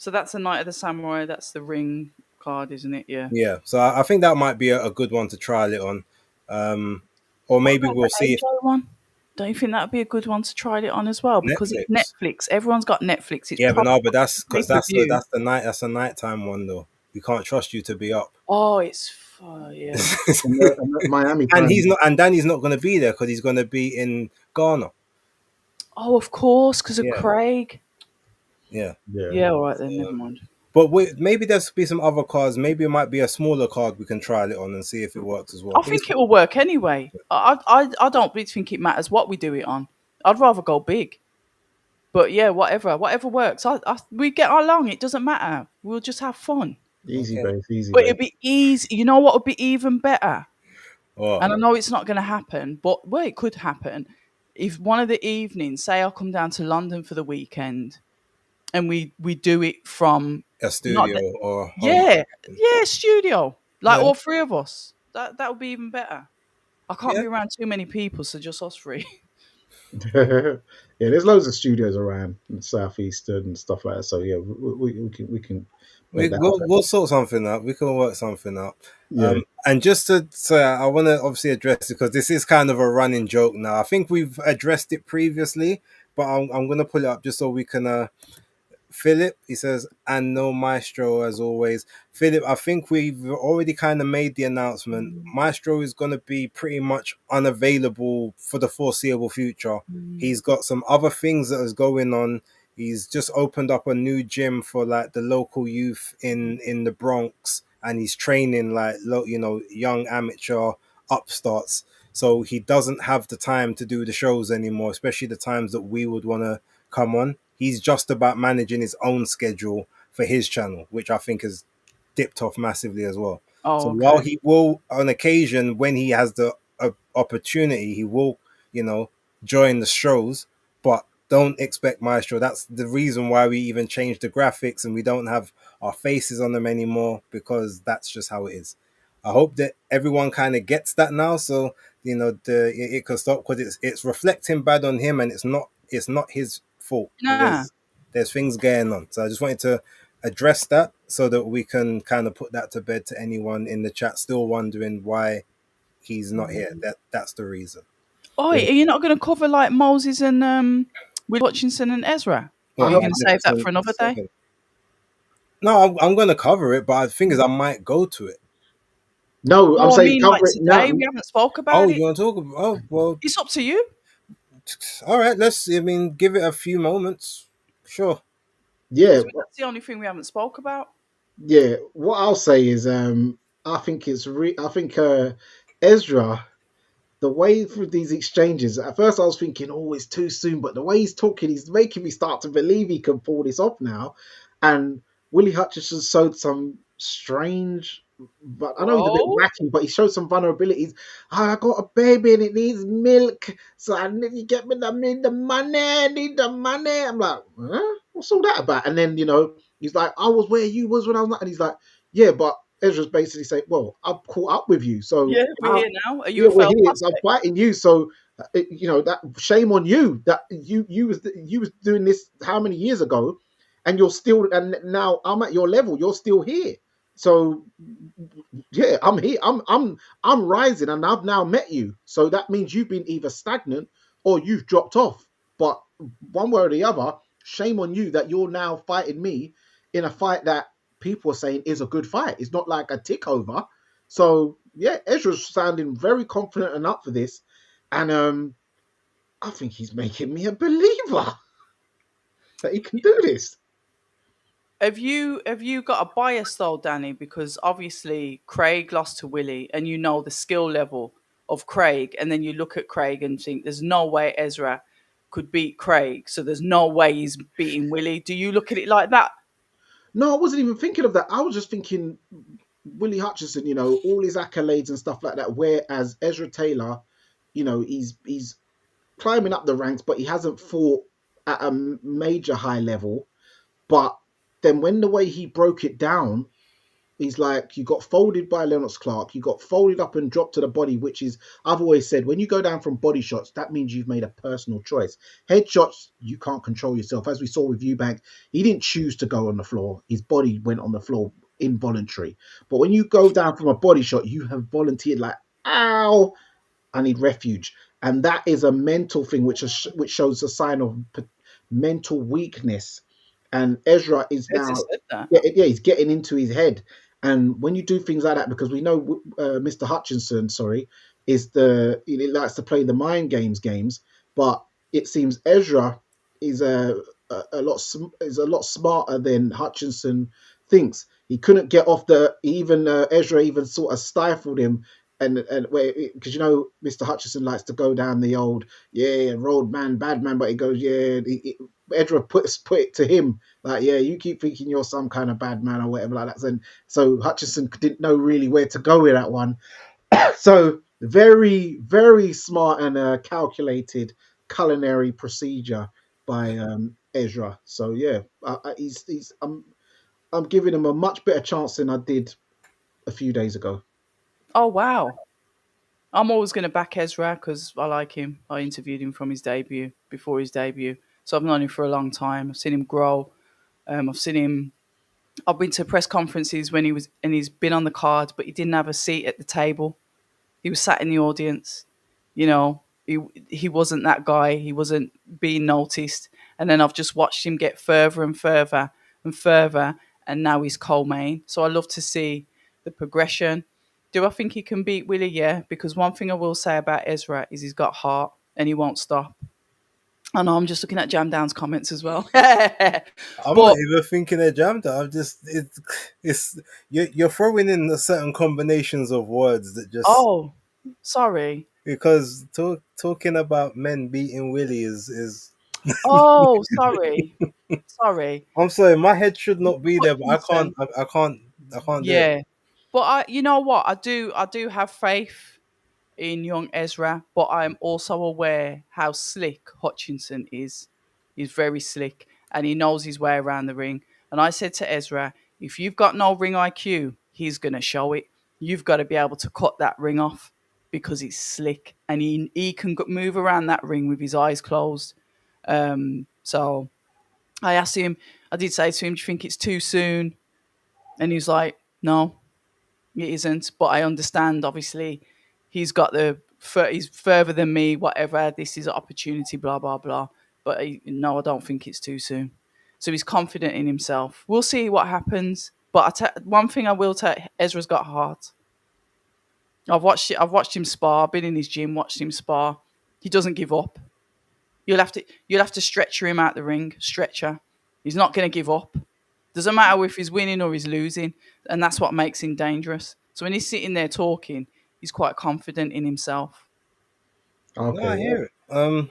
So that's the Night of the Samurai. That's the ring card, isn't it? Yeah. Yeah, so I think that might be a good one to trial it on, or What maybe about we'll the see if AJ one? Don't you think that would be a good one to try it on as well? Because it's Netflix. Netflix. Everyone's got Netflix. It's Yeah, but proper no, but that's pay because per view. that's a nighttime one though. We can't trust you to be up, Oh, yeah. And the Miami and time. he's not, and Danny's not going to be there because he's going to be in Ghana. Oh, of course, because of Yeah, Craig. yeah. Yeah. Yeah, all right then. Never mind. But maybe there's be some other cards. Maybe it might be a smaller card we can trial it on and see if it works as well. I think it will work anyway. I don't really think it matters what we do it on. I'd rather go big. But yeah, whatever works. We get along. It doesn't matter. We'll just have fun. Easy Okay. base, easy But base. it'd be easy. You know what would be even better? Oh, And I know it's not going to happen, but well, it could happen. If one of the evenings, say I'll come down to London for the weekend, and we do it from a not studio the, or home. yeah studio, like Yeah. all three of us. That would be even better. I can't Yeah. be around too many people, so just us three. Yeah, there's loads of studios around in the southeastern and stuff like that. So yeah, we can make that happen. We'll sort something out. We can work something out. Yeah. And just to say, I want to obviously address it because this is kind of a running joke now. I think we've addressed it previously, but I'm going to pull it up just so we can. Philip, he says, and no Maestro as always. Philip, I think we've already kind of made the announcement. Maestro is going to be pretty much unavailable for the foreseeable future. He's got some other things that is going on. He's just opened up a new gym for like the local youth in the Bronx, and he's training like young amateur upstarts. So he doesn't have the time to do the shows anymore, especially the times that we would want to come on. He's just about managing his own schedule for his channel, which I think has dipped off massively as well. Oh, So okay. while he will, on occasion, when he has the opportunity, he will, join the shows, but don't expect Maestro. That's the reason why we even changed the graphics and we don't have our faces on them anymore, because that's just how it is. I hope that everyone kind of gets that now, so it can stop, because it's reflecting bad on him, and it's not his fault. Nah. There's things going on. So I just wanted to address that so that we can kind of put that to bed to anyone in the chat still wondering why he's not here. That's the reason. Oh, are you not going to cover like Moses and Will Hutchinson and Ezra? Or are you going to save that for another day? No, I'm going to cover it, but the thing is, I might go to it. No, I'm saying cover like it now. today. We haven't spoke about it. You want to talk about? Oh, well, It's up to you. all right. Give it a few moments. Sure. Yeah, That's the only thing we haven't spoke about. yeah. What I'll say is, I think Ezra, the way through these exchanges. At first, I was thinking, oh, it's too soon, but the way he's talking, he's making me start to believe he can pull this off now. And Willie Hutchinson showed some strange, but I know he's a bit wacky, but he showed some vulnerabilities. I got a baby and it needs milk, so I need to get me the money. I need the money. I'm like, huh? What's all that about? And then he's like, I was where you was when I was not, and he's like, yeah, but Ezra's basically saying, well, I've caught up with you, so yeah, we're here now. Are you we're here. So I'm fighting you, so that shame on you that you was doing this how many years ago, and you're still, and now I'm at your level, you're still here. So yeah, I'm here. I'm rising, and I've now met you. So that means you've been either stagnant or you've dropped off. But one way or the other, shame on you that you're now fighting me in a fight that people are saying is a good fight. It's not like a tick over. So yeah, Ezra's sounding very confident and up for this, and I think he's making me a believer that he can do this. Have you got a bias though, Danny? Because obviously Craig lost to Willie, and you know the skill level of Craig, and then you look at Craig and think there's no way Ezra could beat Craig, so there's no way he's beating Willie. Do you look at it like that? No, I wasn't even thinking of that. I was just thinking Willie Hutchinson, all his accolades and stuff like that. Whereas Ezra Taylor, he's climbing up the ranks, but he hasn't fought at a major high level. But then when the way he broke it down, He's like, you got folded by Lennox Clark, you got folded up and dropped to the body, which is, I've always said, when you go down from body shots, that means you've made a personal choice. Headshots, you can't control yourself. As we saw with Eubank, he didn't choose to go on the floor. His body went on the floor involuntary. But when you go down from a body shot, you have volunteered like, ow, I need refuge. And that is a mental thing, which shows a sign of mental weakness. And Ezra is Ezra now, said that. yeah, he's getting into his head. And when you do things like that, because we know Mr. Hutchinson, sorry, he likes to play the mind games, but it seems Ezra is is a lot smarter than Hutchinson thinks. He couldn't get off the even Ezra even sort of stifled him, and where, because Mr. Hutchinson likes to go down the old, yeah, road man, bad man, but he goes, yeah, Ezra put it to him like, yeah, you keep thinking you're some kind of bad man or whatever like that. And so Hutchinson didn't know really where to go with that one. So very, very smart and calculated culinary procedure by Ezra. So yeah, I'm giving him a much better chance than I did a few days ago. Oh wow. I'm always going to back Ezra because I like him. I interviewed him from his debut, before his debut. So I've known him for a long time. I've seen him grow. I've seen him. I've been to press conferences when he's been on the card, but he didn't have a seat at the table. He was sat in the audience. You know, he wasn't that guy. He wasn't being noticed. And then I've just watched him get further and further and further, and now he's co-main. So I love to see the progression. Do I think he can beat Willie? Yeah, because one thing I will say about Ezra is he's got heart and he won't stop. I know I'm just looking at Jam Down's comments as well. I'm not But even thinking of jammed. I'm just it's you're throwing in certain combinations of words that just oh, sorry. because talking about men beating Willie is Oh, sorry. Sorry. I'm sorry, my head should not be there, but Hutchinson. I can't do it. Yeah. But you know what? I do have faith in young Ezra, but I'm also aware how slick Hutchinson is. He's very slick and he knows his way around the ring. And I said to Ezra, if you've got no ring IQ, he's going to show it. You've got to be able to cut that ring off because he's slick and he can move around that ring with his eyes closed. So I asked him, I did say to him, do you think it's too soon? And he's like, no, it isn't. But I understand, obviously, he's further than me, whatever. This is an opportunity, blah, blah, blah. But no, I don't think it's too soon. So he's confident in himself. We'll see what happens. But one thing I will tell, Ezra's got heart. I've watched him spar. I've been in his gym, watched him spar. He doesn't give up. You'll have to stretcher him out the ring. Stretcher. He's not going to give up. Doesn't matter if he's winning or he's losing, and that's what makes him dangerous. So when he's sitting there talking, he's quite confident in himself. No, I Okay, hear it.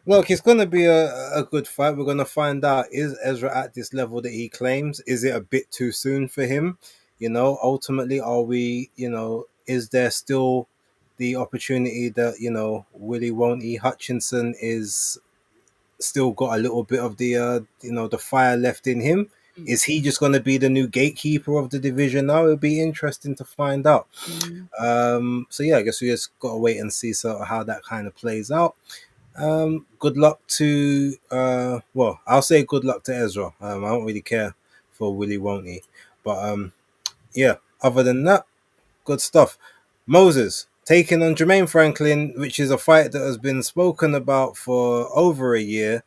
Look, it's gonna be a good fight. We're gonna find out, is Ezra at this level that he claims? Is it a bit too soon for him? Ultimately, are we? Is there still the opportunity that Willie Won't Hutchinson is still got a little bit of the fire left in him? Is he just going to be the new gatekeeper of the division now? It'll be interesting to find out. Mm. So yeah, I guess we just got to wait and see sort of how that kind of plays out. Good luck to I'll say good luck to Ezra. I don't really care for Willie Won't but yeah. Other than that, good stuff. Moses taking on Jermaine Franklin, which is a fight that has been spoken about for over a year.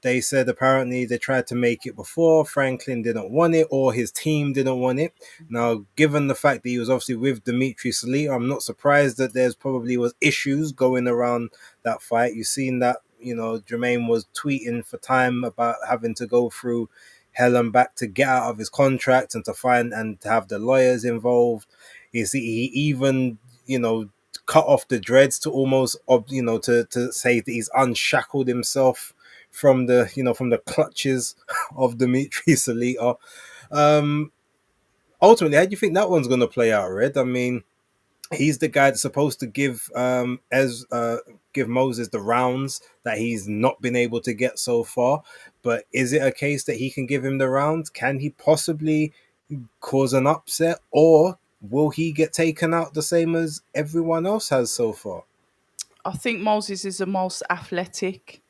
They said apparently they tried to make it before. Franklin didn't want it, or his team didn't want it. Now, given the fact that he was obviously with Dimitri Salita, I'm not surprised that there's probably was issues going around that fight. You've seen that, Jermaine was tweeting for time about having to go through hell and back to get out of his contract and to find and to have the lawyers involved. He even, cut off the dreads to almost, to say that he's unshackled himself from the clutches of Dimitri Salita. Ultimately, how do you think that one's going to play out, Red? I mean, he's the guy that's supposed to give give Moses the rounds that he's not been able to get so far. But is it a case that he can give him the rounds? Can he possibly cause an upset, or will he get taken out the same as everyone else has so far? I think Moses is the most athletic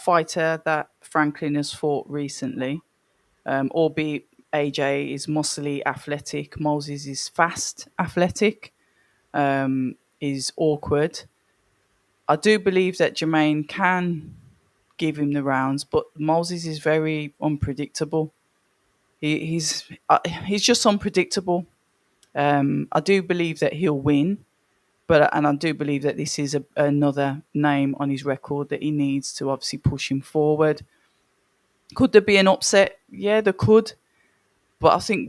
fighter that Franklin has fought recently. Albeit AJ is muscly, athletic. Moses is fast, athletic. Is awkward. I do believe that Jermaine can give him the rounds, but Moses is very unpredictable. He's just unpredictable. I do believe that he'll win, and I do believe that this is another name on his record that he needs to obviously push him forward. Could there be an upset? Yeah, there could, but I think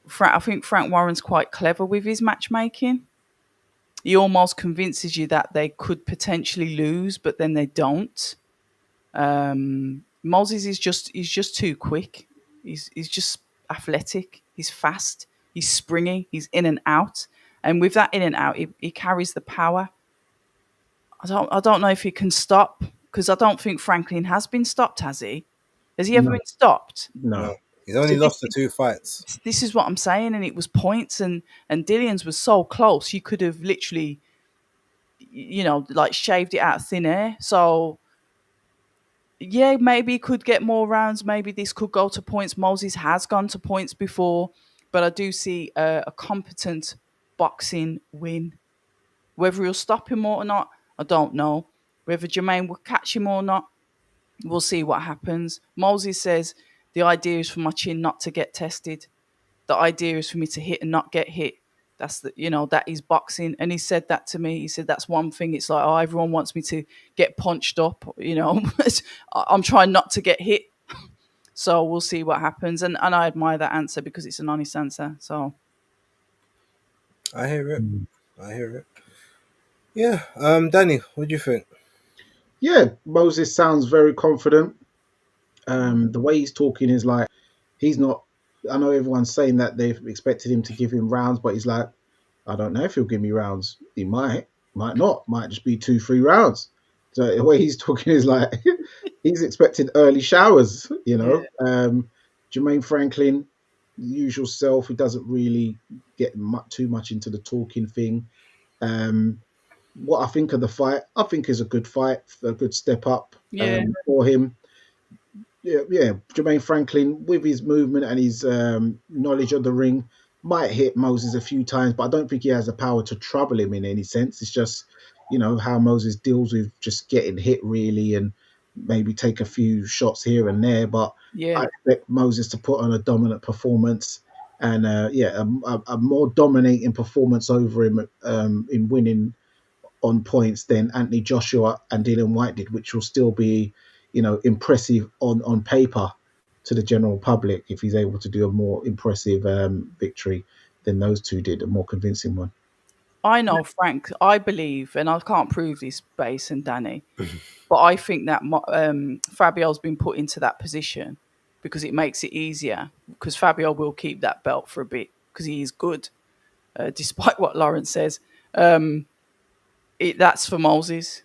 Frank Warren's quite clever with his matchmaking. He almost convinces you that they could potentially lose, but then they don't. Moses is just too quick. He's just athletic. He's fast. He's springy. He's in and out. And with that in and out, he carries the power. I don't know if he can stop, because I don't think Franklin has been stopped, has he? Has he ever No, been stopped? no. No, he's only So lost the 2 fights. this is what I'm saying, and it was points, and Dillian's was so close. You could have literally, like shaved it out of thin air. So yeah, maybe he could get more rounds. Maybe this could go to points. Moses has gone to points before, but I do see a competent boxing win. Whether he'll stop him or not, I don't know. Whether Jermaine will catch him or not, we'll see what happens. Moses says the idea is for my chin not to get tested. The idea is for me to hit and not get hit. That is boxing. And he said that to me. He said that's one thing. It's like, oh, everyone wants me to get punched up. I'm trying not to get hit. So we'll see what happens. And I admire that answer because it's an honest answer. So I hear it. I hear it. Yeah. Danny, what do you think? Yeah, Moses sounds very confident. The way he's talking is like he's not. I know everyone's saying that they've expected him to give him rounds, but he's like, I don't know if he'll give me rounds. He might not. Might just be 2-3 rounds. So the way he's talking is like he's expecting early showers. Jermaine Franklin, usual self. He doesn't really get too much into the talking thing. What I think of the fight, I think is a good fight, a good step up yeah, for him. Yeah, Jermaine Franklin with his movement and his knowledge of the ring might hit Moses a few times, but I don't think he has the power to trouble him in any sense. It's just how Moses deals with just getting hit really, and maybe take a few shots here and there. But yeah, I expect Moses to put on a dominant performance and a more dominating performance over him in winning on points than Anthony Joshua and Dillian White did, which will still be, impressive on paper to the general public if he's able to do a more impressive victory than those two did, a more convincing one. I know, Frank. I believe, and I can't prove this, Base and Danny, but I think that Fabio's been put into that position because it makes it easier. Because Fabio will keep that belt for a bit because he is good, despite what Lawrence says. That's for Moses.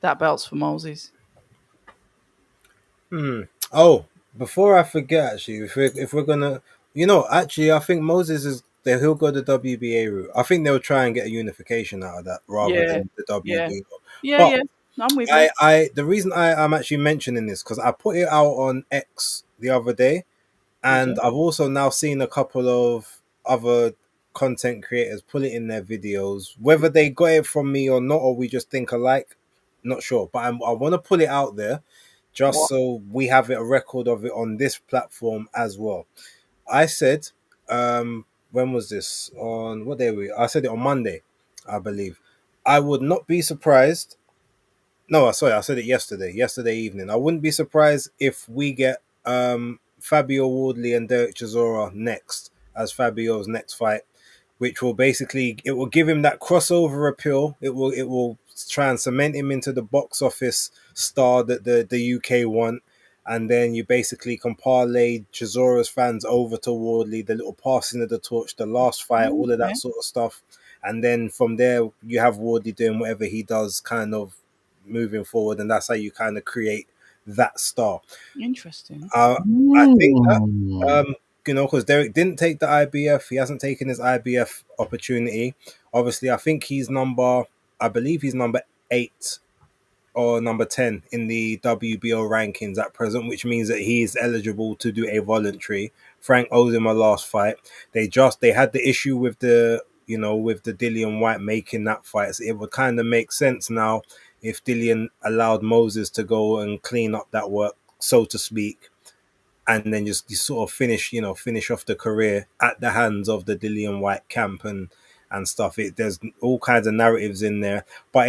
That belt's for Moses. Oh, before I forget, actually, if we're gonna, actually, I think Moses is there. He'll go the WBA route. I think they'll try and get a unification out of that rather Yeah, than the yeah, WBA. yeah, But yeah. I'm with you. the reason I'm actually mentioning this because I put it out on X the other day, Okay. and I've also now seen a couple of other content creators pull it in their videos. Whether they got it from me or not, or we just think alike, not sure. But I want to pull it out there just What? so we have a record of it on this platform as well. I said, when was this? On what day were we? I said it on Monday, I believe. I would not be surprised. No, sorry, I said it yesterday evening. I wouldn't be surprised if we get Fabio Wardley and Derek Chisora next as Fabio's next fight, which will basically it will give him that crossover appeal. It will try and cement him into the box office star that the UK want. And then you basically can parlay Chisora's fans over to Wardley, the little passing of the torch, the last fight, all of that Okay. sort of stuff. And then from there, you have Wardley doing whatever he does, kind of moving forward, and that's how you kind of create that star. Interesting. I think that Mm. because Derek didn't take the IBF, he hasn't taken his IBF opportunity. Obviously, I believe he's number 8 or number 10 in the WBO rankings at present, which means that he's eligible to do a voluntary. Frank owes him a last fight. They had the issue with with the Dillian White making that fight. So it would kind of make sense now if Dillian allowed Moses to go and clean up that work, so to speak, and then just you sort of finish off the career at the hands of the Dillian White camp and stuff. There's all kinds of narratives in there, but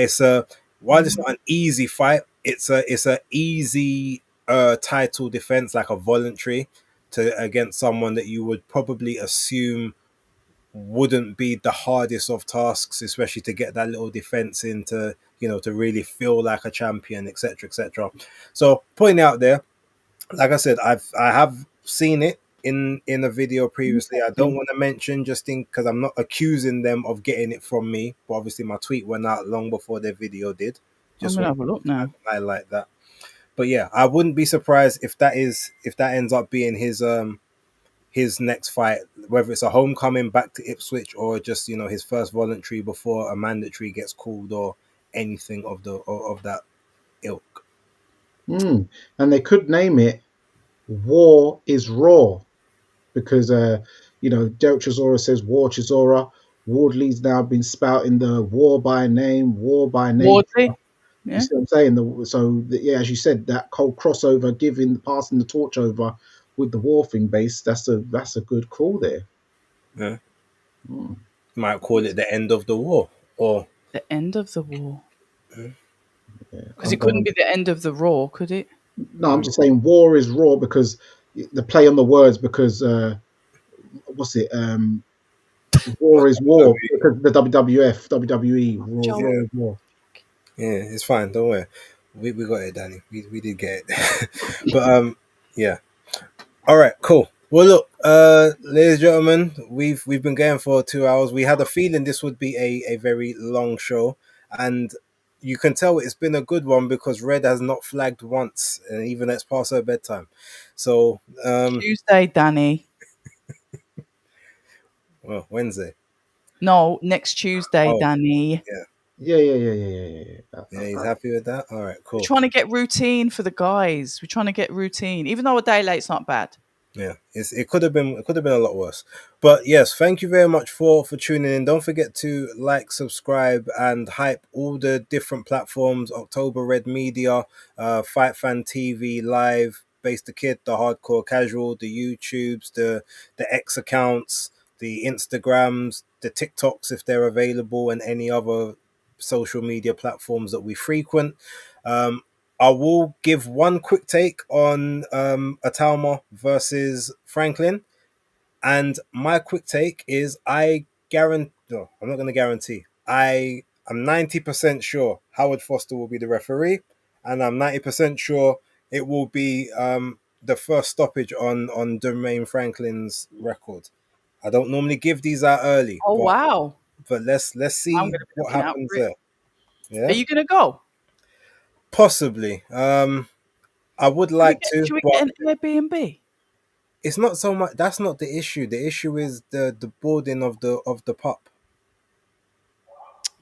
while it's not an easy fight, it's a easy title defense, like a voluntary to against someone that you would probably assume wouldn't be the hardest of tasks, especially to get that little defense into to really feel like a champion, etc., etc. So putting it out there, like I said, I have seen it in a video previously. I don't want to mention just because I'm not accusing them of getting it from me, but obviously my tweet went out long before their video did. I'm Just gonna want have a look now. to highlight that. But yeah, I wouldn't be surprised if that ends up being his next fight, whether it's a homecoming back to Ipswich or just his first voluntary before a mandatory gets called or anything of that ilk. Mm. And they could name it War is Raw because, Derek Chisora says War Chisora. Wardley's now been spouting the war by name. Wardley. You Yeah. see what I'm saying? Yeah, as you said, that cold crossover, passing the torch over with the war thing base. That's a good call there. Yeah. Mm. Might call it the end of the war, or The end of the war. Yeah. Because it couldn't be the end of the Raw, could it? No, I'm just saying War is Raw because the play on the words because what's it? War is War because the WWF, WWE, Raw is War. yeah, it's fine. Don't worry, we got it, Danny. We did get it, but yeah. All right, cool. Well, look, ladies and gentlemen, we've been going for 2 hours. We had a feeling this would be a very long show, and you can tell it's been a good one because Red has not flagged once, and even it's past her bedtime. So, Tuesday, Danny. well, Wednesday. No, next Tuesday, Oh, Danny. Yeah. Yeah, he's happy with that. All right, cool. We're trying to get routine for the guys. We're trying to get routine, even though a day late's not bad. Yeah, it could have been a lot worse, but yes, thank you very much for tuning in. Don't forget to like, subscribe, and hype all the different platforms: October Red Media, Fight Fan TV Live, Base the Kid, the Hardcore Casual, the YouTubes, the X accounts, the Instagrams, the TikToks if they're available, and any other social media platforms that we frequent. I will give one quick take on Atalma versus Franklin. And my quick take is I'm not going to guarantee. I'm 90% sure Howard Foster will be the referee. And I'm 90% sure it will be the first stoppage on Jermaine Franklin's record. I don't normally give these out early. Oh, wow. But let's see I'm gonna be what looking out happens for it. there. Yeah? Are you going to go? Possibly. I would like to, Should we but get an Airbnb? it's not so much. That's not the issue. The issue is the boarding of the pup.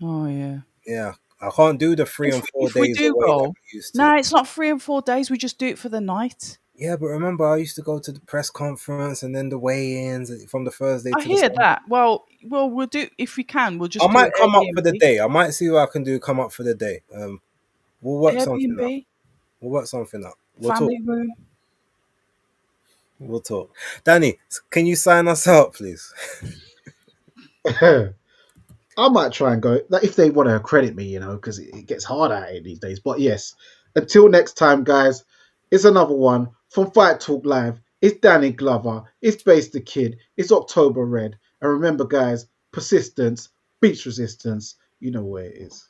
Oh, yeah. Yeah, I can't do the 3 and 4 If we days do away go, like I used to. no, it's not 3 and 4 days. We just do it for the night. Yeah, but remember, I used to go to the press conference and then the weigh-ins from the Thursday I to hear the Sunday. that. Well, we'll do if we can. We'll just. I might do come up for the Airbnb. day. I might see what I can do. Come up for the day. We'll work something out. Airbnb, We'll work something out. We'll family talk. room. We'll talk. Danny, can you sign us out, please? I might try and go if they want to credit me, because it gets hard out here these days. But yes, until next time, guys, it's another one from Fight Talk Live. It's Danny Glover. It's Base the Kid. It's October Red. And remember, guys, persistence beats resistance. You know where it is.